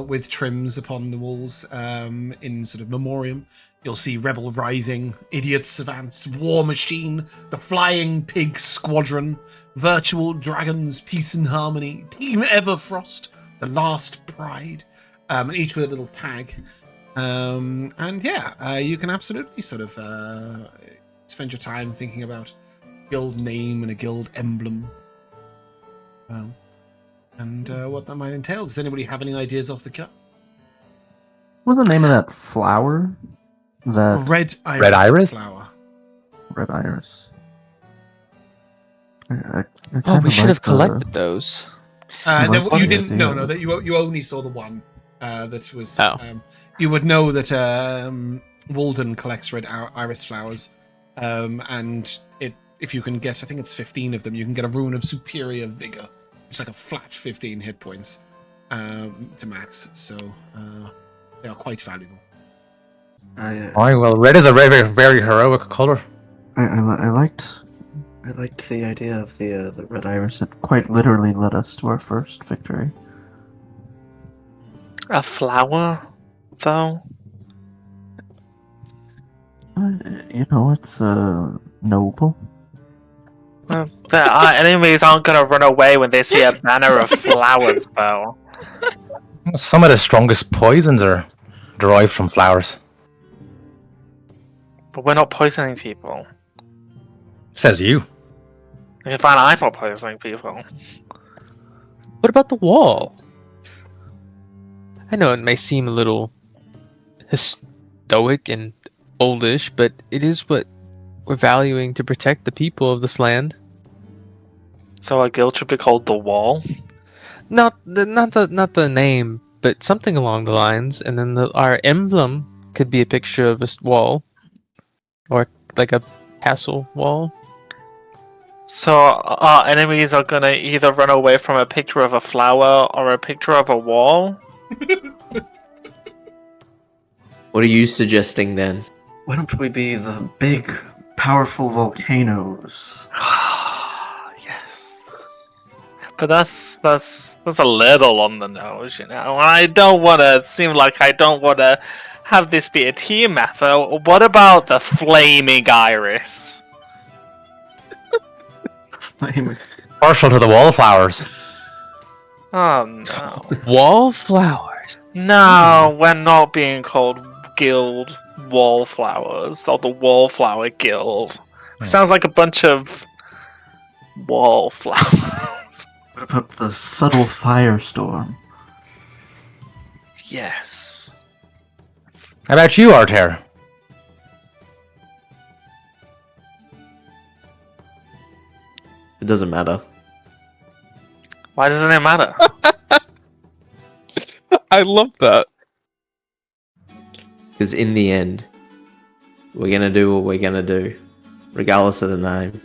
with trims upon the walls in sort of memoriam. You'll see Rebel Rising, Idiot Savants, War Machine, the Flying Pig Squadron, Virtual Dragons, Peace and Harmony, Team Everfrost, The Last Pride, and each with a little tag. And yeah, you can absolutely sort of spend your time thinking about a guild name and a guild emblem. and what that might entail. Does anybody have any ideas off the cuff? What was the name of that flower? That Red iris? flower. red iris. I Oh, kinda we should like have the- collected those. You didn't. idea. No, that you only saw the one. That was. Oh. You would know that Walden collects red iris flowers, and if you can get, I think it's 15 of them, you can get a rune of superior vigor, which is like a flat 15 hit points to max. So they are quite valuable. Alright, well, red is a very, very heroic color. I liked the idea of the red iris. It quite literally led us to our first victory. A flower, though? It's noble. Our enemies aren't gonna run away when they see a banner of flowers, though. Some of the strongest poisons are derived from flowers. But we're not poisoning people. Says you. If I'm not poisoning people. What about the wall? I know it may seem a little stoic and oldish, but it is what we're valuing to protect the people of this land. So our guild should be called the Wall? Not the name, but something along the lines. And then our emblem could be a picture of a wall, or like a castle wall. So our enemies are gonna either run away from a picture of a flower or a picture of a wall? What are you suggesting then? Why don't we be the big, powerful volcanoes? Yes. But that's a little on the nose, you know. I don't want to seem like I don't want to have this be a team effort. What about the flaming iris? Partial to the wallflowers. Oh no. Wallflowers. No, we're not being called Guild Wallflowers or the Wallflower Guild. Sounds like a bunch of wallflowers. What about the subtle firestorm? Yes. How about you, Artair? It doesn't matter. Why doesn't it matter? I love that. Because in the end, we're gonna do what we're gonna do, regardless of the name.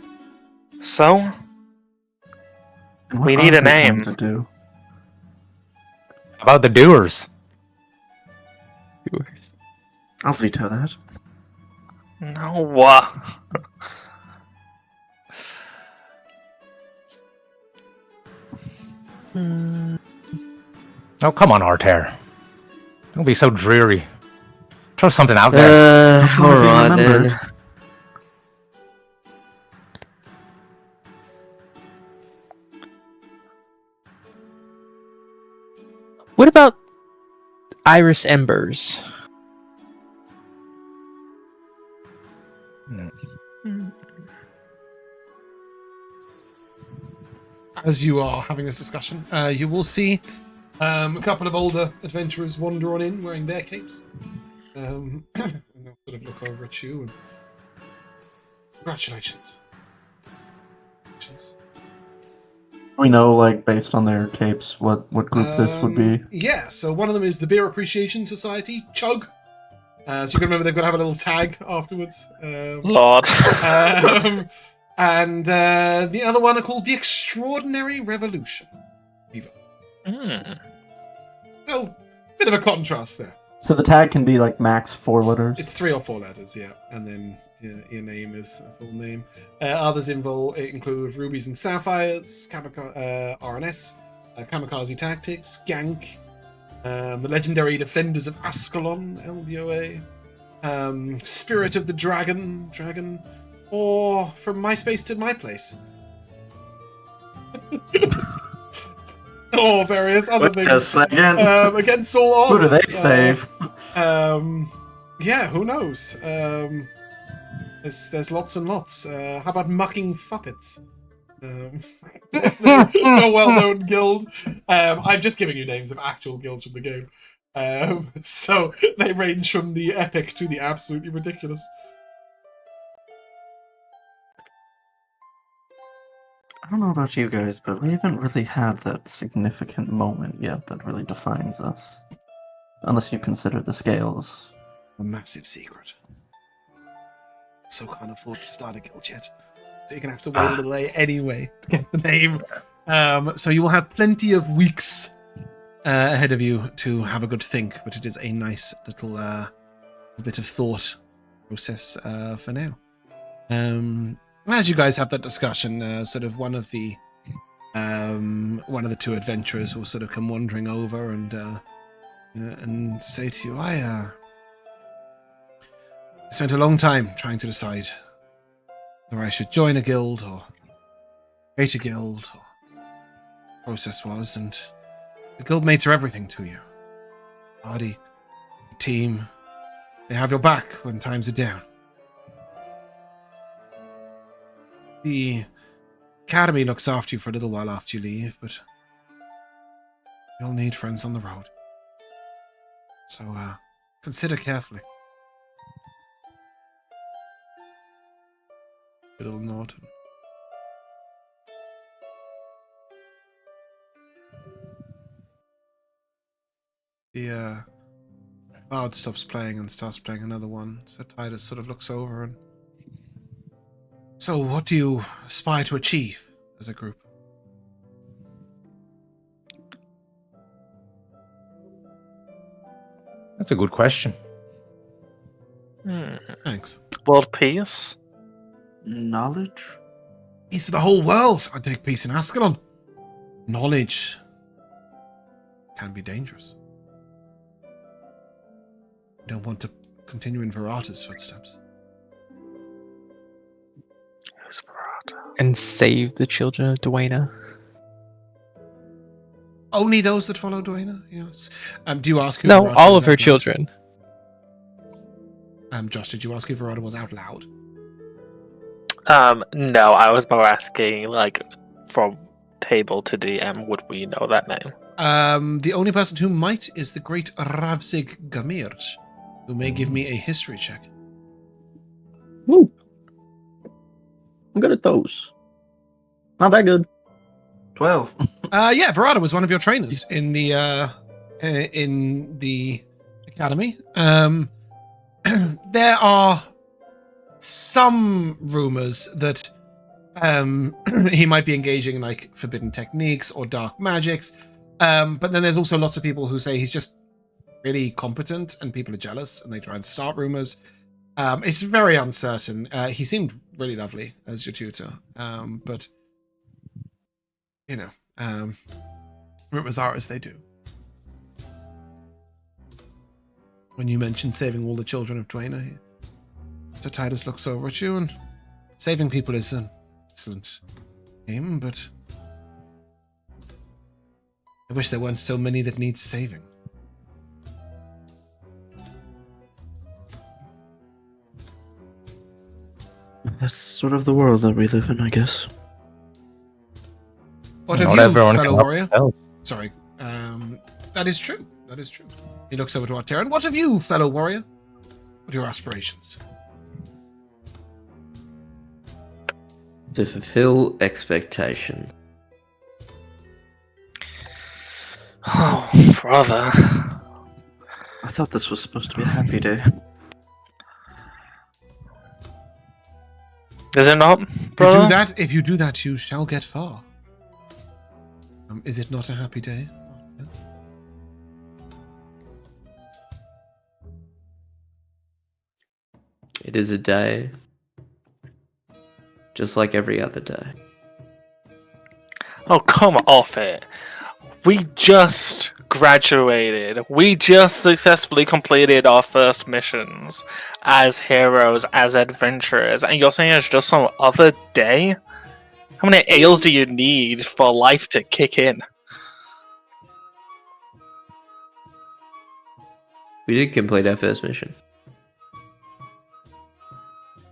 So, And what We need are a they going name. to do? How about the doers? I'll veto that. no. Oh, come on, Artair. Don't be so dreary. Throw something out there. All wanna be right then. remembered. What about Iris Embers? As you are having this discussion, you will see a couple of older adventurers wander on in wearing their capes. And they'll sort of look over at you and congratulations. We know, like, based on their capes, what group this would be. Yeah, so one of them is the Beer Appreciation Society, Chug. So you can remember they've got to have a little tag afterwards. Lord. And the other one are called the Extraordinary Revolution. Viva. So, bit of a contrast there. So the tag can be, like, max 4 letters. It's 3 or 4 letters, yeah. And then your name is a full name. Others include Rubies and Sapphires, RNS, Kamikaze Tactics, Gank, the Legendary Defenders of Ascalon, LDOA, Spirit of the Dragon, or From My Space to My Place. Or various other Wait a things. second. Against all odds. Who do they save? Yeah, who knows? There's lots and lots. How about Mucking Fuppets? No well-known guild. I'm just giving you names of actual guilds from the game. So they range from the epic to the absolutely ridiculous. I don't know about you guys, but we haven't really had that significant moment yet that really defines us. Unless you consider the scales. A massive secret. So can't afford to start a guild yet. So you're gonna have to wait a little anyway to get the name. So you will have plenty of weeks ahead of you to have a good think, but it is a nice little bit of thought process for now. As you guys have that discussion, sort of one of the two adventurers will sort of come wandering over and say to you, I spent a long time trying to decide whether I should join a guild or create a guild, or the process was, and the guildmates are everything to you. Party, team, they have your back when times are down. The academy looks after you for a little while after you leave, but you'll need friends on the road. So, consider carefully. A little nod. The bard stops playing and starts playing another one. So Titus sort of looks over and... So, what do you aspire to achieve as a group? That's a good question. Thanks. World peace? Knowledge? Peace for the whole world. I take peace in Ascalon. Knowledge can be dangerous. I don't want to continue in Verata's footsteps. Who's Verata? And save the children of Dwayna. Only those that follow Dwayna? Yes. Do you ask who No, Verata all was of her out loud? children. Josh, did you ask who Verata was out loud? No, I was more asking, like, from table to DM, would we know that name? The only person who might is the great Ravzig Gamirge, who may give me a history check. Woo! I'm good at those. Not that good. 12. Yeah, Verata was one of your trainers in the academy. There are some rumors that he might be engaging in like forbidden techniques or dark magics. But then there's also lots of people who say he's just really competent and people are jealous and they try and start rumors. It's very uncertain. He seemed really lovely as your tutor. But you know, rumors are as they do. When you mentioned saving all the children of Dwayna, so Titus looks over at you, and saving people is an excellent aim, but I wish there weren't so many that need saving. That's sort of the world that we live in, I guess. What of Not you, everyone can fellow help warrior? themselves. Sorry. That is true. That is true. He looks over to Artair. And what of you, fellow warrior? What are your aspirations? To fulfill expectation. Oh, brother. I thought this was supposed to be a happy day. Is it not, brother? If you do that, you shall get far. Is it not a happy day? It is a day, just like every other day. Oh, come off it. We just graduated. We just successfully completed our first missions as heroes, as adventurers, and you're saying it's just some other day? How many ales do you need for life to kick in? We did complete our first mission.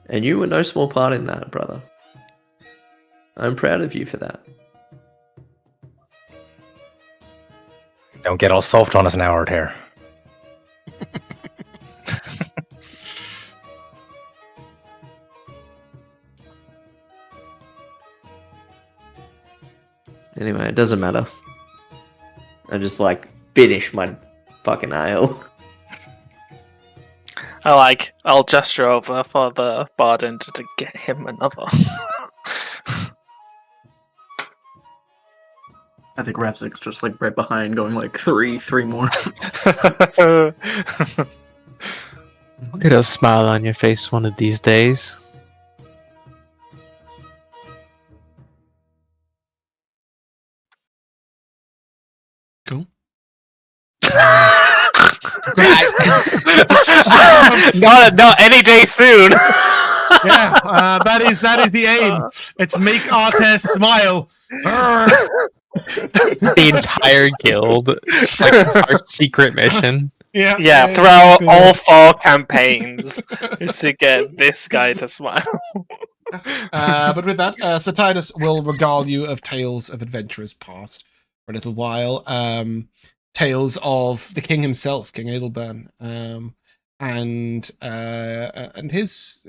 And you were no small part in that, brother. I'm proud of you for that. Don't get all soft on us now, Artair. Anyway, it doesn't matter. I just like finish my fucking ale. I'll gesture over for the bartender to get him another. I think Ravzig's just like right behind, going like three more. I'll get a smile on your face one of these days. Cool. Not any day soon. Yeah, that is the aim. It's make Artair smile. The entire guild, just like our secret mission. Yeah, throughout all 4 campaigns to get this guy to smile. But with that, Satinas will regale you of tales of adventurers past for a little while. Tales of the king himself, King Adelburn, and his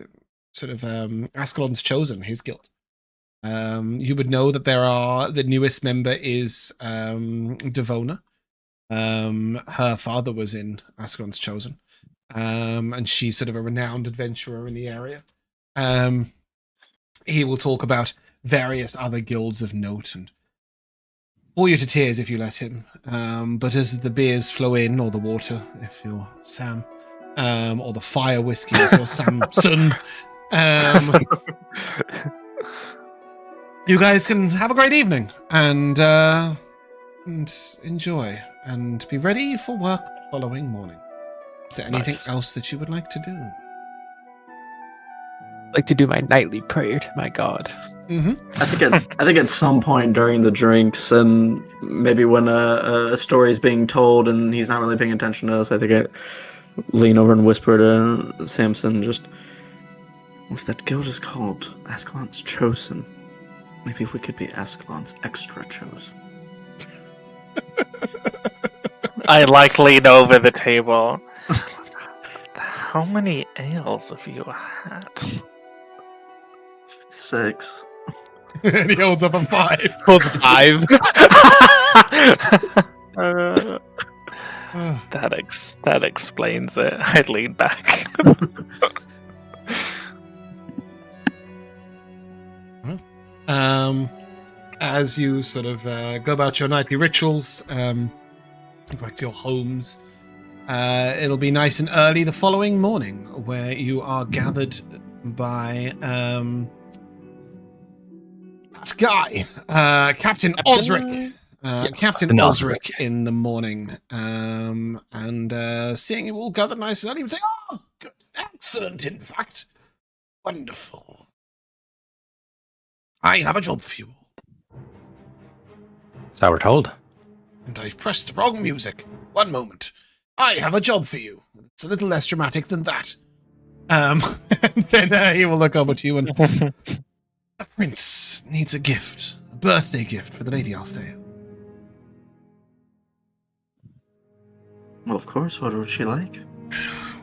sort of Ascalon's Chosen, his guild. You would know that the newest member is Devona. Her father was in Ascalon's Chosen, and she's sort of a renowned adventurer in the area. He will talk about various other guilds of note and bore you to tears if you let him. But as the beers flow in, or the water if you're Sam, or the fire whiskey if you're Samson, you guys can have a great evening and enjoy and be ready for work the following morning. Is there anything else that you would like to do? I'd like to do my nightly prayer to my god. Mm-hmm. I think at some point during the drinks, and maybe when a story is being told and he's not really paying attention to us, I think I lean over and whisper to Samson, just, if that guild is called Ascalon's Chosen, maybe we could be Ascalon's Extra Chosen. I lean over the table. How many ales have you had? 6. And he holds up a 5. Holds 5. That explains it. I lean back. As you sort of go about your nightly rituals, go back to your homes, it'll be nice and early the following morning, where you are gathered by that guy, Captain Osric. Captain Osric in the morning, and seeing you all gathered nice and early, he would say, "Oh, good, excellent, in fact, wonderful. I have a job for you all." So we're told. And I've pressed the wrong music. One moment. I have a job for you. It's a little less dramatic than that. And then he will look over to you and... The prince needs a gift. A birthday gift for the Lady Artair. Well, of course. What would she like?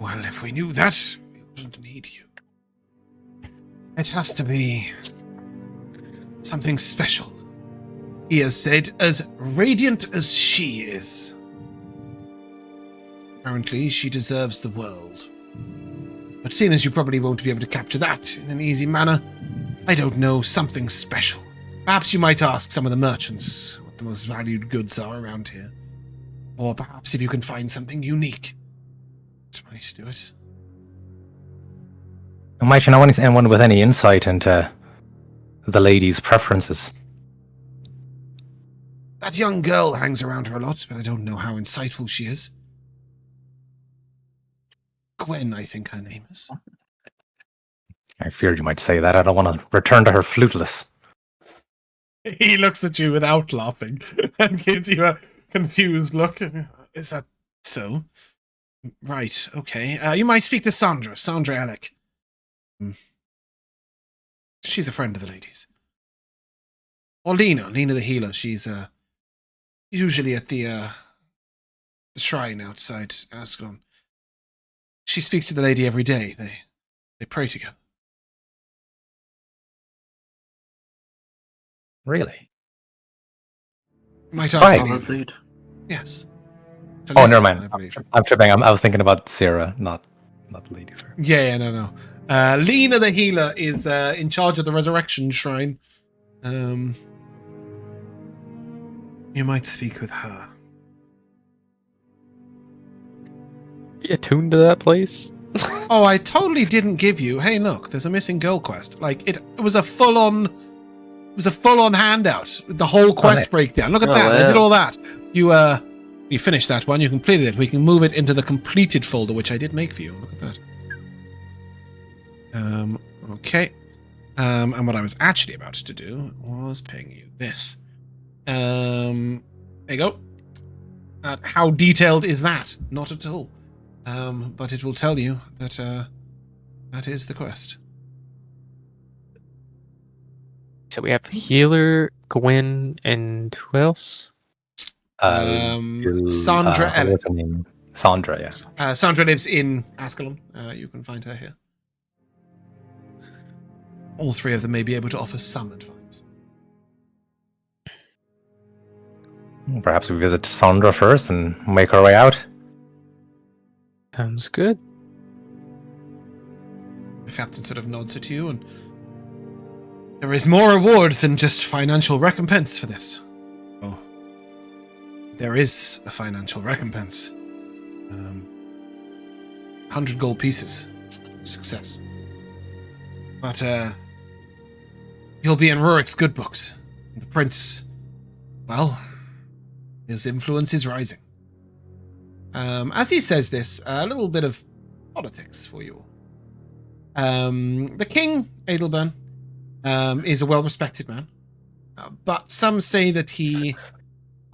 Well, if we knew that, we wouldn't need you. It has to be... something special. He has said, as radiant as she is. Apparently, she deserves the world. But seeing as you probably won't be able to capture that in an easy manner, I don't know, something special. Perhaps you might ask some of the merchants what the most valued goods are around here. Or perhaps if you can find something unique, it might do it. Might you know anyone with any insight into the lady's preferences? That young girl hangs around her a lot, but I don't know how insightful she is. Gwen, I think her name is. I feared you might say that. I don't want to return to her fluteless. He looks at you without laughing and gives you a confused look. Is that so? Right, okay. You might speak to Sandra Alec. She's a friend of the ladies. Or Lena the healer. She's usually at the shrine outside Ascalon. She speaks to the lady every day. They pray together. Really? You might ask Right. me. Solid lead. Yes. Oh, Talisa, never mind. I believe. I'm tripping. I was thinking about Sarah, not the lady. Sorry. Yeah, no. Lena the healer is in charge of the resurrection shrine. You might speak with her. You attuned to that place? Oh, I totally didn't give you. Hey, look, there's a missing girl quest. Like it was a full-on handout with the whole quest nice. breakdown. Look at Oh, that. I did wow. all that. You finished that one. You completed it. We can move it into the completed folder, which I did make for you. Look at that. Okay. And what I was actually about to do was ping you this. There you go. How detailed is that? Not at all. But it will tell you that that is the quest. So we have healer, Gwen, and who else? Sandra Elliott. What's her name? Sandra, yes. Sandra lives in Ascalon. You can find her here. All three of them may be able to offer some advice. Perhaps we visit Sandra first and make our way out. Sounds good. The captain sort of nods at you, and there is more reward than just financial recompense for this. Oh, there is a financial recompense. 100 gold pieces. Success. But, you'll be in Rurik's good books. The prince, well, his influence is rising. As he says this, a little bit of politics for you all. The king, Adelburn, is a well-respected man, but some say that he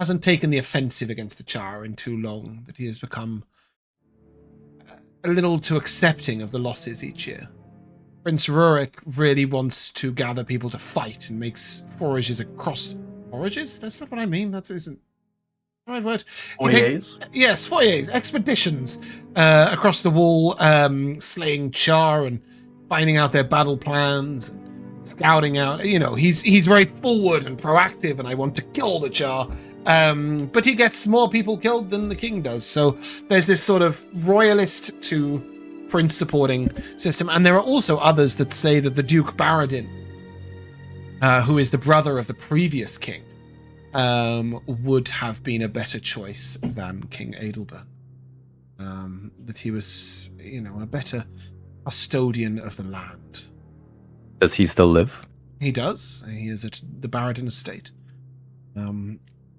hasn't taken the offensive against the Char in too long, that he has become a little too accepting of the losses each year. Prince Rurik really wants to gather people to fight and makes forages across... Forages? That's not what I mean. That isn't the right word. Foyers? Yes, foyers, expeditions across the wall, slaying Char and finding out their battle plans, and scouting out. You know, he's very forward and proactive, and I want to kill the Char. But he gets more people killed than the king does. So there's this sort of royalist to prince supporting system, and there are also others that say that the Duke Baradin, who is the brother of the previous king, would have been a better choice than King Adelburn. That he was, a better custodian of the land. Does he still live? He does. He is at the Baradin estate.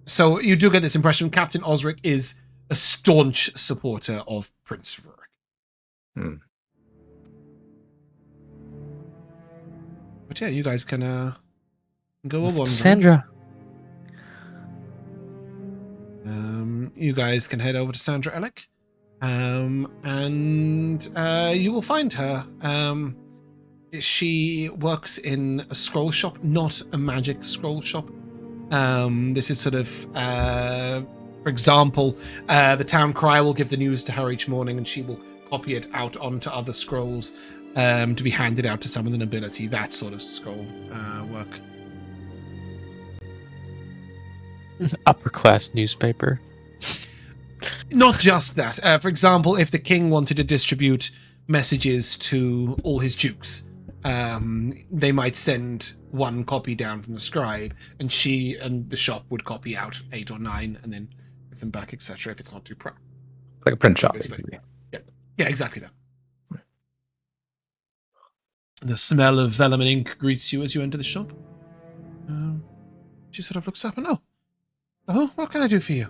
So you do get this impression Captain Osric is a staunch supporter of Prince Rurik. But yeah, you guys can go a wandering. Sandra. You guys can head over to Sandra Ellick, and you will find her. She works in a scroll shop, not a magic scroll shop. This is sort of, for example, the town crier will give the news to her each morning, and she will copy it out onto other scrolls to be handed out to some of the nobility. That sort of scroll work. Upper class newspaper. Not just that. For example, if the king wanted to distribute messages to all his dukes, they might send one copy down from the scribe, and she and the shop would copy out 8 or 9 and then give them back, etc. if it's not too proud. Like a print shop, Obviously. basically. Yeah, exactly that. The smell of vellum and ink greets you as you enter the shop. She sort of looks up and, oh, what can I do for you?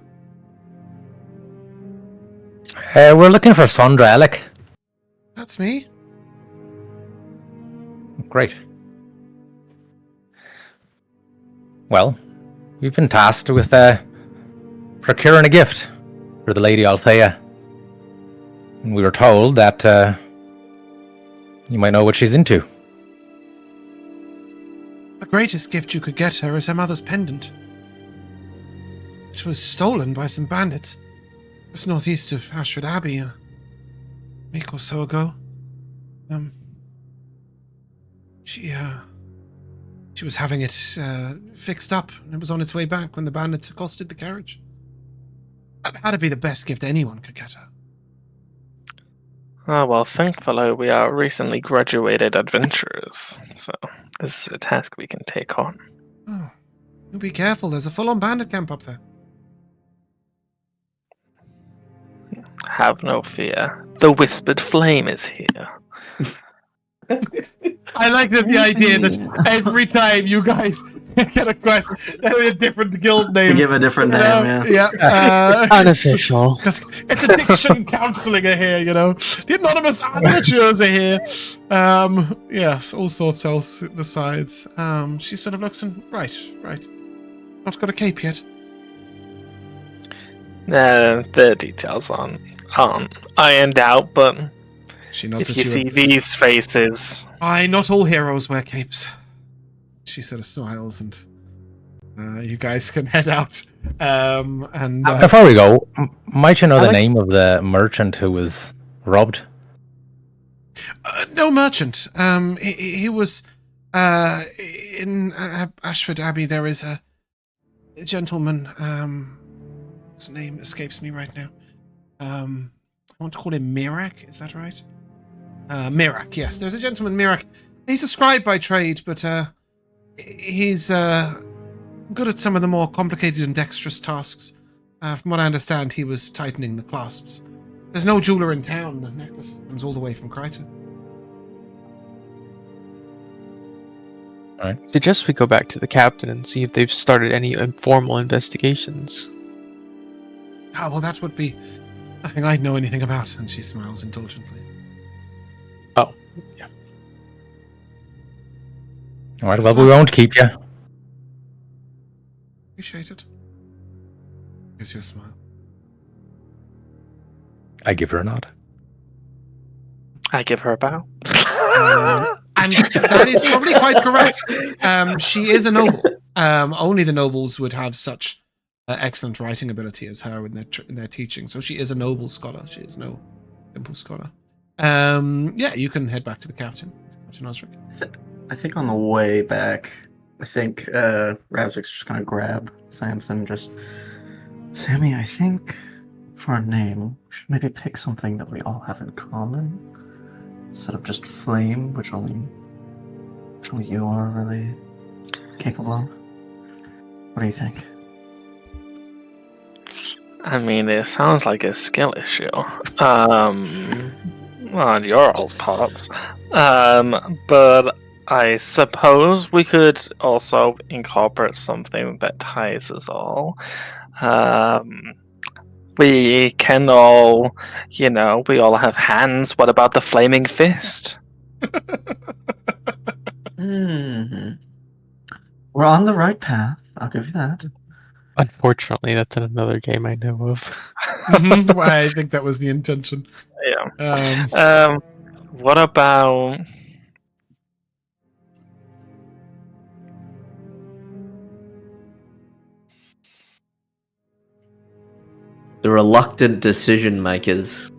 We're looking for Sandra Ellick. That's me. Great. Well, we've been tasked with procuring a gift for the Lady Althea. And we were told that you might know what she's into. greatest gift you could get her is her mother's pendant. It was stolen by some bandits just northeast of Ashford Abbey a week or so ago. She was having it fixed up, and it was on its way back when the bandits accosted the carriage. That had to be the best gift anyone could get her. Oh, well, thankfully we are recently graduated adventurers, so this is a task we can take on. Oh, you be careful. There's a full-on bandit camp up there. Have no fear. The Whispered Flame is here. I like that the idea that every time you guys get a quest, there'll be a different guild name. Give a different name, Yeah. Unofficial. Because it's addiction counseling are here, you know. The anonymous amateurs are here. Yes, all sorts else besides. She sort of looks and right. Not got a cape yet. The details aren't ironed out, but She nods if at you see these faces, Aye, not all heroes wear capes. She sort of smiles, and you guys can head out. And Before we go, might you know the name of the merchant who was robbed? No merchant. He was in Ashford Abbey. There is a gentleman. His name escapes me right now. I want to call him Mirak. Is that right? Mirak. Yes, there's a gentleman, Mirak. He's a scribe by trade, but he's good at some of the more complicated and dexterous tasks. From what I understand, he was tightening the clasps. There's no jeweler in town. The necklace comes all the way from Crichton. Suggest we go back to the captain and see if they've started any informal investigations. Ah, well, that would be nothing I'd know anything about. And she smiles indulgently. Oh, yeah. All right, well, we won't keep you. Appreciate it. Gives you a smile. I give her a nod. I give her a bow. And that is probably quite correct. She is a noble. Only the nobles would have such excellent writing ability as her in their teaching. So she is a noble scholar. She is no simple scholar. Yeah, you can head back to the captain, Captain Osric. I think on the way back, I think Ravzig's just gonna grab Samson. Sammy, I think for a name, we should maybe pick something that we all have in common instead of just Flame, which only you are really capable of. What do you think? I mean, it sounds like a skill issue. On your all's parts. But I suppose we could also incorporate something that ties us all. We can all, we all have hands. What about the flaming fist? We're on the right path. I'll give you that. Unfortunately, that's in another game I know of. Well, I think that was the intention. Yeah. What about... The reluctant decision makers.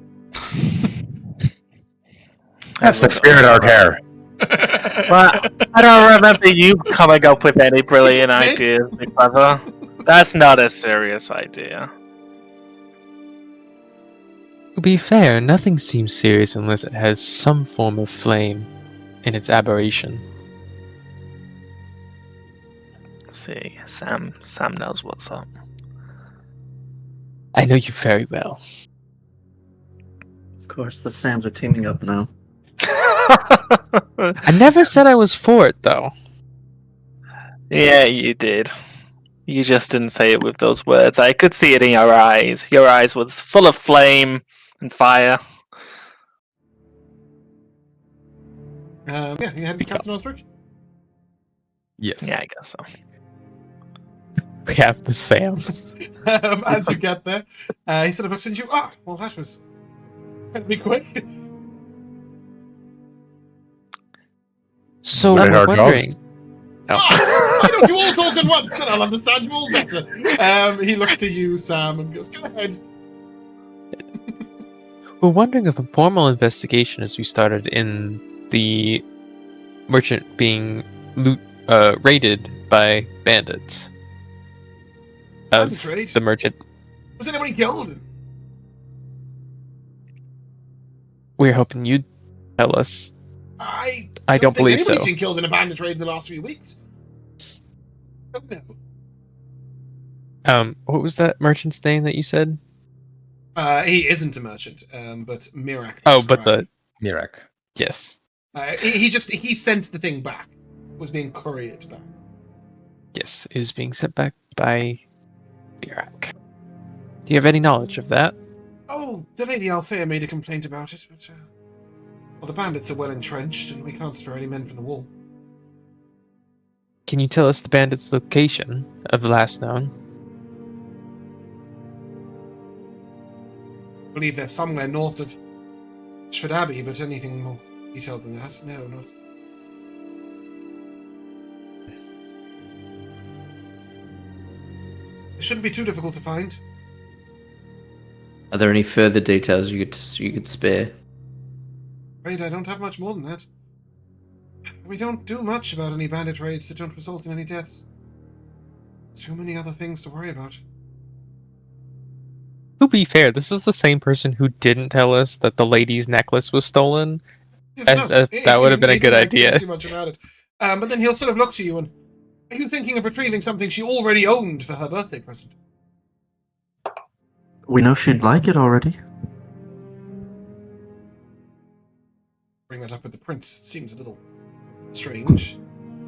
That's the spirit, Artair. Well, I don't remember you coming up with any brilliant ideas, big brother. That's not a serious idea. To be fair, nothing seems serious unless it has some form of flame in its aberration. Let's see, Sam knows what's up. I know you very well. Of course, the Sams are teaming up now. I never said I was for it, though. Yeah, you did. You just didn't say it with those words. I could see it in your eyes. Your eyes was full of flame and fire. Yeah, you head to Captain Osric? Yes. Yeah, I guess so. We have the Sams. As you get there, he sort of looks at you. Ah, well, that was pretty quick. So What we're are our wondering, Why don't you all talk at once, and I'll understand you all better. He looks to you, Sam, and goes, "Go ahead." We're wondering if a formal investigation as we started in the merchant being raided by bandits. Bandit raid? The merchant. Was anybody killed? We're hoping you'd tell us. I don't believe so. Anybody's been killed in a bandit raid in the last few weeks. Don't know. What was that merchant's name that you said? He isn't a merchant, but Mirak. Oh, but the Mirak. yes. He sent the thing back. It was being couriered back. Yes, it was being sent back by Birak. Do you have any knowledge of that? Oh, the Lady Althea made a complaint about it, but well, the bandits are well entrenched, and we can't spare any men from the wall. Can you tell us the bandits' location of last known? I believe they're somewhere north of Shford Abbey, but anything more detailed than that, no, not. It shouldn't be too difficult to find. Are there any further details you could spare? Afraid I don't have much more than that. We don't do much about any bandit raids that don't result in any deaths. Too many other things to worry about. To be fair, this is the same person who didn't tell us that the lady's necklace was stolen. Yes, That would have been a good didn't care idea. Too much about it. But then he'll sort of look to you and, are you thinking of retrieving something she already owned for her birthday present? We know she'd like it already. Bring that up with the prince. It seems a little strange.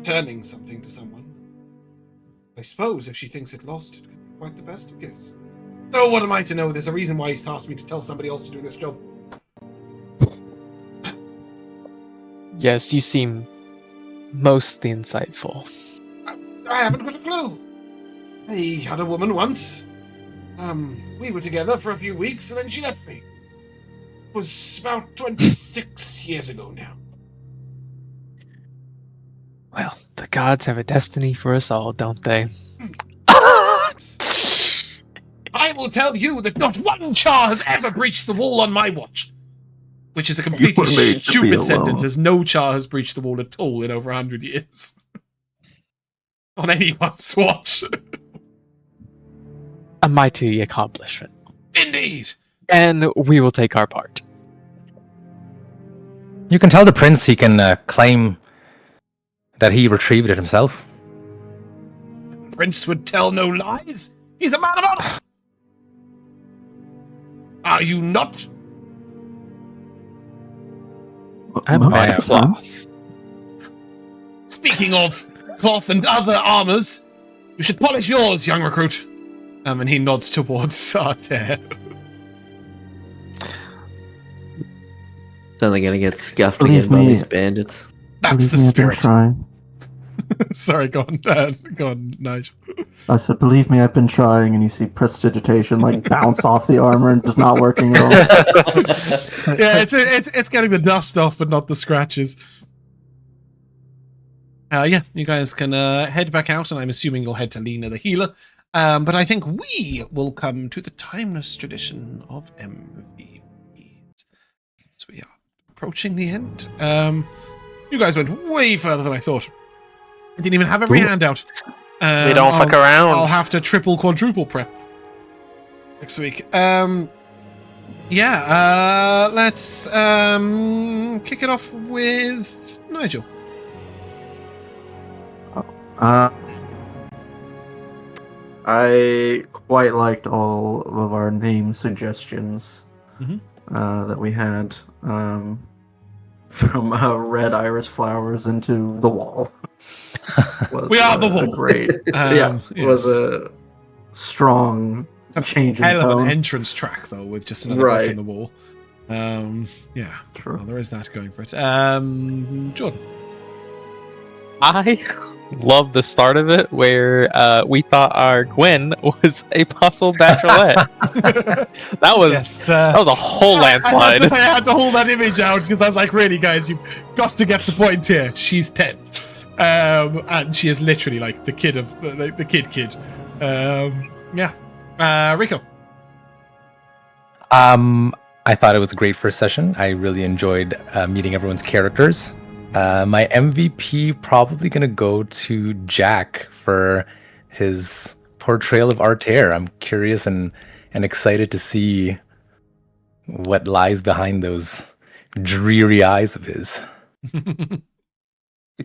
Turning something to someone. I suppose if she thinks it lost, it could be quite the best of gifts. Oh, what am I to know? There's a reason why he's tasked me to tell somebody else to do this job. Yes, you seem mostly insightful. I haven't got a clue. I had a woman once. We were together for a few weeks and then she left me. It was about 26 years ago now. Well, the gods have a destiny for us all, don't they? I will tell you that not one char has ever breached the wall on my watch. Which is a completely were made to be stupid alone. sentence, as no char has breached the wall at all in over 100 years. On anyone's watch. A mighty accomplishment. Indeed! And we will take our part. You can tell the prince he can claim that he retrieved it himself. The prince would tell no lies. He's a man of honor. Are you not? I'm a man of cloth. Speaking of cloth and other armors, you should polish yours, young recruit. And he nods towards Artair. It's only gonna get scuffed Believe again by me. these bandits. That's the Believe me, I've been spirit. trying. Sorry, go on, Nigel. I said, believe me, I've been trying, and you see prestidigitation like bounce off the armor and just not working at all. Yeah, it's getting the dust off, but not the scratches. Yeah, you guys can head back out, and I'm assuming you'll head to Lena the healer. But I think we will come to the timeless tradition of MVPs. So we are approaching the end. You guys went way further than I thought. I didn't even have every hand out. We don't fuck around. I'll have to triple, quadruple prep next week. Let's kick it off with Nigel. I quite liked all of our name suggestions that we had, from red iris flowers into the wall. We are the wall. Great, was a strong change in Hell of an tone. entrance track though, with just another brick in the wall. True. Well, there is that going for it. Jordin. I love the start of it where we thought our Gwen was a possible bachelorette. that was a whole landslide. I had to hold that image out because I was like, really, guys, you've got to get the point here. She's 10. And she is literally like the kid of the kid. Rico. I thought it was a great first session. I really enjoyed meeting everyone's characters. My MVP probably gonna go to Jack for his portrayal of Artair. I'm curious and excited to see what lies behind those dreary eyes of his.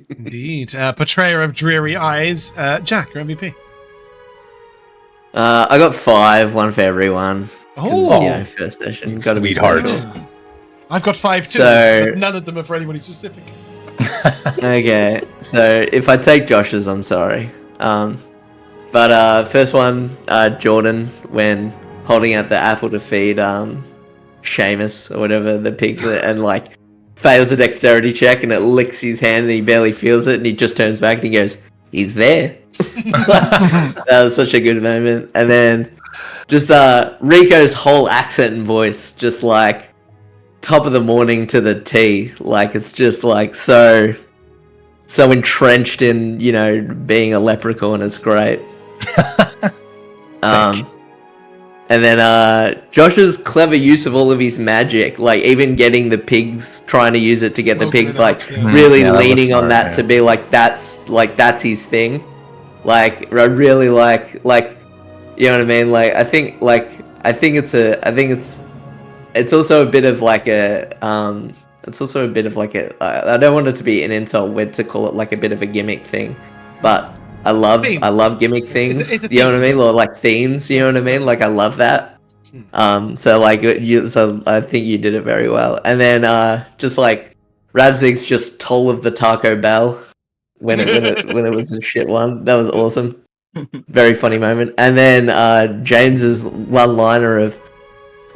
Indeed. Portrayer of dreary eyes. Jack, your MVP. I got 5, one for everyone. 'Cause, Oh, first session. Gotta be sweetheart. I've got 5 too, So- but none of them are for anybody specific. Okay, so if I take Josh's, I'm sorry. But first one, Jordin, when holding out the apple to feed Seamus or whatever the pig, and like fails a dexterity check and it licks his hand and he barely feels it and he just turns back and he goes, "He's there." That was such a good moment. And then just Rico's whole accent and voice, just like top of the morning to the T. Like it's just like so entrenched in, being a leprechaun. It's great. And then Josh's clever use of all of his magic, like even getting the pigs, trying to use it to get the Smoking pigs, it out, like yeah. really Yeah, that was leaning on smart, that yeah. to be like that's his thing. Like I really like you know what I mean? Like I think it's also a bit of like a I don't want it to be an insult word to call it like a bit of a gimmick thing, but I love gimmick things. It's a you know what I theme. mean? Or like themes. You know what I mean? Like I love that. So I think you did it very well. And then just like Ravzig's just Toll of the Taco Bell when it was a shit one. That was awesome. Very funny moment. And then James's one-liner of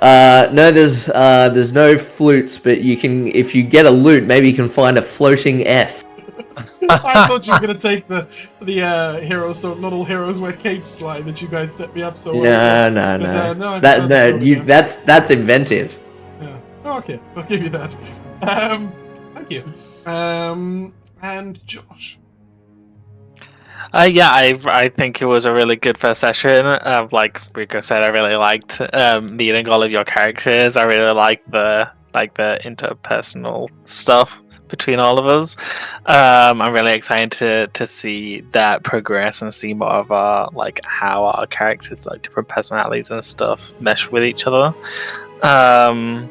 no, there's no flutes, but you can, if you get a loot, maybe you can find a floating F. I thought you were going to take the heroes don't, not all heroes wear capes line that you guys set me up so well. No. That's inventive. Yeah. Oh, okay, I'll give you that. Thank you. And Josh. I think it was a really good first session. Like Rico said, I really liked meeting all of your characters. I really liked the interpersonal stuff between all of us. I'm really excited to see that progress and see more of our how our characters, different personalities and stuff, mesh with each other. I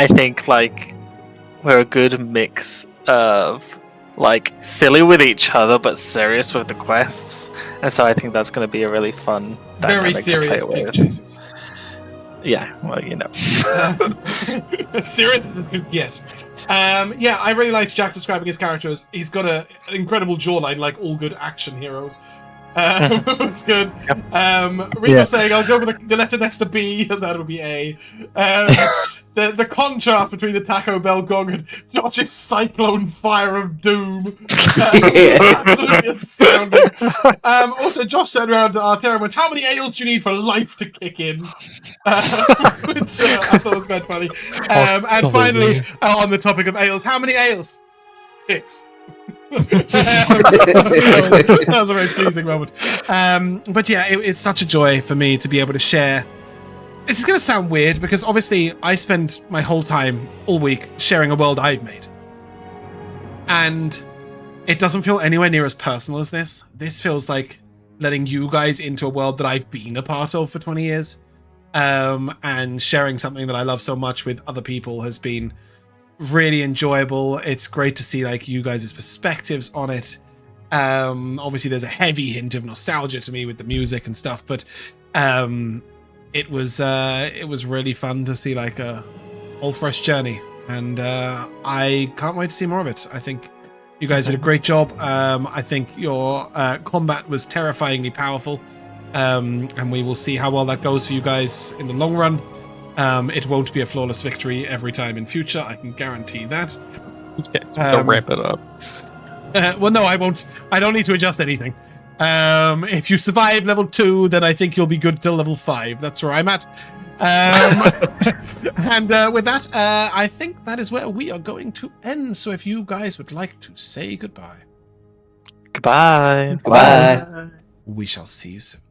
think we're a good mix of silly with each other but serious with the quests, and so I think that's going to be a really fun Very dynamic to serious play pig with. chases. Yeah, well, As serious as it could get. I really liked Jack describing his character as he's got an incredible jawline like all good action heroes. It's good. Rico saying I'll go for the letter next to B, and that would be A. The contrast between the Taco Bell gong and Josh's cyclone fire of doom is absolutely astounding. Also, Josh turned around to Artair and went, "How many ales do you need for life to kick in?" Which I thought was quite funny. And finally, on the topic of ales, how many ales? 6. That was a very pleasing moment. But yeah, it's such a joy for me to be able to share. This is going to sound weird because obviously I spend my whole time all week sharing a world I've made. And it doesn't feel anywhere near as personal as this. This feels like letting you guys into a world that I've been a part of for 20 years. And sharing something that I love so much with other people has been really enjoyable. It's great to see you guys' perspectives on it. Obviously there's a heavy hint of nostalgia to me with the music and stuff, but it was really fun to see a whole fresh journey, and I can't wait to see more of it. I think you guys did a great job. I think your combat was terrifyingly powerful, and we will see how well that goes for you guys in the long run. It won't be a flawless victory every time in future, I can guarantee that. Yes, don't ramp it up. Well, no, I won't. I don't need to adjust anything. If you survive level 2, then I think you'll be good till level 5. That's where I'm at. And with that, I think that is where we are going to end. So if you guys would like to say goodbye, Goodbye. Goodbye. we shall see you soon.